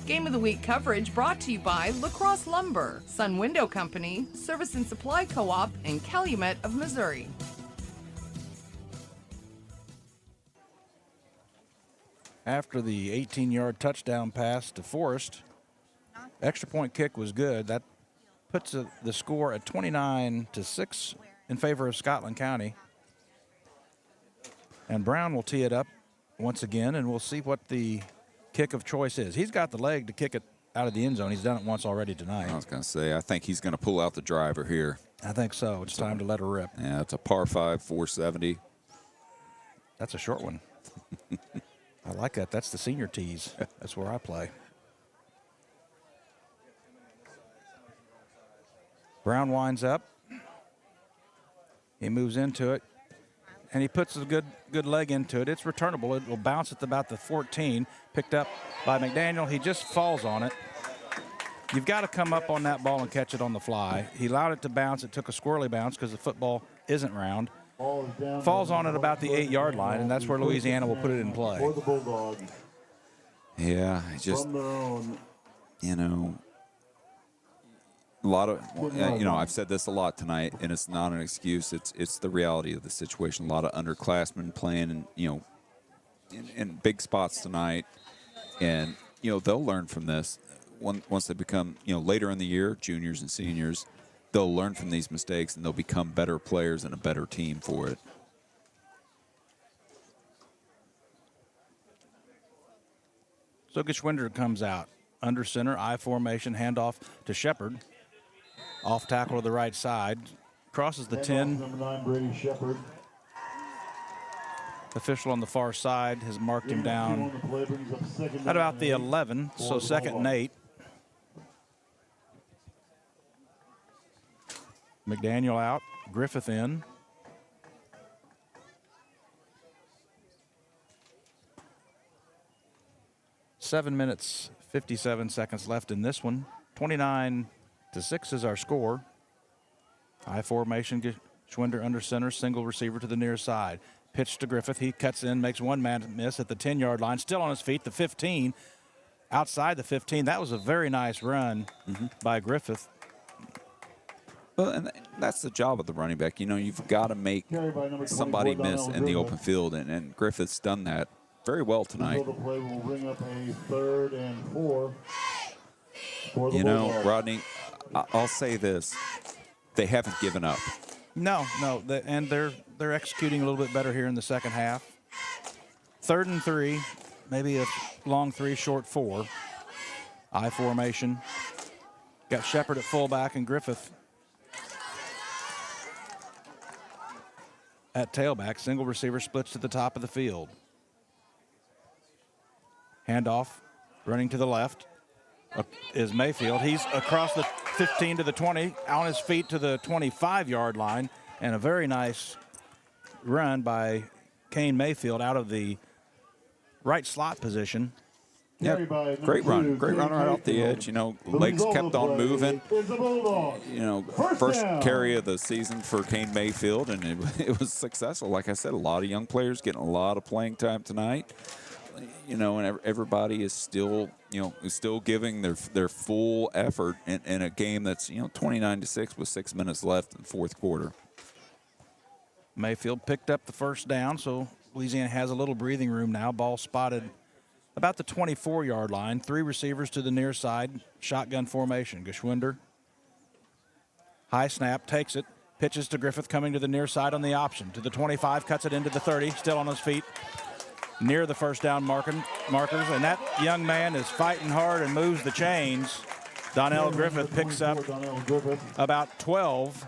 Game of the Week coverage brought to you by La Crosse Lumber, Sun Window Company, Service and Supply Co-op, and Calumet of Missouri. After the 18-yard touchdown pass to Forrest, extra point kick was good. That puts the score at 29-6 in favor of Scotland County. And Brown will tee it up once again, and we'll see what the kick of choice is. He's got the leg to kick it out of the end zone. He's done it once already tonight. I was going to say, I think he's going to pull out the driver here. I think so. It's time to let her rip. Yeah, it's a par 5, 470. That's a short one. I like that. That's the senior tees. That's where I play. Brown winds up. He moves into it, and he puts a good leg into it. It's returnable. It will bounce at about the 14. Picked up by McDaniel. He just falls on it. You've got to come up on that ball and catch it on the fly. He allowed it to bounce. It took a squirrely bounce because the football isn't round. Falls on it about the 8-yard line, and that's where Louisiana will put it in play. For the Bulldogs. Yeah, just, you know, a lot of, you know, I've said this a lot tonight, and it's not an excuse. It's the reality of the situation. A lot of underclassmen playing, and you know, in big spots tonight, and you know they'll learn from this. Once they become, you know, later in the year, juniors and seniors, they'll learn from these mistakes and they'll become better players and a better team for it. So Geschwinder comes out. Under center, I formation, handoff to Shepard. Off tackle to the right side. Crosses the 10. Number 9, Brady Shepard. Official on the far side has marked him down at about the 11, so 2nd and 8. McDaniel out, Griffith in. Seven minutes, 57 seconds left in this one. 29-6 is our score. I formation, Geschwinder under center, single receiver to the near side. Pitch to Griffith. He cuts in, makes one man miss at the 10-yard line. Still on his feet, the 15. Outside the 15. That was a very nice run by Griffith. Well, and that's the job of the running back. You know, you've got to make somebody miss in the open field, and Griffith's done that very well tonight. The play will bring up a 3rd and 4. You know, Rodney, I'll say this. They haven't given up. No, and they're executing a little bit better here in the second half. 3rd and 3, maybe a long 3, short 4. I formation. Got Shepard at fullback and Griffith at tailback. Single receiver splits to the top of the field. Handoff, running to the left is Mayfield. He's across the 15 to the 20, on his feet to the 25-yard line, and a very nice run by Kane Mayfield out of the right slot position. Yeah, great run right off the edge. You know, legs kept on moving. You know, first carry of the season for Kane Mayfield, and it was successful. Like I said, a lot of young players getting a lot of playing time tonight. You know, and everybody is still, you know, giving their full effort in a game that's, you know, 29-6 with 6 minutes left in the fourth quarter. Mayfield picked up the first down, so Louisiana has a little breathing room now. Ball spotted about the 24-yard line. 3 receivers to the near side. Shotgun formation. Geschwinder. High snap, takes it. Pitches to Griffith, coming to the near side on the option. To the 25, cuts it into the 30. Still on his feet. Near the first down markers. And that young man is fighting hard and moves the chains. Donnell Griffith picks up about 12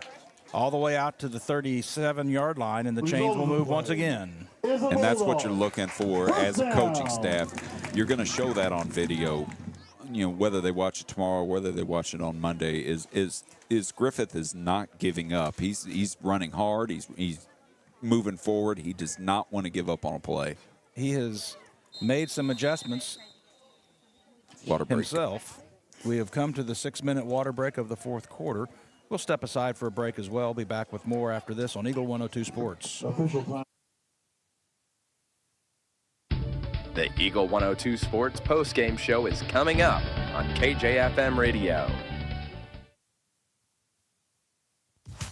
all the way out to the 37-yard line, and the chains will move once again. And that's what you're looking for as a coaching staff. You're going to show that on video. You know, whether they watch it tomorrow, whether they watch it on Monday, is Griffith is not giving up. He's running hard. He's moving forward. He does not want to give up on a play. He has made some adjustments himself. We have come to the 6-minute water break of the fourth quarter. We'll step aside for a break as well. Be back with more after this on Eagle 102 Sports. The Eagle 102 Sports postgame show is coming up on KJFM Radio.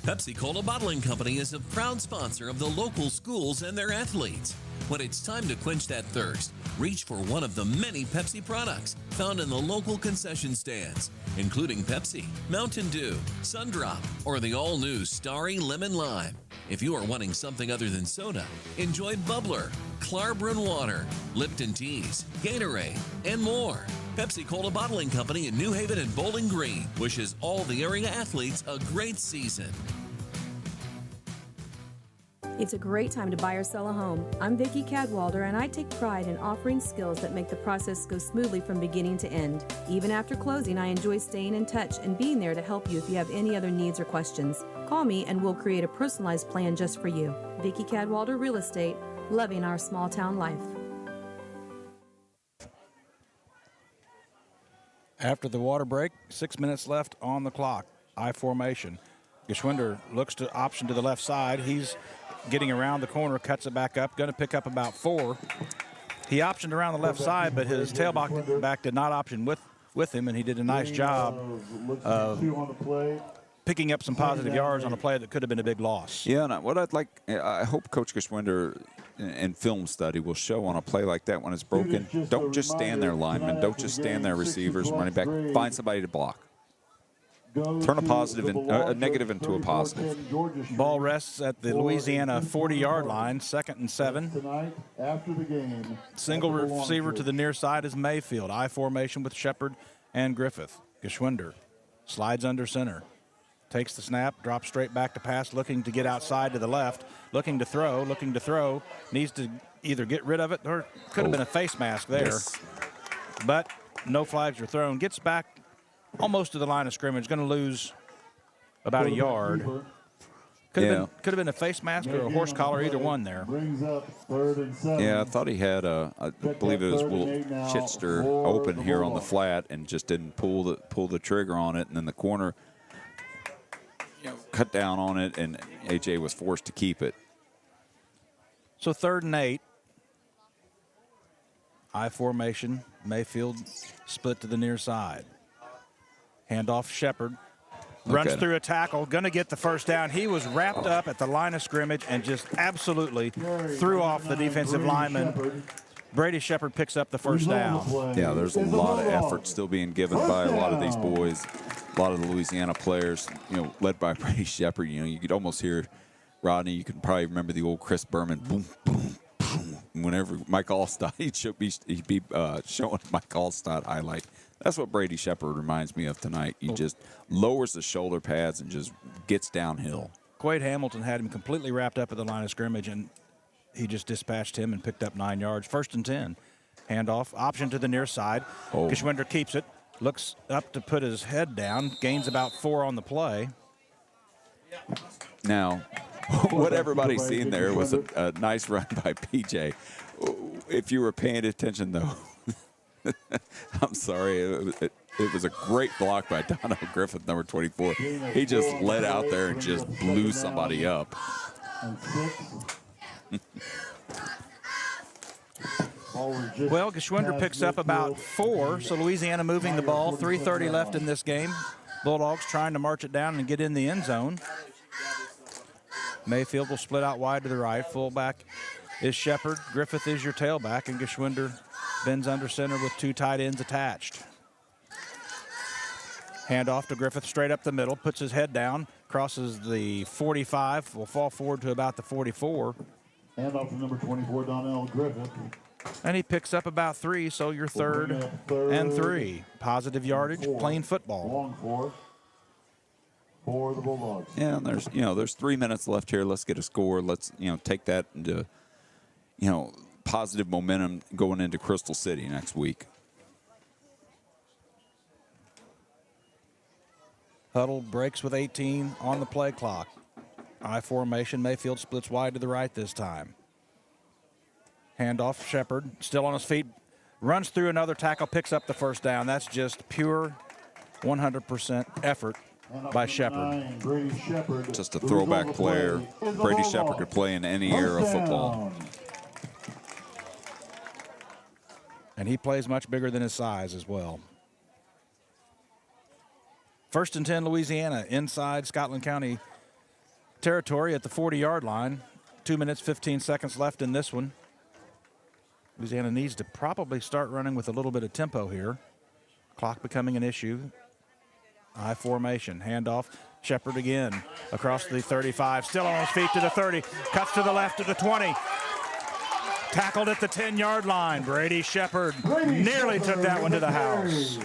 Pepsi Cola Bottling Company is a proud sponsor of the local schools and their athletes. When it's time to quench that thirst, reach for one of the many Pepsi products found in the local concession stands, including Pepsi, Mountain Dew, Sundrop, or the all-new Starry Lemon Lime. If you are wanting something other than soda, enjoy Bubbler, Klarbrunn Water, Lipton Teas, Gatorade, and more. Pepsi-Cola Bottling Company in New Haven and Bowling Green wishes all the area athletes a great season. It's a great time to buy or sell a home. I'm Vicki Cadwalder, and I take pride in offering skills that make the process go smoothly from beginning to end. Even after closing, I enjoy staying in touch and being there to help you if you have any other needs or questions. Call me and we'll create a personalized plan just for you. Vicki Cadwalder Real Estate, loving our small town life. After the water break, 6 minutes left on the clock. I formation. Geschwinder looks to option to the left side. He's getting around the corner, cuts it back up, going to pick up about 4. He optioned around the left side, but his tailback did not option with him, and he did a nice job of picking up some positive yards on a play that could have been a big loss. Yeah, and what I'd like, I hope Coach Geschwinder in film study will show on a play like that when it's broken, don't just stand there, linemen. Don't just stand there, receivers, running back. Find somebody to block. Turn a positive, a negative into a positive. Ball rests at the Louisiana 40-yard line, 2nd and 7. Single receiver to the near side is Mayfield. I formation with Shepard and Griffith. Geschwinder slides under center. Takes the snap, drops straight back to pass, looking to get outside to the left, looking to throw, needs to either get rid of it or could have been a face mask there. Yes. But no flags are thrown. Gets back almost to the line of scrimmage, going to lose about a yard. Could have been a face mask or a horse collar, either one there. Yeah, I thought he had I believe it was Will Chitster open here on the flat and just didn't pull the trigger on it, and then the corner cut down on it, and AJ was forced to keep it. So 3rd and 8. I formation. Mayfield split to the near side. Handoff Shepard. Runs through a tackle, going to get the first down. He was wrapped up at the line of scrimmage and just absolutely threw off the defensive lineman. Brady Shepard picks up the first down. Yeah, there's a lot of effort still being given by a lot of these boys, a lot of the Louisiana players, led by Brady Shepard. You could almost hear Rodney. You can probably remember the old Chris Berman, boom, boom, boom. Whenever Mike Allstott, he'd be showing Mike Allstott highlight. That's what Brady Shepard reminds me of tonight. He just lowers the shoulder pads and just gets downhill. Quade Hamilton had him completely wrapped up at the line of scrimmage, and he just dispatched him and picked up 9 yards. 1st and 10. Handoff, option to the near side. Geschwinder keeps it, looks up to put his head down, gains about 4 on the play. Now, what everybody's seeing there was a nice run by PJ. If you were paying attention, though, I'm sorry, it was a great block by Dono Griffith, number 24. He just led out there and just blew somebody up. Well, Geschwinder picks up about 4, so Louisiana moving the ball. 3:30 left in this game. Bulldogs trying to march it down and get in the end zone. Mayfield will split out wide to the right. Fullback is Shepard. Griffith is your tailback, and Geschwinder bends under center with 2 tight ends attached. Handoff to Griffith straight up the middle, puts his head down, crosses the 45, will fall forward to about the 44. Handoff to number 24, Donnell Griffith. And he picks up about 3, so you're 3rd and 3. Positive yardage, playing football. Long for the Bulldogs. Yeah, and there's 3 minutes left here. Let's get a score. Let's take that into positive momentum going into Crystal City next week. Huddle breaks with 18 on the play clock. I formation. Mayfield splits wide to the right this time. Handoff, Shepard, still on his feet, runs through another tackle, picks up the first down. That's just pure 100% effort by Shepard. Just a throwback player. Brady Shepard could play in any era of football. And he plays much bigger than his size as well. 1st and 10, Louisiana, inside Scotland County territory at the 40-yard line. 2 minutes, 15 seconds left in this one. Louisiana needs to probably start running with a little bit of tempo here. Clock becoming an issue. I formation, handoff, Shepard again across the 35, still on his feet to the 30, cuts to the left to the 20. Tackled at the 10-yard line. Brady Shepard nearly took that one to the house.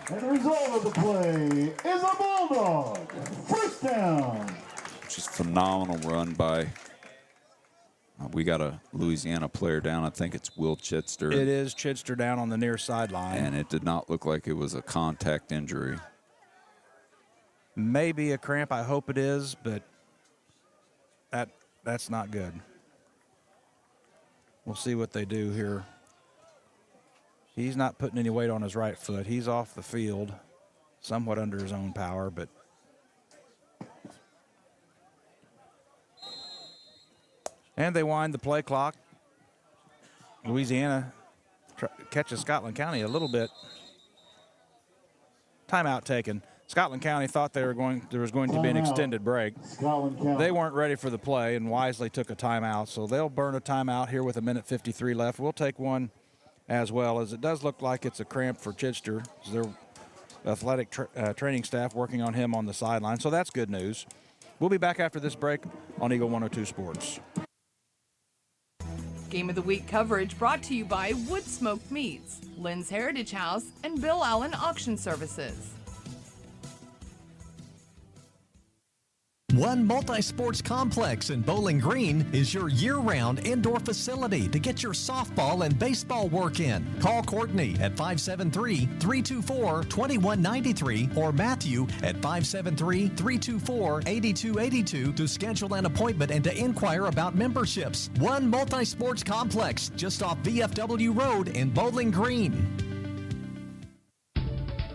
And the result of the play is a Bulldog first down. Just phenomenal run by. We got a Louisiana player down. I think it's Will Chitster. It is Chitster down on the near sideline. And it did not look like it was a contact injury. Maybe a cramp. I hope it is, but that's not good. We'll see what they do here. He's not putting any weight on his right foot. He's off the field, somewhat under his own power, but and they wind the play clock. Louisiana catches Scotland County a little bit. Timeout taken. Scotland County thought there was going to be an extended break. They weren't ready for the play and wisely took a timeout, so they'll burn a timeout here with 1:53 left. We'll take one as well, as it does look like it's a cramp for Chitster. Their athletic training staff working on him on the sideline, so that's good news. We'll be back after this break on Eagle 102 Sports. Game of the Week coverage brought to you by Wood Smoked Meats, Lynn's Heritage House, and Bill Allen Auction Services. One Multi-Sports Complex in Bowling Green is your year-round indoor facility to get your softball and baseball work in. Call Courtney at 573-324-2193 or Matthew at 573-324-8282 to schedule an appointment and to inquire about memberships. One Multi-Sports Complex just off VFW Road in Bowling Green.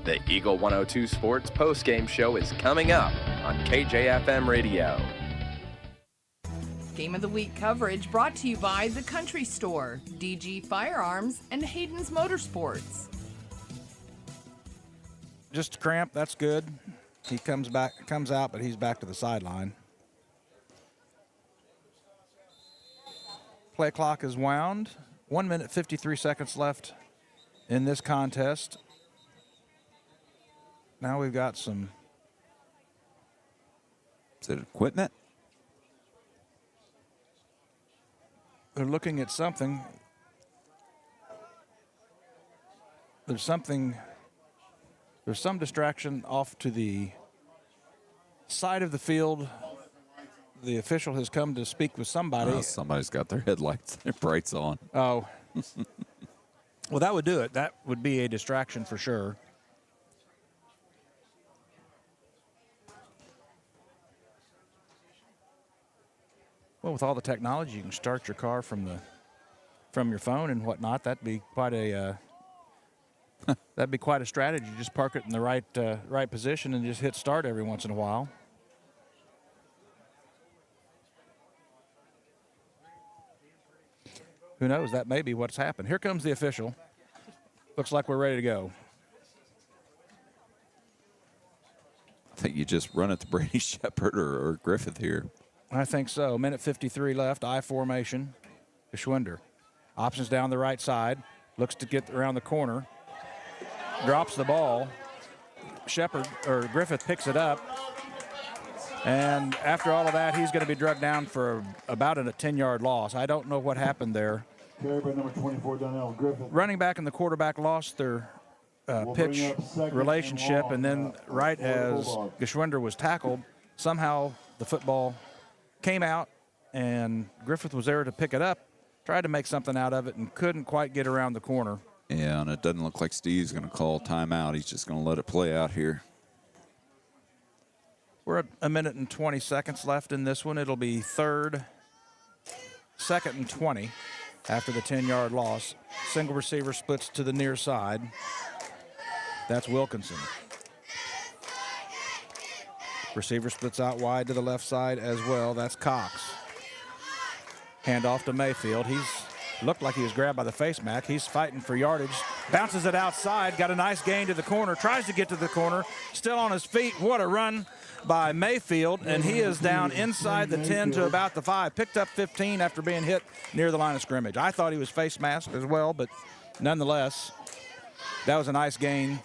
The Eagle 102 Sports postgame show is coming up on KJFM Radio. Game of the Week coverage brought to you by The Country Store, DG Firearms, and Hayden's Motorsports. Just a cramp, that's good. He comes out, but he's back to the sideline. Play clock is wound. 1:53 left in this contest. Now we've got some. Is it equipment? They're looking at something. There's some distraction off to the side of the field. The official has come to speak with somebody. Oh, somebody's got their headlights, their brights on. Oh. Well, that would do it. That would be a distraction for sure. Well, with all the technology, you can start your car from your phone and whatnot. That'd be quite a strategy. Just park it in the right position and just hit start every once in a while. Who knows? That may be what's happened. Here comes the official. Looks like we're ready to go. I think you just run it to Brady Shepard or Griffith here. I think so. 1:53 left. I formation. Geschwinder options down the right side. Looks to get around the corner. Drops the ball. Griffith picks it up. And after all of that, he's going to be drugged down for about a 10-yard loss. I don't know what happened there. Carried by number 24, Donnell Griffith. Running back and the quarterback lost their pitch relationship, and then right as Geschwinder was tackled, somehow the football came out, and Griffith was there to pick it up, tried to make something out of it, and couldn't quite get around the corner. Yeah, and it doesn't look like Steve's going to call timeout. He's just going to let it play out here. We're at 1:20 left in this one. It'll be second and 20 after the 10-yard loss. Single receiver splits to the near side. That's Wilkinson. Receiver splits out wide to the left side as well. That's Cox. Handoff to Mayfield. He's looked like he was grabbed by the face mask. He's fighting for yardage. Bounces it outside. Got a nice gain to the corner. Tries to get to the corner. Still on his feet. What a run by Mayfield. And he is down inside the 10 to about the 5. Picked up 15 after being hit near the line of scrimmage. I thought he was face masked as well, but nonetheless, that was a nice gain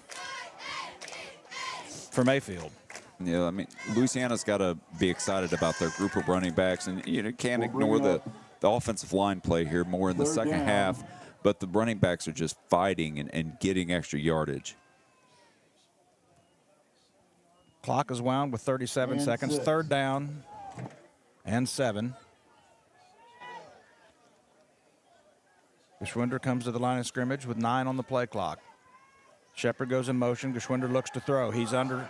for Mayfield. Yeah, I mean, Louisiana's got to be excited about their group of running backs, and you can't ignore the the offensive line play here more in the second half, but the running backs are just fighting and getting extra yardage. Clock is wound with 37 seconds. 6. 3rd down and 7. Geschwinder comes to the line of scrimmage with 9 on the play clock. Shepard goes in motion. Geschwinder looks to throw. He's under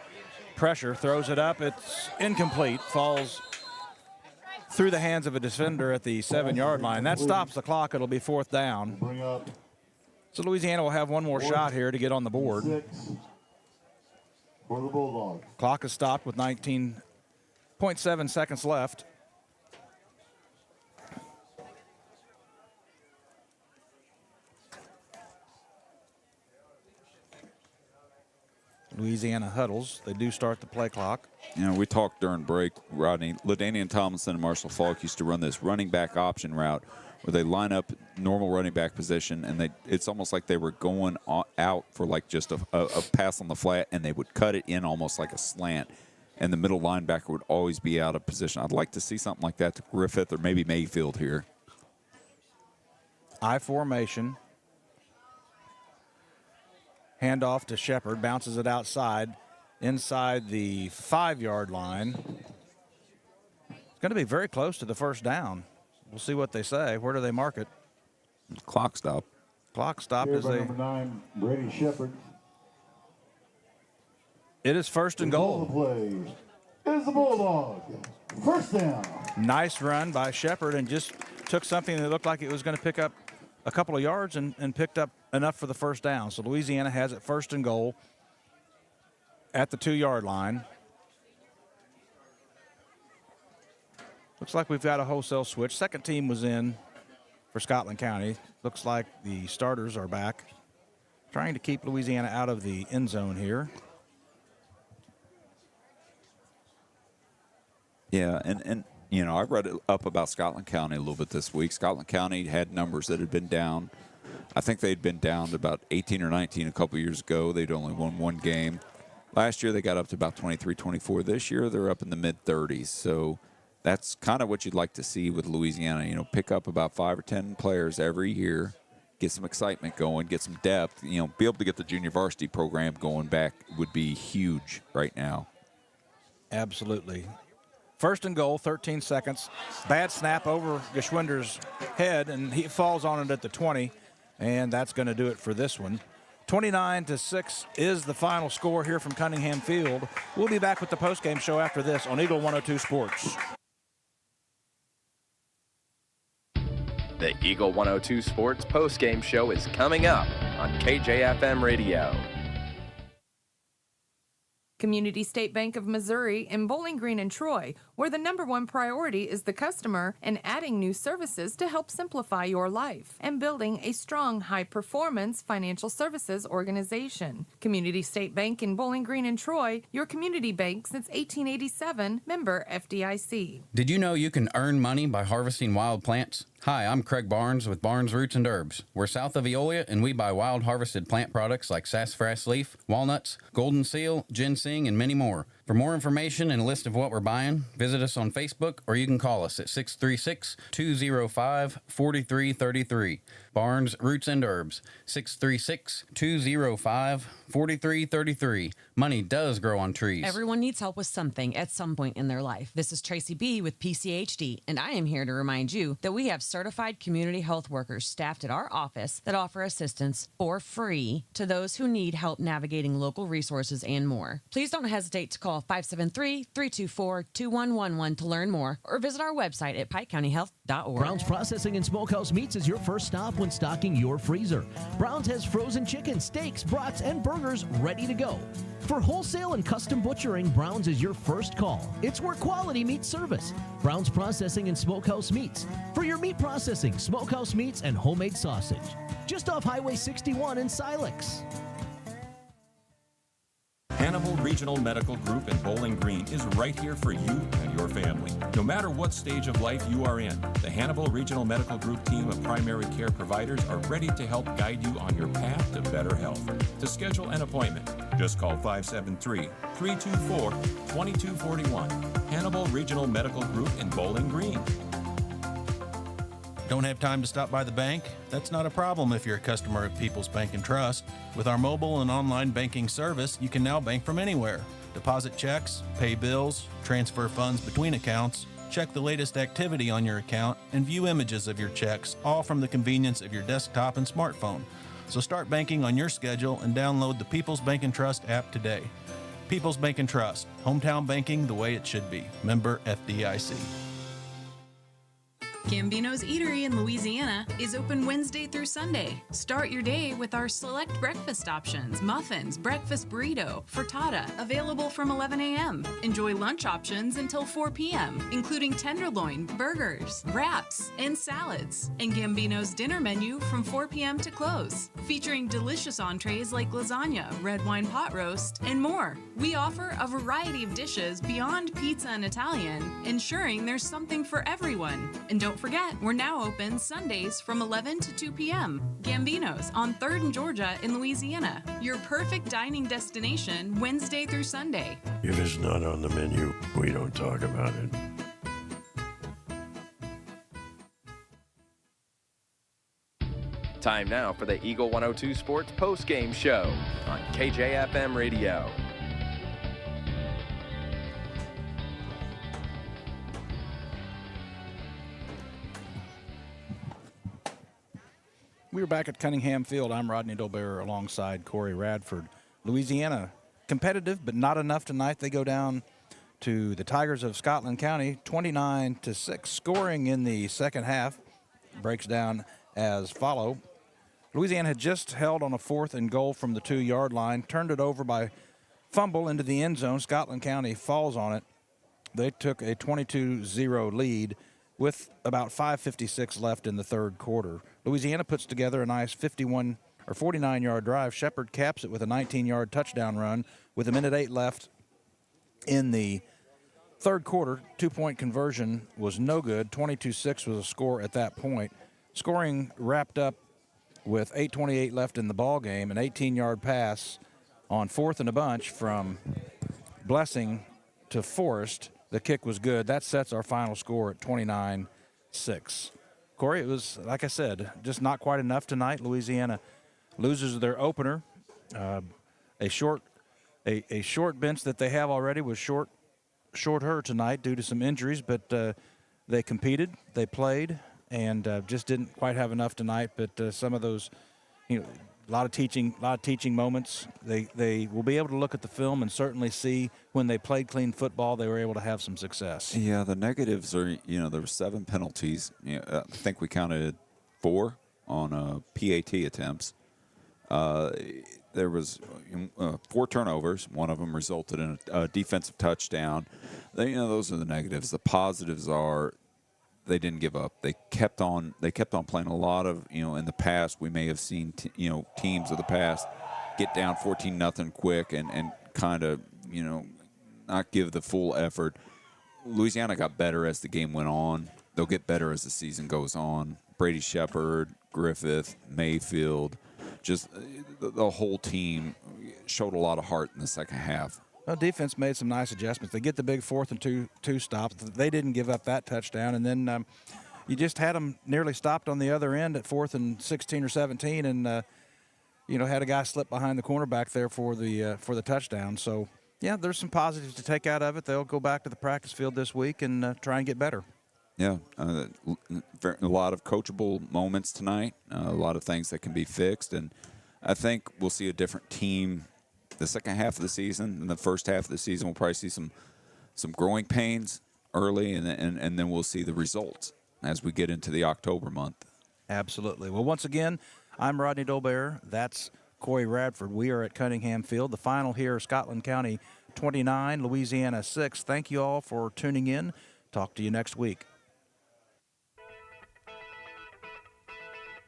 pressure, throws it up. It's incomplete, falls through the hands of a defender at the 7-yard line. That stops the clock. It'll be 4th down. So Louisiana will have one more shot here to get on the board. 6 for the Bulldogs. Clock is stopped with 19.7 seconds left. Louisiana huddles. They do start the play clock. You know, we talked during break, Rodney. LaDainian Tomlinson and Marshall Falk used to run this running back option route where they line up normal running back position, and it's almost like they were going out for like just a pass on the flat, and they would cut it in almost like a slant, and the middle linebacker would always be out of position. I'd like to see something like that to Griffith or maybe Mayfield here. I formation. Handoff to Shepard, bounces it outside, inside the 5-yard line. It's going to be very close to the 1st down. We'll see what they say. Where do they mark it? Clock stop. Clock stop Here is by a. number 9, Brady Shepard. It is 1st and goal. The play is the Bulldog. 1st down. Nice run by Shepard, and just took something that looked like it was going to pick up a couple of yards and picked up enough for the 1st down. So Louisiana has it 1st and goal at the 2-yard line. Looks like we've got a wholesale switch. Second team was in for Scotland County. Looks like the starters are back, trying to keep Louisiana out of the end zone here. Yeah, and you know, I read up about Scotland County a little bit this week. Scotland County had numbers that had been down. I think they'd been down to about 18 or 19 a couple years ago. They'd only won 1 game. Last year they got up to about 23, 24. This year they're up in the mid-30s. So that's kind of what you'd like to see with Louisiana. You know, pick up about 5 or 10 players every year, get some excitement going, get some depth. You know, be able to get the junior varsity program going back would be huge right now. Absolutely. 1st and goal, 13 seconds. Bad snap over Geschwinder's head, and he falls on it at the 20, and that's going to do it for this one. 29-6 is the final score here from Cunningham Field. We'll be back with the postgame show after this on Eagle 102 Sports. The Eagle 102 Sports postgame show is coming up on KJFM Radio. Community State Bank of Missouri in Bowling Green and Troy, where the #1 priority is the customer and adding new services to help simplify your life and building a strong, high-performance financial services organization. Community State Bank in Bowling Green and Troy, your community bank since 1887, member FDIC. Did you know you can earn money by harvesting wild plants? Hi, I'm Craig Barnes with Barnes Roots and Herbs. We're south of Eolia, and we buy wild harvested plant products like sassafras leaf, walnuts, golden seal, ginseng, and many more. For more information and a list of what we're buying, visit us on Facebook or you can call us at 636-205-4333. Barnes Roots and Herbs, 636-205-4333. Money does grow on trees. Everyone needs help with something at some point in their life. This is Tracy B. with PCHD, and I am here to remind you that we have certified community health workers staffed at our office that offer assistance for free to those who need help navigating local resources and more. Please don't hesitate to call 573-324-2111 to learn more or visit our website at pikecountyhealth.org. Brown's Processing and Smokehouse Meats is your first stop when stocking your freezer. Brown's has frozen chicken, steaks, brats, and burgers ready to go. For wholesale and custom butchering, Brown's is your first call. It's where quality meets service. Brown's Processing and Smokehouse Meats. For your meat processing, smokehouse meats, and homemade sausage. Just off Highway 61 in Silex. Hannibal Regional Medical Group in Bowling Green is right here for you and your family. No matter what stage of life you are in, the Hannibal Regional Medical Group team of primary care providers are ready to help guide you on your path to better health. To schedule an appointment, just call 573-324-2241. Hannibal Regional Medical Group in Bowling Green. Don't have time to stop by the bank? That's not a problem if you're a customer of People's Bank and Trust. With our mobile and online banking service, you can now bank from anywhere. Deposit checks, pay bills, transfer funds between accounts, check the latest activity on your account, and view images of your checks, all from the convenience of your desktop and smartphone. So start banking on your schedule and download the People's Bank and Trust app today. People's Bank and Trust, hometown banking the way it should be. Member FDIC. Gambino's Eatery in Louisiana is open Wednesday through Sunday. Start your day with our select breakfast options, muffins, breakfast burrito, frittata, available from 11 a.m. Enjoy lunch options until 4 p.m., including tenderloin, burgers, wraps, and salads. And Gambino's dinner menu from 4 p.m. to close, featuring delicious entrees like lasagna, red wine pot roast, and more. We offer a variety of dishes beyond pizza and Italian, ensuring there's something for everyone. And don't forget, we're now open Sundays from 11 to 2 p.m. Gambino's on 3rd and Georgia in Louisiana. Your perfect dining destination Wednesday through Sunday. If it's not on the menu, we don't talk about it. Time now for the Eagle 102 Sports Postgame Show on KJFM Radio. We're back at Cunningham Field. I'm Rodney Dolbear alongside Corey Radford. Louisiana, competitive, but not enough tonight. They go down to the Tigers of Scotland County, 29-6. Scoring in the second half breaks down as follow. Louisiana had just held on a 4th and goal from the 2-yard line, turned it over by fumble into the end zone. Scotland County falls on it. They took a 22-0 lead with about 5:56 left in the third quarter. Louisiana puts together a nice 49-yard drive. Shepard caps it with a 19-yard touchdown run with 1:08 left in the third quarter. 2-point conversion was no good. 22-6 was a score at that point. Scoring wrapped up with 8:28 left in the ball game. An 18-yard pass on 4th and a bunch from Blessing to Forrest. The kick was good. That sets our final score at 29-6. Corey, it was, like I said, just not quite enough tonight. Louisiana loses their opener. A short bench that they have already was short her tonight due to some injuries, but they competed, they played, and just didn't quite have enough tonight. But some of those, a lot of teaching moments. They will be able to look at the film and certainly see when they played clean football, they were able to have some success. Yeah, the negatives are, there were 7 penalties. I think we counted 4 on PAT attempts. There was 4 turnovers. One of them resulted in a defensive touchdown. Those are the negatives. The positives are they didn't give up. They kept on playing. A lot of, in the past, we may have seen, teams of the past get down 14-0 quick and kind of, not give the full effort. Louisiana got better as the game went on. They'll get better as the season goes on. Brady Shepard, Griffith, Mayfield, just the whole team showed a lot of heart in the second half. Well, defense made some nice adjustments. They get the big 4th and two stops. They didn't give up that touchdown, and then you just had them nearly stopped on the other end at 4th and 16 or 17, and had a guy slip behind the cornerback there for the touchdown. So yeah, there's some positives to take out of it. They'll go back to the practice field this week and try and get better. Yeah, a lot of coachable moments tonight. A lot of things that can be fixed, and I think we'll see a different team the second half of the season. In the first half of the season, we'll probably see some growing pains early, and then we'll see the results as we get into the October month. Absolutely. Well, once again, I'm Rodney Dolbear. That's Corey Radford. We are at Cunningham Field. The final here, Scotland County 29, Louisiana 6. Thank you all for tuning in. Talk to you next week.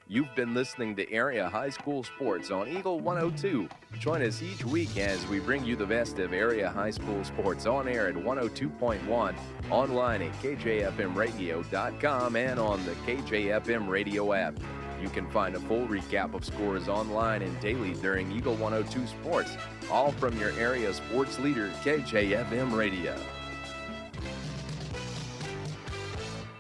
You've been listening to Area High School Sports on Eagle 102. Join us each week as we bring you the best of Area High School Sports on air at 102.1, online at KJFMradio.com, and on the KJFM radio app. You can find a full recap of scores online and daily during Eagle 102 Sports, all from your area sports leader, KJFM Radio.